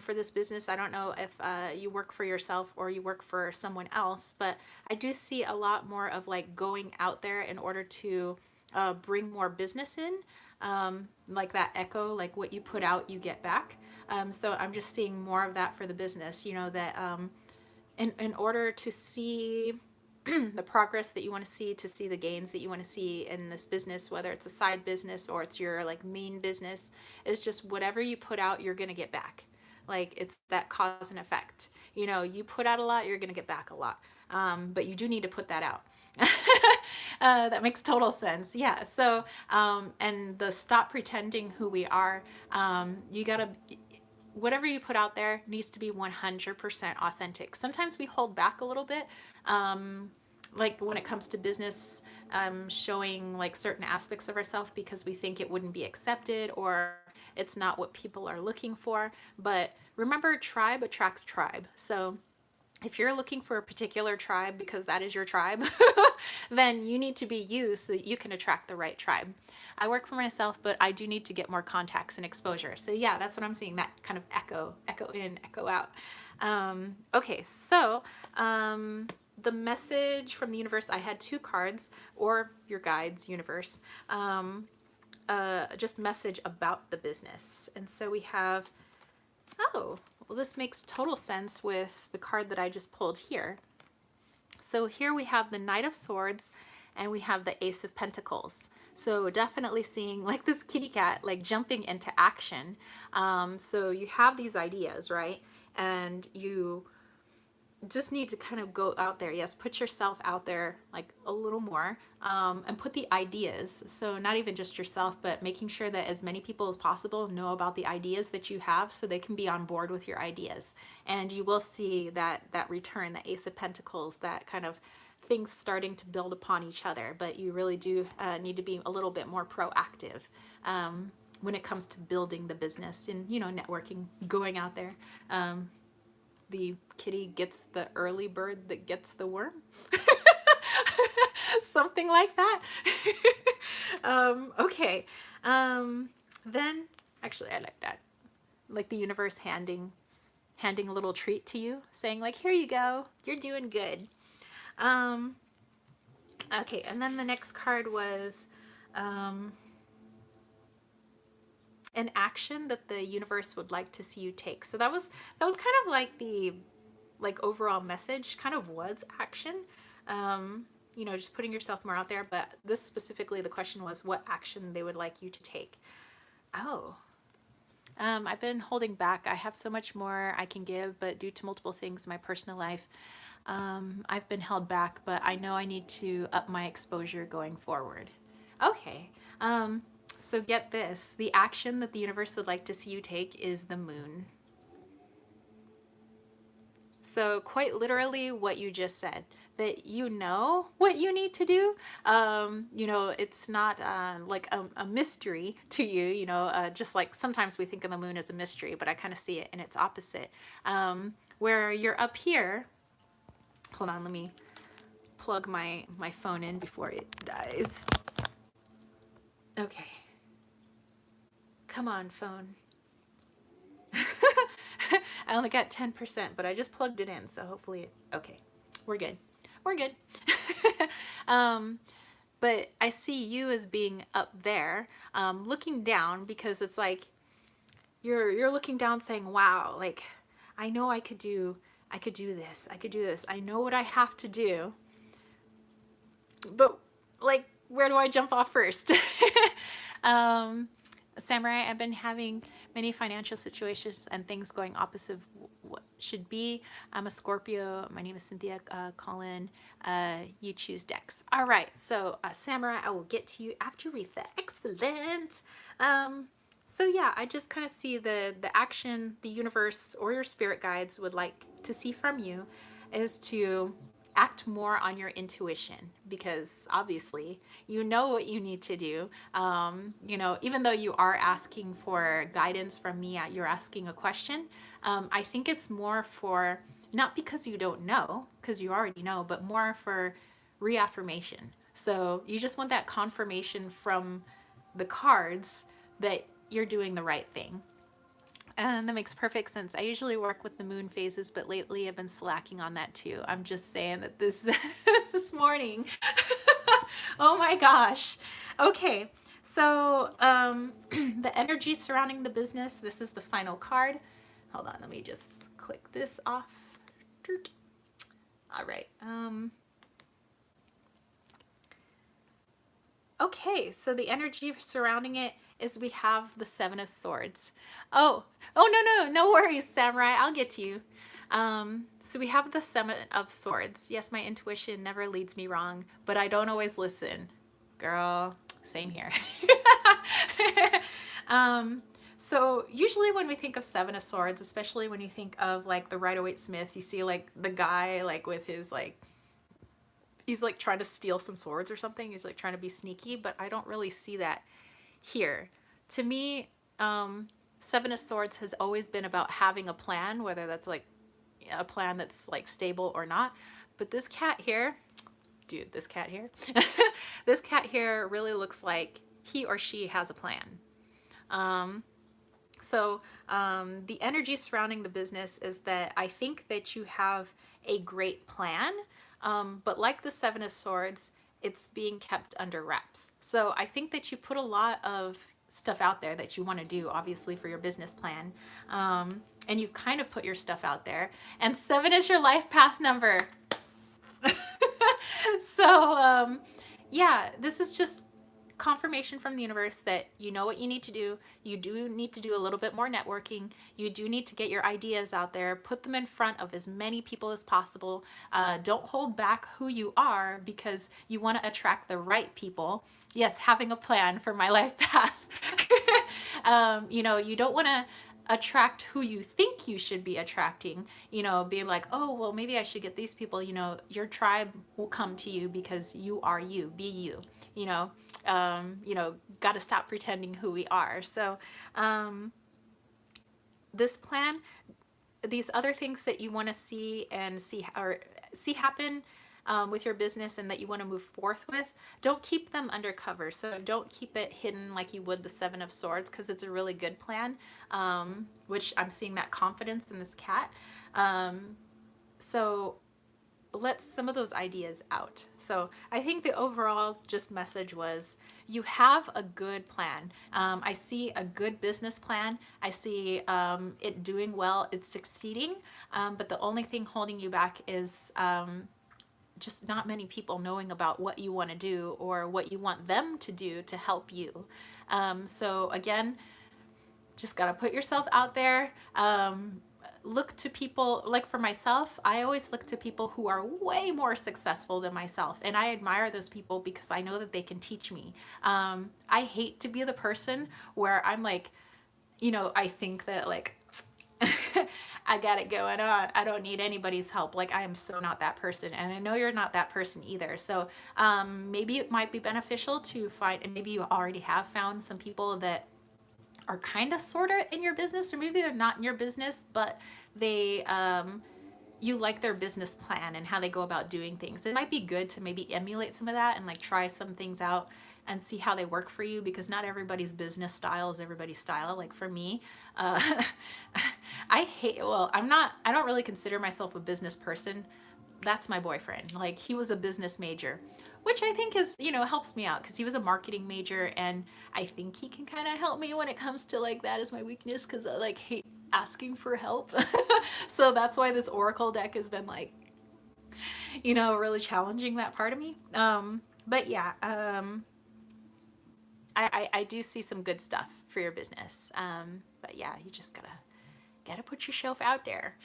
for this business. I don't know if you work for yourself or you work for someone else, but I do see a lot more of like going out there in order to bring more business in, like that echo, like what you put out, you get back. So I'm just seeing more of that for the business, you know, that in order to see the progress that you want to see the gains that you want to see in this business, whether it's a side business or it's your like main business, is just whatever you put out, you're going to get back. Like it's that cause and effect. You know, you put out a lot, you're going to get back a lot. But you do need to put that out. That makes total sense. Yeah. So, and the stop pretending who we are, you got to, whatever you put out there needs to be 100% authentic. Sometimes we hold back a little bit, like when it comes to business, showing like certain aspects of ourselves because we think it wouldn't be accepted or it's not what people are looking for. But remember, tribe attracts tribe. So if you're looking for a particular tribe because that is your tribe, then you need to be you so that you can attract the right tribe. I work for myself, but I do need to get more contacts and exposure. So yeah, that's what I'm seeing, that kind of echo in, echo out. Okay, so the message from the universe, I had 2 cards, or your guides, universe, just message about the business. And so we have, oh, well, this makes total sense with the card that I just pulled here. So here we have the Knight of Swords and we have the Ace of Pentacles. So definitely seeing like this kitty cat like jumping into action. So you have these ideas, right? And you just need to kind of go out there. Yes, put yourself out there like a little more, and put the ideas. So not even just yourself, but making sure that as many people as possible know about the ideas that you have so they can be on board with your ideas. And you will see that return, the Ace of Pentacles, that kind of things starting to build upon each other. But you really do need to be a little bit more proactive when it comes to building the business and, you know, networking, going out there. The kitty gets the early bird that gets the worm. Something like that. Okay. Then, actually, I like that. Like the universe handing a little treat to you, saying like, here you go, you're doing good. Okay, and then the next card was an action that the universe would like to see you take. So that was kind of like the overall message kind of was action. You know, just putting yourself more out there, but this specifically, the question was what action they would like you to take. Oh, I've been holding back. I have so much more I can give, but due to multiple things in my personal life, I've been held back, but I know I need to up my exposure going forward. Okay. Um, so get this. The action that the universe would like to see you take is the moon. So, quite literally, what you just said, that you know what you need to do. It's not like a mystery to you, just like sometimes we think of the moon as a mystery, but I kind of see it in its opposite. Where you're up here, hold on, let me plug my phone in before it dies. Okay. Come on, phone. I only got 10%, but I just plugged it in, so hopefully okay. We're good. We're good. um, but I see you as being up there, looking down, because it's like you're looking down saying, wow, like I know I could do this. I could do this. I know what I have to do. But like, where do I jump off first? um, Samurai, I've been having many financial situations and things going opposite of what should be. I'm a Scorpio. My name is Cynthia Colin. You choose Dex. All right. So, Samurai, I will get to you after Retha. Excellent. So yeah, I just kind of see the action the universe or your spirit guides would like to see from you is to act more on your intuition, because obviously you know what you need to do. Even though you are asking for guidance from me, you're asking a question. I think it's more for, not because you don't know, because you already know, but more for reaffirmation. So you just want that confirmation from the cards that you're doing the right thing. And that makes perfect sense. I usually work with the moon phases, but lately I've been slacking on that too. I'm just saying that this morning. Oh my gosh. Okay. So, the energy surrounding the business, this is the final card. Hold on, let me just click this off. All right. Okay, so the energy surrounding it is we have the Seven of Swords. No worries, Samurai. I'll get to you. So we have the Seven of Swords. Yes, my intuition never leads me wrong, but I don't always listen. Girl, same here. So usually when we think of Seven of Swords, especially when you think of like the Rider-Waite-Smith, you see like the guy like with his like he's like trying to steal some swords or something. He's like trying to be sneaky, but I don't really see that here. To me, Seven of Swords has always been about having a plan, whether that's like a plan that's like stable or not. But this cat here, dude, this cat here, this cat here really looks like he or she has a plan. The energy surrounding the business is that I think that you have a great plan, but like the Seven of Swords, it's being kept under wraps. So I think that you put a lot of stuff out there that you want to do, obviously, for your business plan. And you've kind of put your stuff out there. And 7 is your life path number. So, yeah, this is just confirmation from the universe that you know what you need to do. You do need to do a little bit more networking. You do need to get your ideas out there, put them in front of as many people as possible. Don't hold back who you are, because you want to attract the right people. Yes, having a plan for my life path. You don't want to attract who you think you should be attracting, being like, oh, well, maybe I should get these people. Your tribe will come to you because you are you, be you, got to stop pretending who we are. So, this plan, these other things that you want to see and see happen with your business and that you want to move forth with, don't keep them undercover. So don't keep it hidden like you would the Seven of Swords, because it's a really good plan, which I'm seeing that confidence in this cat. So let some of those ideas out. So I think the overall just message was you have a good plan. I see a good business plan. I see it doing well. It's succeeding. But the only thing holding you back is just not many people knowing about what you want to do or what you want them to do to help you. So again, just got to put yourself out there. look to people, like for myself, I always look to people who are way more successful than myself. And I admire those people because I know that they can teach me. I hate to be the person where I'm like, I think that like, I got it going on. I don't need anybody's help. Like, I am so not that person. And I know you're not that person either. So maybe it might be beneficial to find, and maybe you already have found some people that are kind of sort of in your business, or maybe they're not in your business, but they you like their business plan and how they go about doing things. It might be good to maybe emulate some of that and like try some things out and see how they work for you, because not everybody's business style is everybody's style. Like for me, I don't really consider myself a business person. That's my boyfriend. Like, he was a business major, which I think is, helps me out because he was a marketing major, and I think he can kind of help me when it comes to like that is my weakness, because I like hate asking for help. So that's why this Oracle deck has been like, really challenging that part of me. But yeah, I do see some good stuff for your business. But yeah, you just gotta put yourself out there.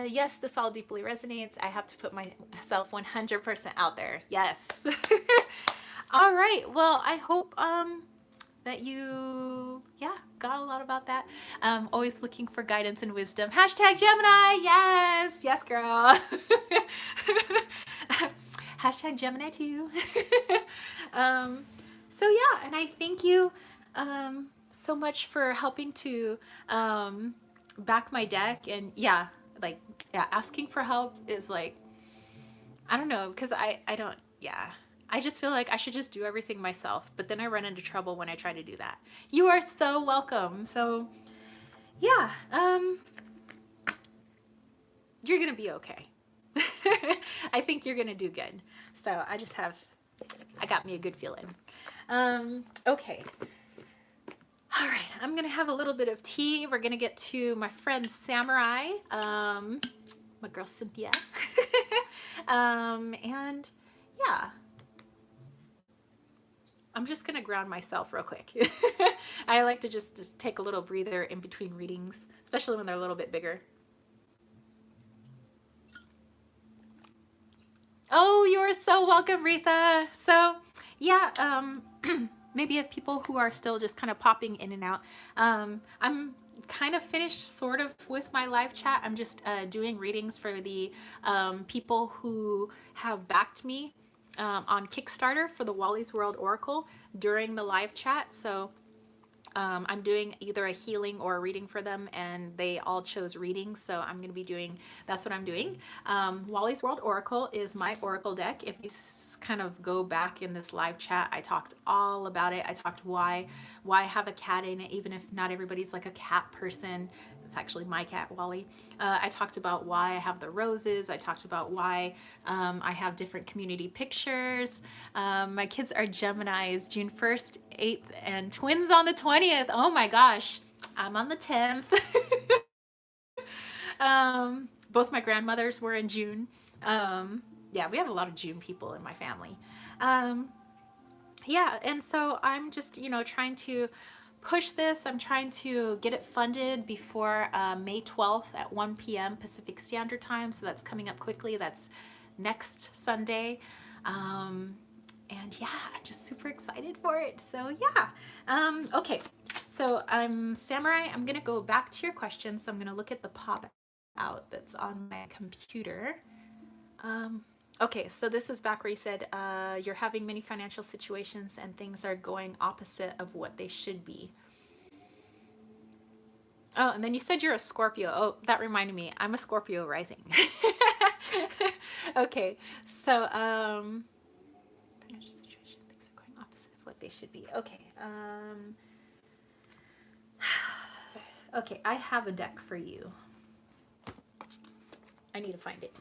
Yes, this all deeply resonates. I have to put myself 100% out there. Yes. All right. Well, I hope that you, got a lot about that. Always looking for guidance and wisdom. Hashtag Gemini. Yes. Yes, girl. Hashtag Gemini too. So yeah, and I thank you so much for helping to back my deck. And asking for help is like, I don't know, because I don't, I just feel like I should just do everything myself, but then I run into trouble when I try to do that. You are so welcome. So yeah, you're gonna be okay. I think you're gonna do good. So I got me a good feeling. Okay. All right, I'm gonna have a little bit of tea. We're gonna get to my friend Samurai, my girl Cynthia, and yeah, I'm just gonna ground myself real quick. I like to just take a little breather in between readings, especially when they're a little bit bigger. Oh, you're so welcome, Retha. So yeah, maybe if people who are still just kind of popping in and out, I'm kind of finished sort of with my live chat. I'm just doing readings for the people who have backed me on Kickstarter for the Wally's World Oracle during the live chat. So I'm doing either a healing or a reading for them, and they all chose reading, so I'm going to be doing, that's what I'm doing. Wally's World Oracle is my oracle deck. If you kind of go back in this live chat, I talked all about it. I talked why have a cat in it, even if not everybody's like a cat person. It's actually my cat, Wally. I talked about why I have the roses. I talked about why I have different community pictures. My kids are Geminis, June 1st, 8th, and twins on the 20th. Oh my gosh. I'm on the 10th. Both my grandmothers were in June. Yeah, we have a lot of June people in my family. Yeah, and so I'm just, trying to push this. I'm trying to get it funded before May 12th at 1 p.m. Pacific Standard Time. So that's coming up quickly. That's next Sunday. And yeah, I'm just super excited for it. So yeah. Okay, so I'm Samurai. I'm going to go back to your questions. So I'm going to look at the pop out that's on my computer. Okay, so this is back where you said you're having many financial situations and things are going opposite of what they should be. Oh, and then you said you're a Scorpio. Oh, that reminded me. I'm a Scorpio rising. Okay, so financial situation, things are going opposite of what they should be. Okay. Okay, I have a deck for you. I need to find it.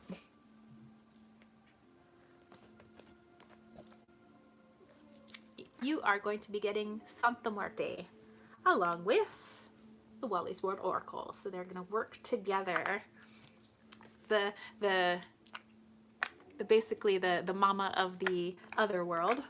You are going to be getting Santa Muerte along with the Wally's World Oracle. So they're going to work together. The basically the mama of the other world.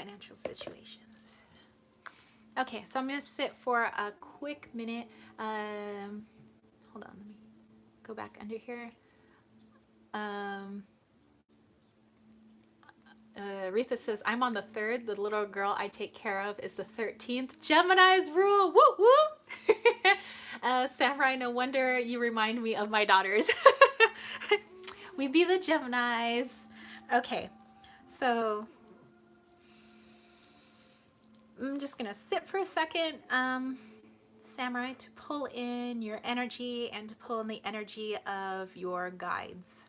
financial situations. Okay, so I'm going to sit for a quick minute. Hold on, let me go back under here. Retha says, I'm on the 3rd. The little girl I take care of is the 13th. Gemini's rule. Woo woo. Samurai, no wonder you remind me of my daughters. We be the Geminis. Okay, so I'm just going to sit for a second, Samurai, to pull in your energy and to pull in the energy of your guides.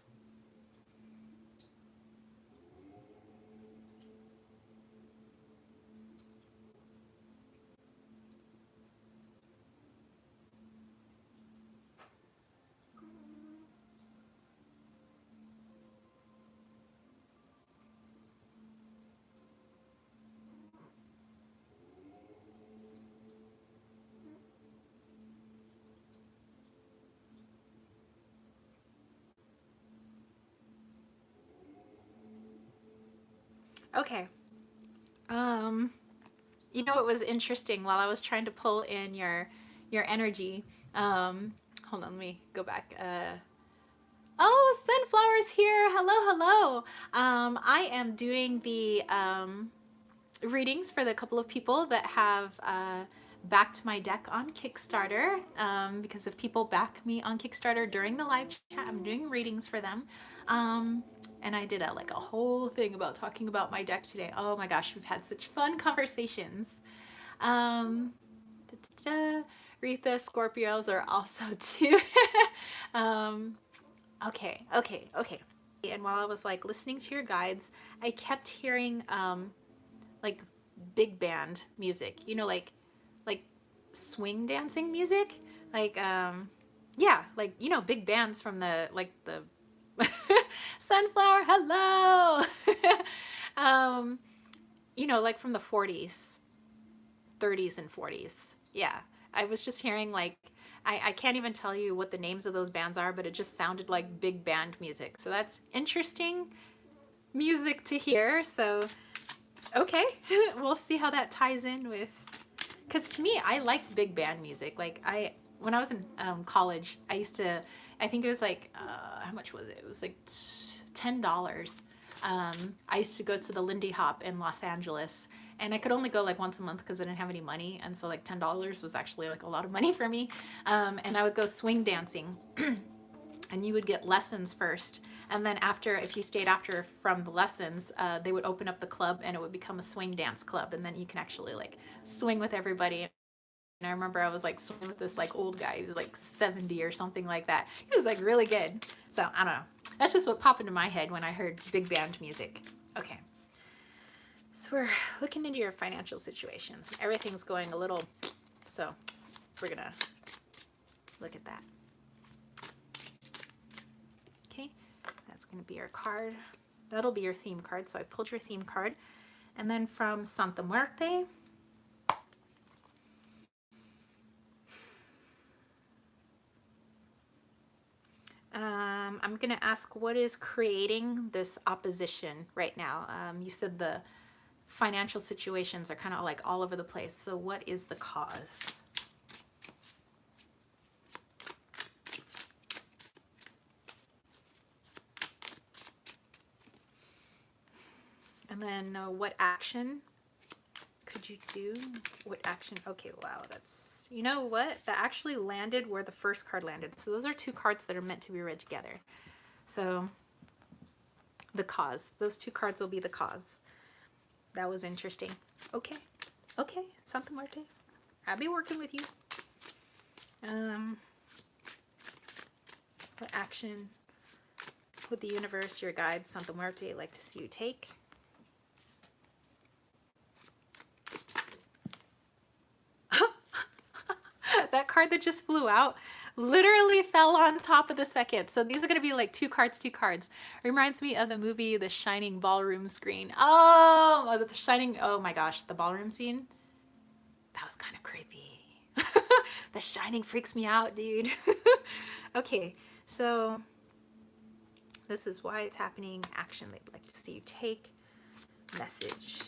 Okay. You know, it was interesting while I was trying to pull in your energy. Hold on, let me go back. Oh, Sunflower's here. Hello, hello. I am doing the readings for the couple of people that have backed my deck on Kickstarter. Because if people back me on Kickstarter during the live chat, I'm doing readings for them. And I did a whole thing about talking about my deck today. Oh my gosh, we've had such fun conversations. Retha, Scorpios are also too. Okay. And while I was listening to your guides, I kept hearing big band music, you know, like swing dancing music, yeah, you know, big bands from the Sunflower, hello. You know, from the 40s, 30s and 40s. Yeah, I was just hearing I can't even tell you what the names of those bands are, but it just sounded like big band music. So that's interesting music to hear. So okay, we'll see how that ties in with, because to me, I like big band music. When I was in college, I used to, I think it was how much was it? It was $10. I used to go to the Lindy Hop in Los Angeles, and I could only go once a month because I didn't have any money, and so $10 was actually a lot of money for me. And I would go swing dancing, and you would get lessons first, and then after, if you stayed after from the lessons, they would open up the club, and it would become a swing dance club, and then you can actually swing with everybody. And I remember I was swinging with this old guy. He was 70 or something like that. He was really good. So I don't know. That's just what popped into my head when I heard big band music. Okay. So we're looking into your financial situations. Everything's going a little, so we're gonna look at that. Okay, that's gonna be our card. That'll be your theme card. So I pulled your theme card. And then from Santa Muerte, I'm going to ask, what is creating this opposition right now? You said the financial situations are kind of all over the place. So what is the cause? And then what action could you do? What action? Okay, wow, that's, you know what? That actually landed where the first card landed. So those are two cards that are meant to be read together. So the cause, those two cards will be the cause. That was interesting. Okay, Santa Muerte, I'll be working with you. What action would the universe, your guides, Santa Muerte, like to see you take? That card that just flew out literally fell on top of the second. So these are going to be two cards. Reminds me of the movie The Shining ballroom screen. Oh, the Shining. Oh my gosh, the ballroom scene. That was kind of creepy. The Shining freaks me out, dude. Okay, so this is why it's happening. Action they'd like to see you take. Message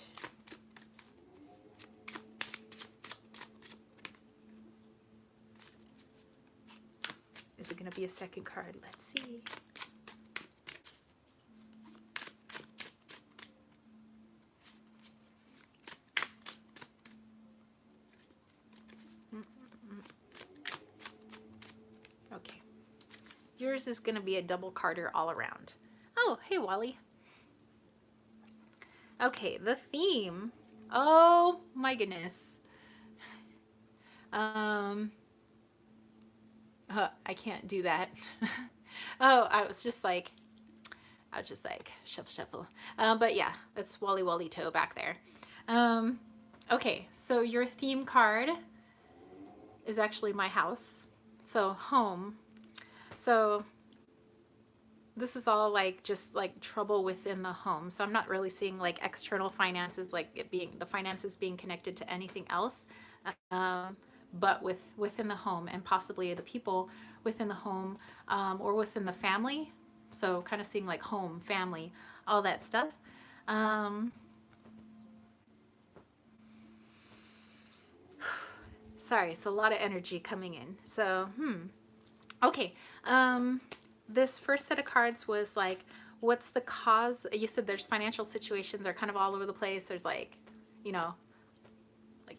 Is it going to be a second card? Let's see. Okay. Yours is going to be a double carder all around. Oh, hey, Wally. Okay, the theme. Oh, my goodness. I can't do that. Oh, I was just like shuffle, shuffle. But yeah, that's Wally Wally Toe back there. Okay, so your theme card is actually my house. So home. So this is all like just like trouble within the home. So I'm not really seeing like external finances, like it being the finances being connected to anything else. But within the home and possibly the people within the home, or within the family. So kind of seeing like home, family, all that stuff. Sorry, it's a lot of energy coming in. So, okay. This first set of cards was like, what's the cause? You said there's financial situations. They're kind of all over the place. There's like, you know, like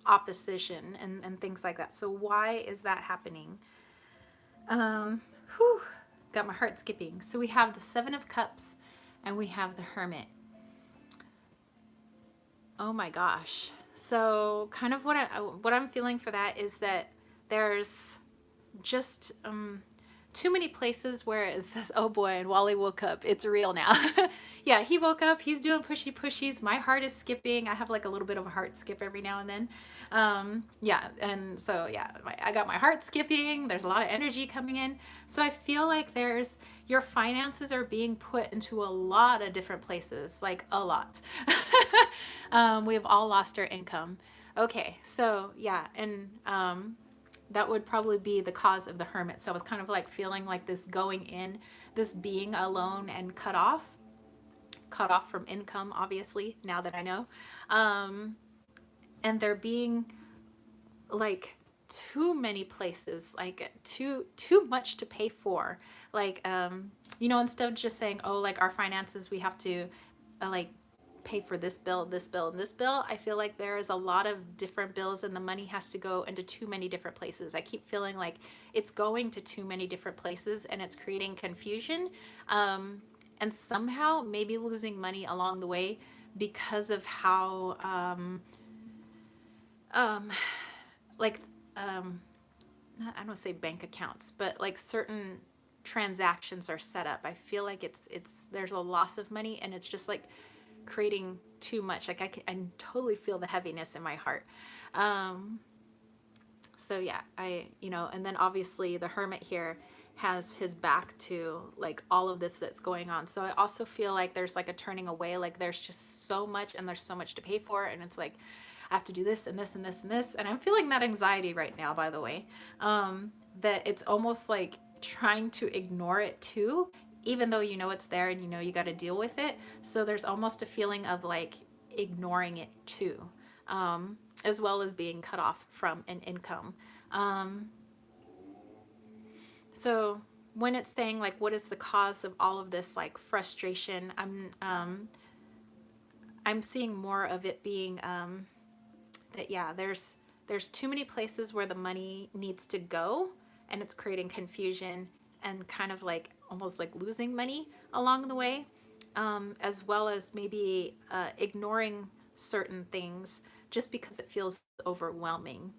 opposition and things like that. So why is that happening? Whew, got my heart skipping. So we have the Seven of Cups and we have the Hermit. Oh my gosh. So kind of what I'm feeling for that is that there's just too many places where it says, oh boy, and Wally woke up. It's real now. Yeah, he woke up. He's doing pushy pushies. My heart is skipping. I have like a little bit of a heart skip every now and then. Yeah, and so yeah, I got my heart skipping. There's a lot of energy coming in. So I feel like your finances are being put into a lot of different places, like a lot. We've all lost our income. Okay, so yeah, and that would probably be the cause of the Hermit. So I was kind of like feeling like this going in, this being alone and cut off from income, obviously, now that I know. And there being like too many places, like too much to pay for. Like, instead of just saying, oh, like our finances, we have to like pay for this bill, this bill, and this bill. I feel like there is a lot of different bills and the money has to go into too many different places. I keep feeling like it's going to too many different places and it's creating confusion. And somehow maybe losing money along the way because of how, like, I don't say bank accounts, but like certain transactions are set up. I feel like there's a loss of money and it's just like creating too much. Like I totally feel the heaviness in my heart. So yeah, and then obviously the Hermit here has his back to like all of this that's going on. So I also feel like there's like a turning away, like there's just so much and there's so much to pay for. And it's like, I have to do this and this and this and this. And I'm feeling that anxiety right now, by the way, that it's almost like trying to ignore it too, even though you know it's there and you know you got to deal with it. So there's almost a feeling of like ignoring it too, as well as being cut off from an income. So when it's saying like, what is the cause of all of this like frustration, I'm seeing more of it being that yeah, there's too many places where the money needs to go and it's creating confusion and kind of like almost like losing money along the way, as well as maybe ignoring certain things just because it feels overwhelming,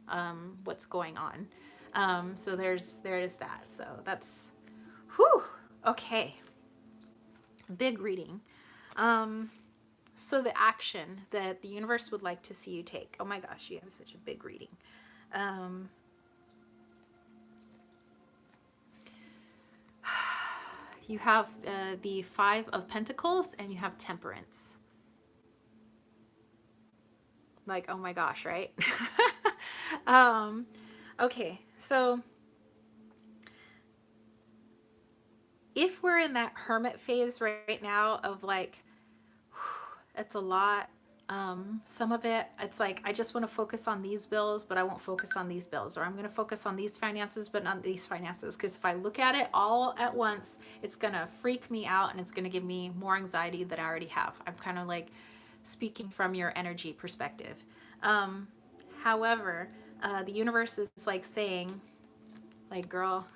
what's going on. So there is that. So that's, whew, okay. Big reading. So the action that the universe would like to see you take. Oh my gosh, you have such a big reading. You have the Five of Pentacles and you have Temperance. Like, oh my gosh, right? Okay, so if we're in that hermit phase right now of like, it's a lot, Some of it, it's like, I just want to focus on these bills, but I won't focus on these bills. Or I'm going to focus on these finances, but not these finances. Because if I look at it all at once, it's going to freak me out and it's going to give me more anxiety than I already have. I'm kind of like speaking from your energy perspective. Um, However, the universe is like saying, like, girl,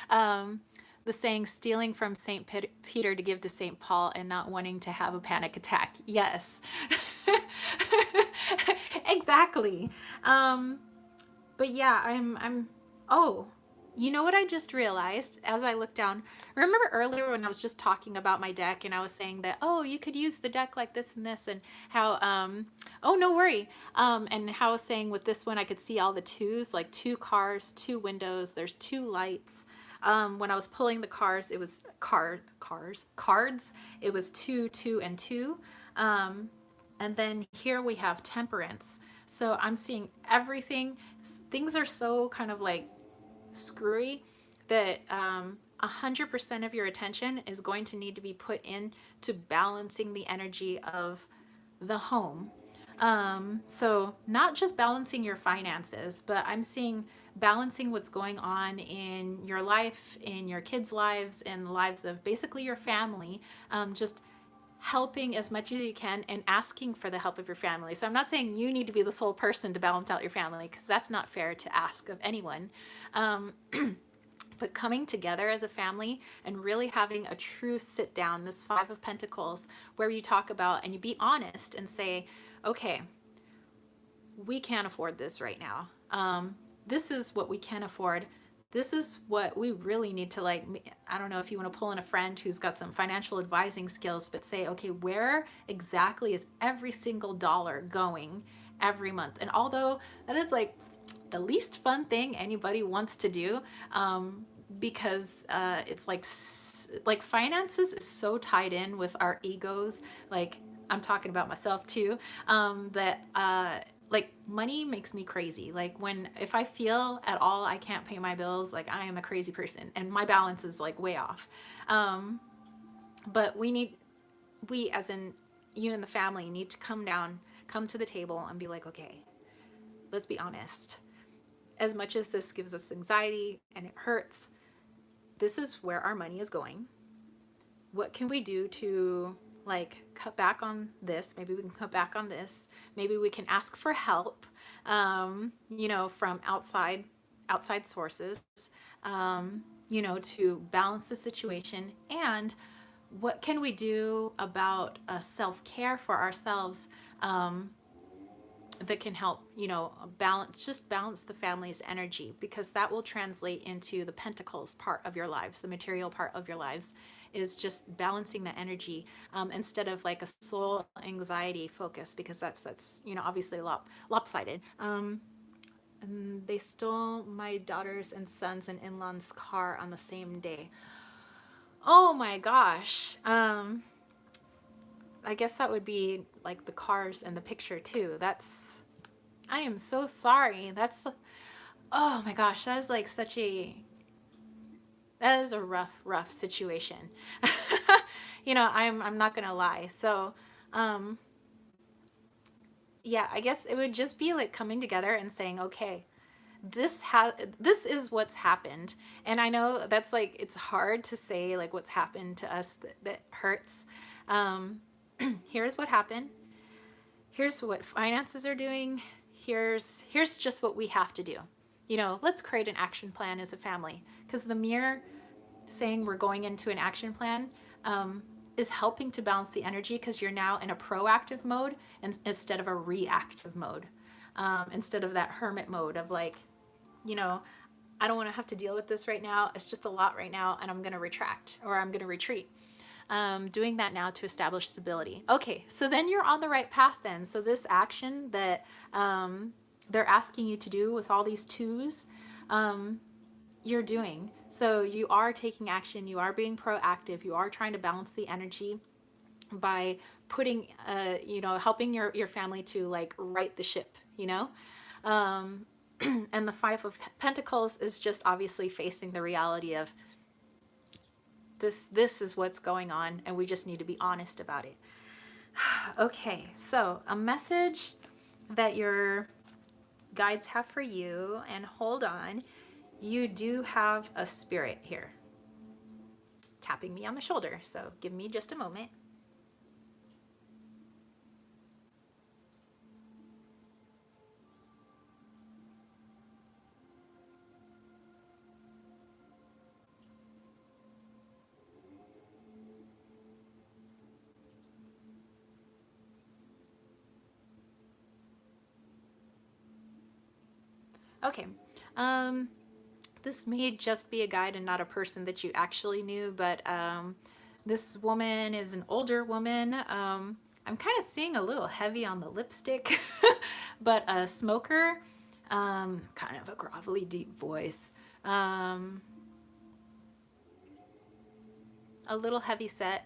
um, the saying, stealing from St. Peter to give to St. Paul and not wanting to have a panic attack. Yes. Exactly. Um, but yeah, oh, you know what I just realized as I looked down? Remember earlier when I was just talking about my deck and I was saying that, oh, you could use the deck like this and this, and how, oh, no worry. And how I was saying with this one, I could see all the twos, like 2 cars, 2 windows, there's 2 lights. When I was pulling the cars, it was cards. It was 2, 2, and 2. And then here we have temperance. So I'm seeing everything. Things are so kind of like screwy that 100% of your attention is going to need to be put in to balancing the energy of the home. So not just balancing your finances, but I'm seeing balancing what's going on in your life, in your kids' lives, in the lives of basically your family. Just helping as much as you can and asking for the help of your family. So I'm not saying you need to be the sole person to balance out your family, because that's not fair to ask of anyone. Um, but coming together as a family and really having a true sit down, this 5 of Pentacles, where you talk about and you be honest and say, okay, we can't afford this right now. This is what we can afford. This is what we really need to, like, I don't know if you want to pull in a friend who's got some financial advising skills, but say, okay, where exactly is every single dollar going every month? And although that is like the least fun thing anybody wants to do, because it's like finances is so tied in with our egos. Like, I'm talking about myself too, that like money makes me crazy. Like, if I feel at all I can't pay my bills, like I am a crazy person and my balance is like way off. But we as in you and the family need to come to the table and be like, okay, let's be honest. As much as this gives us anxiety and it hurts, this is where our money is going. What can we do to, like, cut back on this? Maybe we can cut back on this. Maybe we can ask for help, from outside sources, to balance the situation. And what can we do about self-care for ourselves, that can help, balance the family's energy, because that will translate into the pentacles part of your lives, the material part of your lives, is just balancing the energy, instead of like a soul anxiety focus, because that's obviously lopsided. And they stole my daughters and sons and in-laws car on the same day. Oh my gosh. I guess that would be like the cars in the picture too. I am so sorry. Oh my gosh, that is like that is a rough situation. I'm not gonna lie. So, yeah, I guess it would just be like coming together and saying, okay, this is what's happened. And I know that's like, it's hard to say like what's happened to us that hurts. Here's what happened. Here's what finances are doing. Here's just what we have to do. Let's create an action plan as a family, because the mere saying we're going into an action plan, is helping to balance the energy, because you're now in a proactive mode instead of a reactive mode, instead of that hermit mode of like, I don't want to have to deal with this right now. It's just a lot right now, and I'm going to retract, or I'm going to retreat. Doing that now to establish stability. Okay, so then you're on the right path then. So this action that they're asking you to do with all these twos, you're doing. So you are taking action, you are being proactive, you are trying to balance the energy by putting, helping your family to like right the ship, and the 5 of Pentacles is just obviously facing the reality of this is what's going on, and we just need to be honest about it. Okay, so a message that your guides have for you, and hold on, you do have a spirit here tapping me on the shoulder, so give me just a moment. Okay. Um, this may just be a guide and not a person that you actually knew, but this woman is an older woman. I'm kind of seeing a little heavy on the lipstick, but a smoker, kind of a grovelly, deep voice, um, a little heavy set,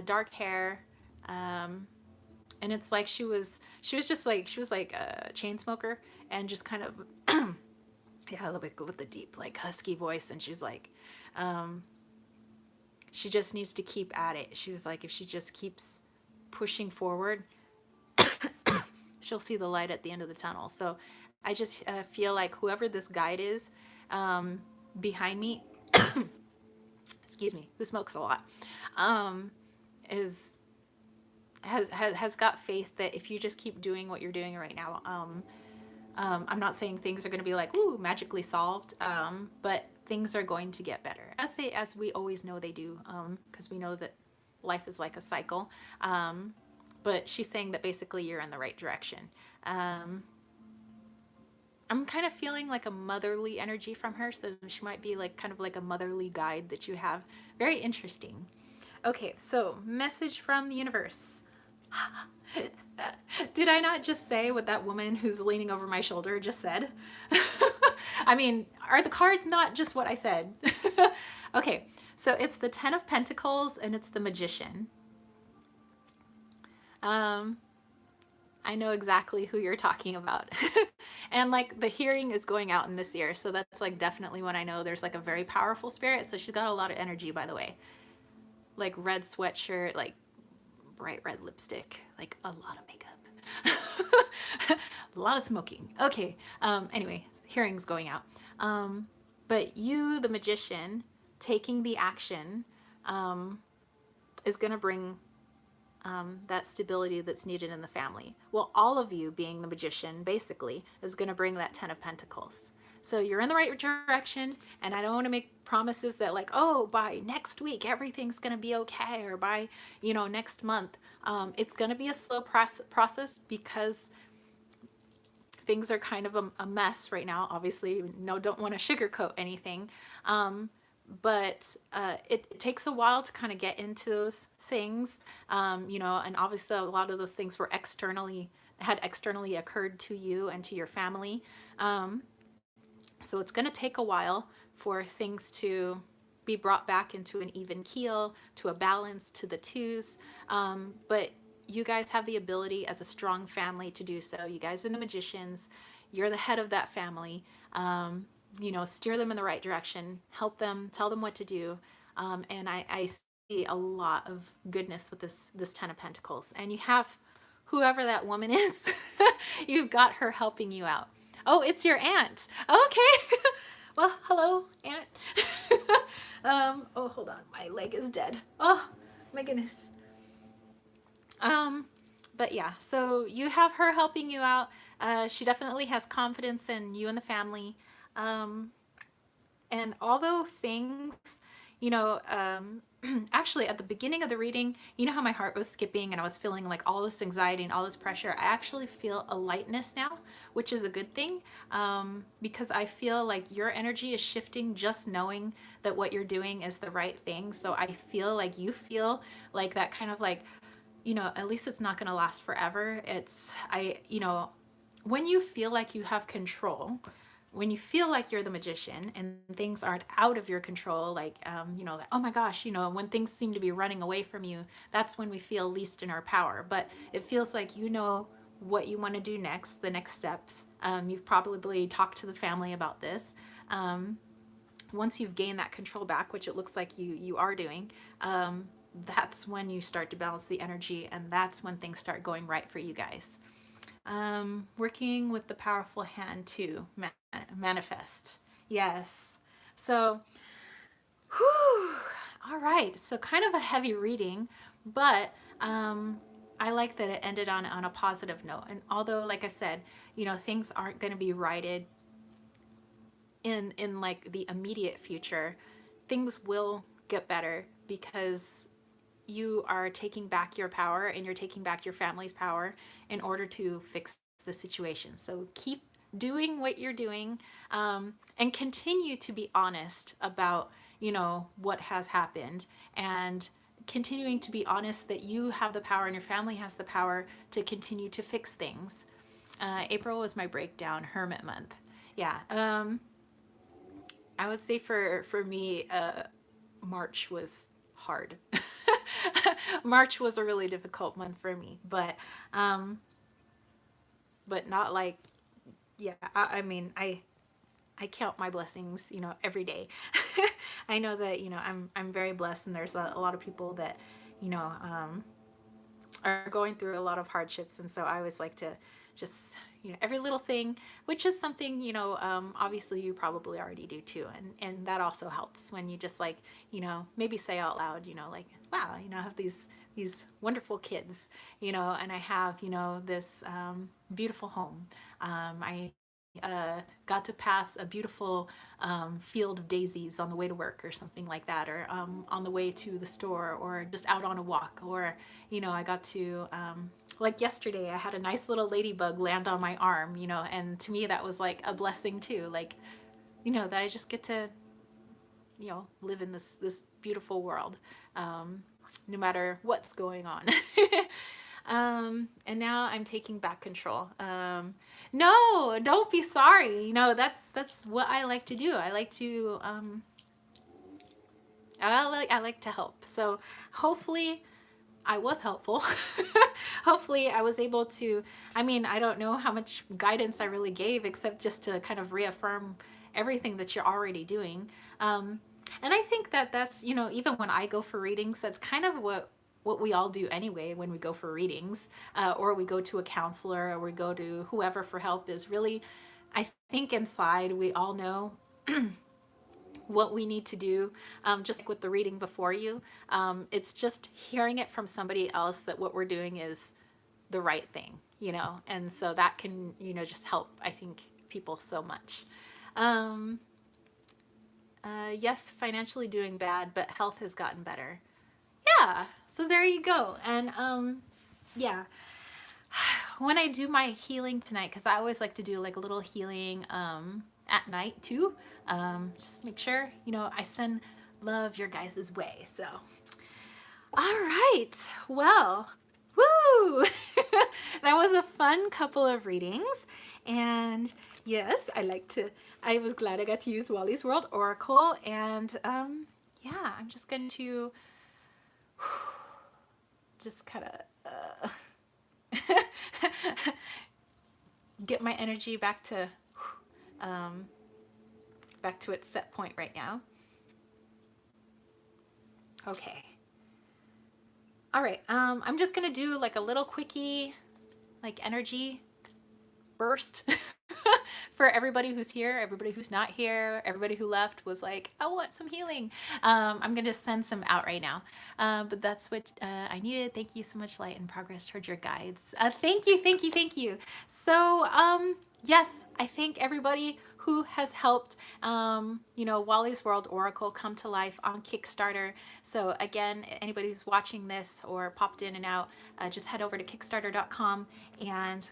dark hair, um, and it's like she was like a chain smoker and just kind of yeah, a little bit with the deep like husky voice, and she's like um she just needs to keep at it. She was like, if she just keeps pushing forward, she'll see the light at the end of the tunnel. So I just feel like whoever this guide is, um behind me, excuse me, who smokes a lot, um is has got faith that if you just keep doing what you're doing right now, I'm not saying things are going to be like, ooh, magically solved, but things are going to get better, as we always know they do, because we know that life is like a cycle. But she's saying that basically you're in the right direction. Um, I'm kind of feeling like a motherly energy from her, so she might be like kind of like a motherly guide that you have. Very interesting. Okay, so message from the universe. Did I not just say what that woman who's leaning over my shoulder just said? I mean, are the cards not just what I said? Okay, so it's the Ten of Pentacles and it's the Magician. Um, I know exactly who you're talking about. And like the hearing is going out in this ear, so that's like definitely when I know there's like a very powerful spirit. So she's got a lot of energy, by the way. Like red sweatshirt, like bright red lipstick, like a lot of makeup, a lot of smoking. Okay. Anyway, hearing's going out. But you, the magician, taking the action, um, is going to bring that stability that's needed in the family. Well, all of you being the magician basically is going to bring that Ten of Pentacles. So you're in the right direction, and I don't want to make promises that like, oh, by next week everything's going to be okay, or by, next month. It's going to be a slow process because things are kind of a mess right now. Obviously, no, don't want to sugarcoat anything. But it takes a while to kind of get into those things, and obviously a lot of those things were had externally occurred to you and to your family. So it's going to take a while for things to be brought back into an even keel, to a balance, to the twos. But you guys have the ability as a strong family to do so. You guys are the magicians. You're the head of that family. Steer them in the right direction, help them, tell them what to do. And I see a lot of goodness with this Ten of Pentacles. And you have whoever that woman is, you've got her helping you out. Oh, it's your aunt. Okay. Well, hello, aunt. Oh, hold on. My leg is dead. Oh, my goodness. But yeah, so you have her helping you out. She definitely has confidence in you and the family. Um, and although things, you know, um, actually at the beginning of the reading, you know how my heart was skipping and I was feeling like all this anxiety and all this pressure. I actually feel a lightness now, which is a good thing, because I feel like your energy is shifting just knowing that what you're doing is the right thing. So I feel like you feel like that kind of like, at least it's not going to last forever. When you feel like you have control, when you feel like you're the magician and things aren't out of your control, like, that, oh my gosh, when things seem to be running away from you, that's when we feel least in our power. But it feels like you know what you want to do next, the next steps. You've probably talked to the family about this. Once you've gained that control back, which it looks like you are doing, that's when you start to balance the energy, and that's when things start going right for you guys. Working with the powerful hand to manifest. Yes. So, whew, all right. So, kind of a heavy reading, but I like that it ended on a positive note. And although, like I said, things aren't going to be righted in like the immediate future, things will get better because you are taking back your power and you're taking back your family's power in order to fix the situation. So keep doing what you're doing, and continue to be honest about, what has happened, and continuing to be honest that you have the power and your family has the power to continue to fix things. April was my breakdown hermit month. Yeah. I would say for me, March was hard. March was a really difficult month for me, but not like, yeah. I mean, I count my blessings, every day. I know that I'm very blessed, and there's a lot of people that you know um, are going through a lot of hardships, and so I always like to just every little thing, which is something obviously you probably already do too, and that also helps when you just like maybe say out loud like, wow, I have these wonderful kids, and I have this beautiful home. I got to pass a beautiful field of daisies on the way to work or something like that, or on the way to the store, or just out on a walk, or I got to like yesterday I had a nice little ladybug land on my arm, and to me that was like a blessing too, like that I just get to live in this beautiful world, no matter what's going on. And now I'm taking back control. No, don't be sorry. That's what I like to do. I like to I like to help. So hopefully I was helpful. Hopefully I was able to, I mean, I don't know how much guidance I really gave, except just to kind of reaffirm everything that you're already doing. And I think that that's, even when I go for readings, that's kind of what we all do anyway when we go for readings, or we go to a counselor, or we go to whoever for help, is really, I think inside we all know what we need to do, just like with the reading before you. It's just hearing it from somebody else that what we're doing is the right thing, and so that can, just help, I think, people so much. Um, yes, financially doing bad, but health has gotten better. Yeah, so there you go. And yeah, when I do my healing tonight, because I always like to do like a little healing at night too, just make sure I send love your guys' way. So all right, well, woo. That was a fun couple of readings, and yes, I was glad I got to use Wally's World Oracle. And yeah, I'm just going to just kind of get my energy um, back to its set point right now. Okay. All right. I'm just gonna do like a little quickie, like energy burst for everybody who's here, everybody who's not here, everybody who left was like, I want some healing. I'm gonna send some out right now, but that's what I needed. Thank you so much, Light and Progress towards your guides. Thank you, thank you, thank you. So yes, I thank everybody who has helped Wally's World Oracle come to life on Kickstarter. So again, anybody who's watching this or popped in and out, just head over to kickstarter.com and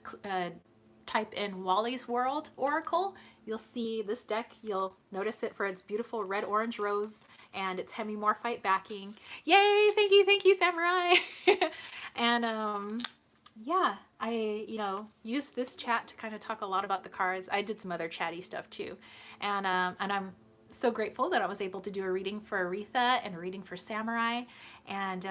type in Wally's World Oracle. You'll see this deck. You'll notice it for its beautiful red, orange, rose, and its hemimorphite backing. Yay! Thank you, Samurai. And yeah, I used this chat to kind of talk a lot about the cards. I did some other chatty stuff too, and I'm so grateful that I was able to do a reading for Aretha and a reading for Samurai, and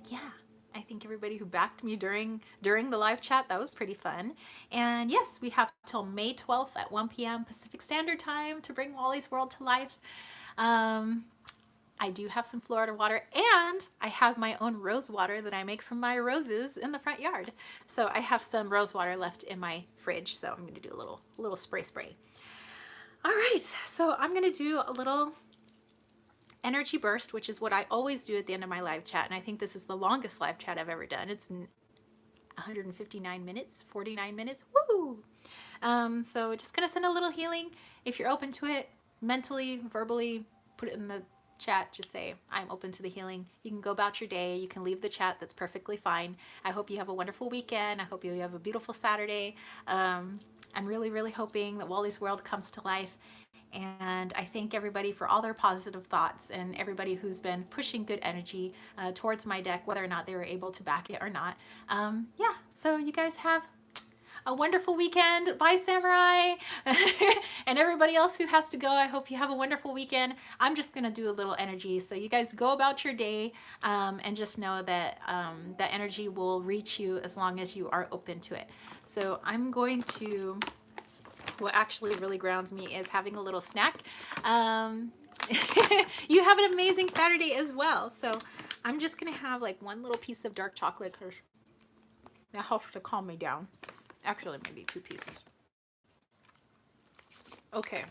yeah. I thank everybody who backed me during the live chat. That was pretty fun. And yes, we have till May 12th at 1 p.m. Pacific Standard Time to bring Wally's World to life. I I do have some Florida water, and I have my own rose water that I make from my roses in the front yard. So I have some rose water left in my fridge, so I'm going to do a little spray. All right, so I'm going to do a little energy burst, which is what I always do at the end of my live chat, and I think this is the longest live chat I've ever done. It's 159 minutes, 49 minutes. Woo! So just gonna send a little healing. If you're open to it, mentally, verbally, put it in the chat. Just say, I'm open to the healing. You can go about your day. You can leave the chat. That's perfectly fine. I hope you have a wonderful weekend. I hope you have a beautiful Saturday. I'm really, really hoping that Wally's World comes to life. And I thank everybody for all their positive thoughts and everybody who's been pushing good energy towards my deck, whether or not they were able to back it or not. Yeah, so you guys have a wonderful weekend. Bye, Samurai. And everybody else who has to go, I hope you have a wonderful weekend. I'm just going to do a little energy. So you guys go about your day and just know that the energy will reach you as long as you are open to it. So I'm going to... What actually really grounds me is having a little snack. You have an amazing Saturday as well. So I'm just going to have like one little piece of dark chocolate because that helps to calm me down. Actually, maybe 2 pieces. Okay.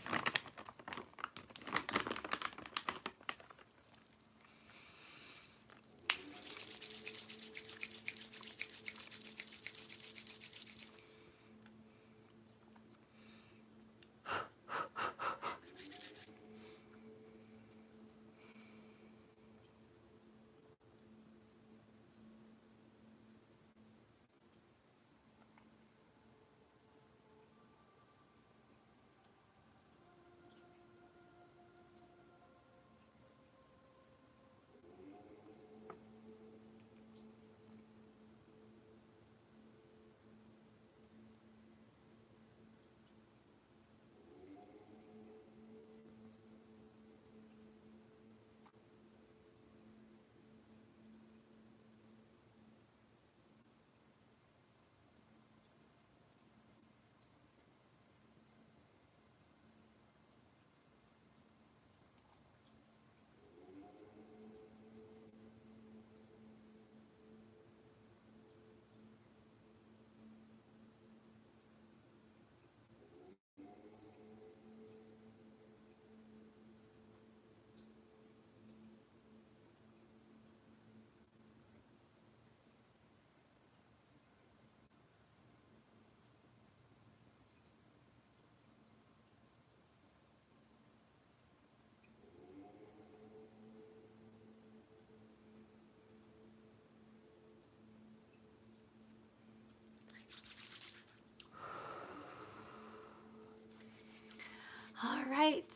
All right.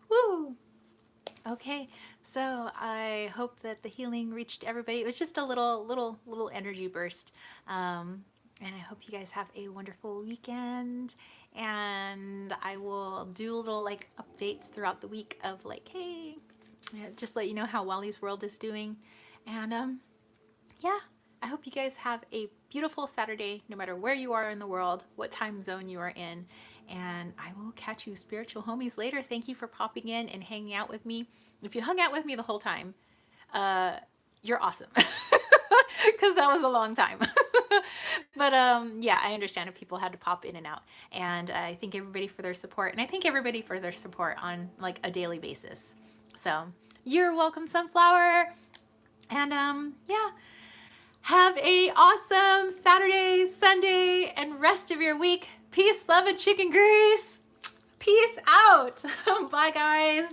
Woo! Okay, so I hope that the healing reached everybody. It was just a little energy burst. And I hope you guys have a wonderful weekend. And I will do little like updates throughout the week of like, hey, just let you know how Wally's World is doing. And yeah, I hope you guys have a beautiful Saturday, no matter where you are in the world, what time zone you are in. And I will catch you spiritual homies later. Thank you for popping in and hanging out with me. If you hung out with me the whole time, you're awesome. Because that was a long time. But yeah, I understand if people had to pop in and out. And I thank everybody for their support. And I thank everybody for their support on like a daily basis. So you're welcome, Sunflower. And yeah. Have a awesome Saturday, Sunday, and rest of your week. Peace, love, and chicken grease. Peace out. Bye, guys.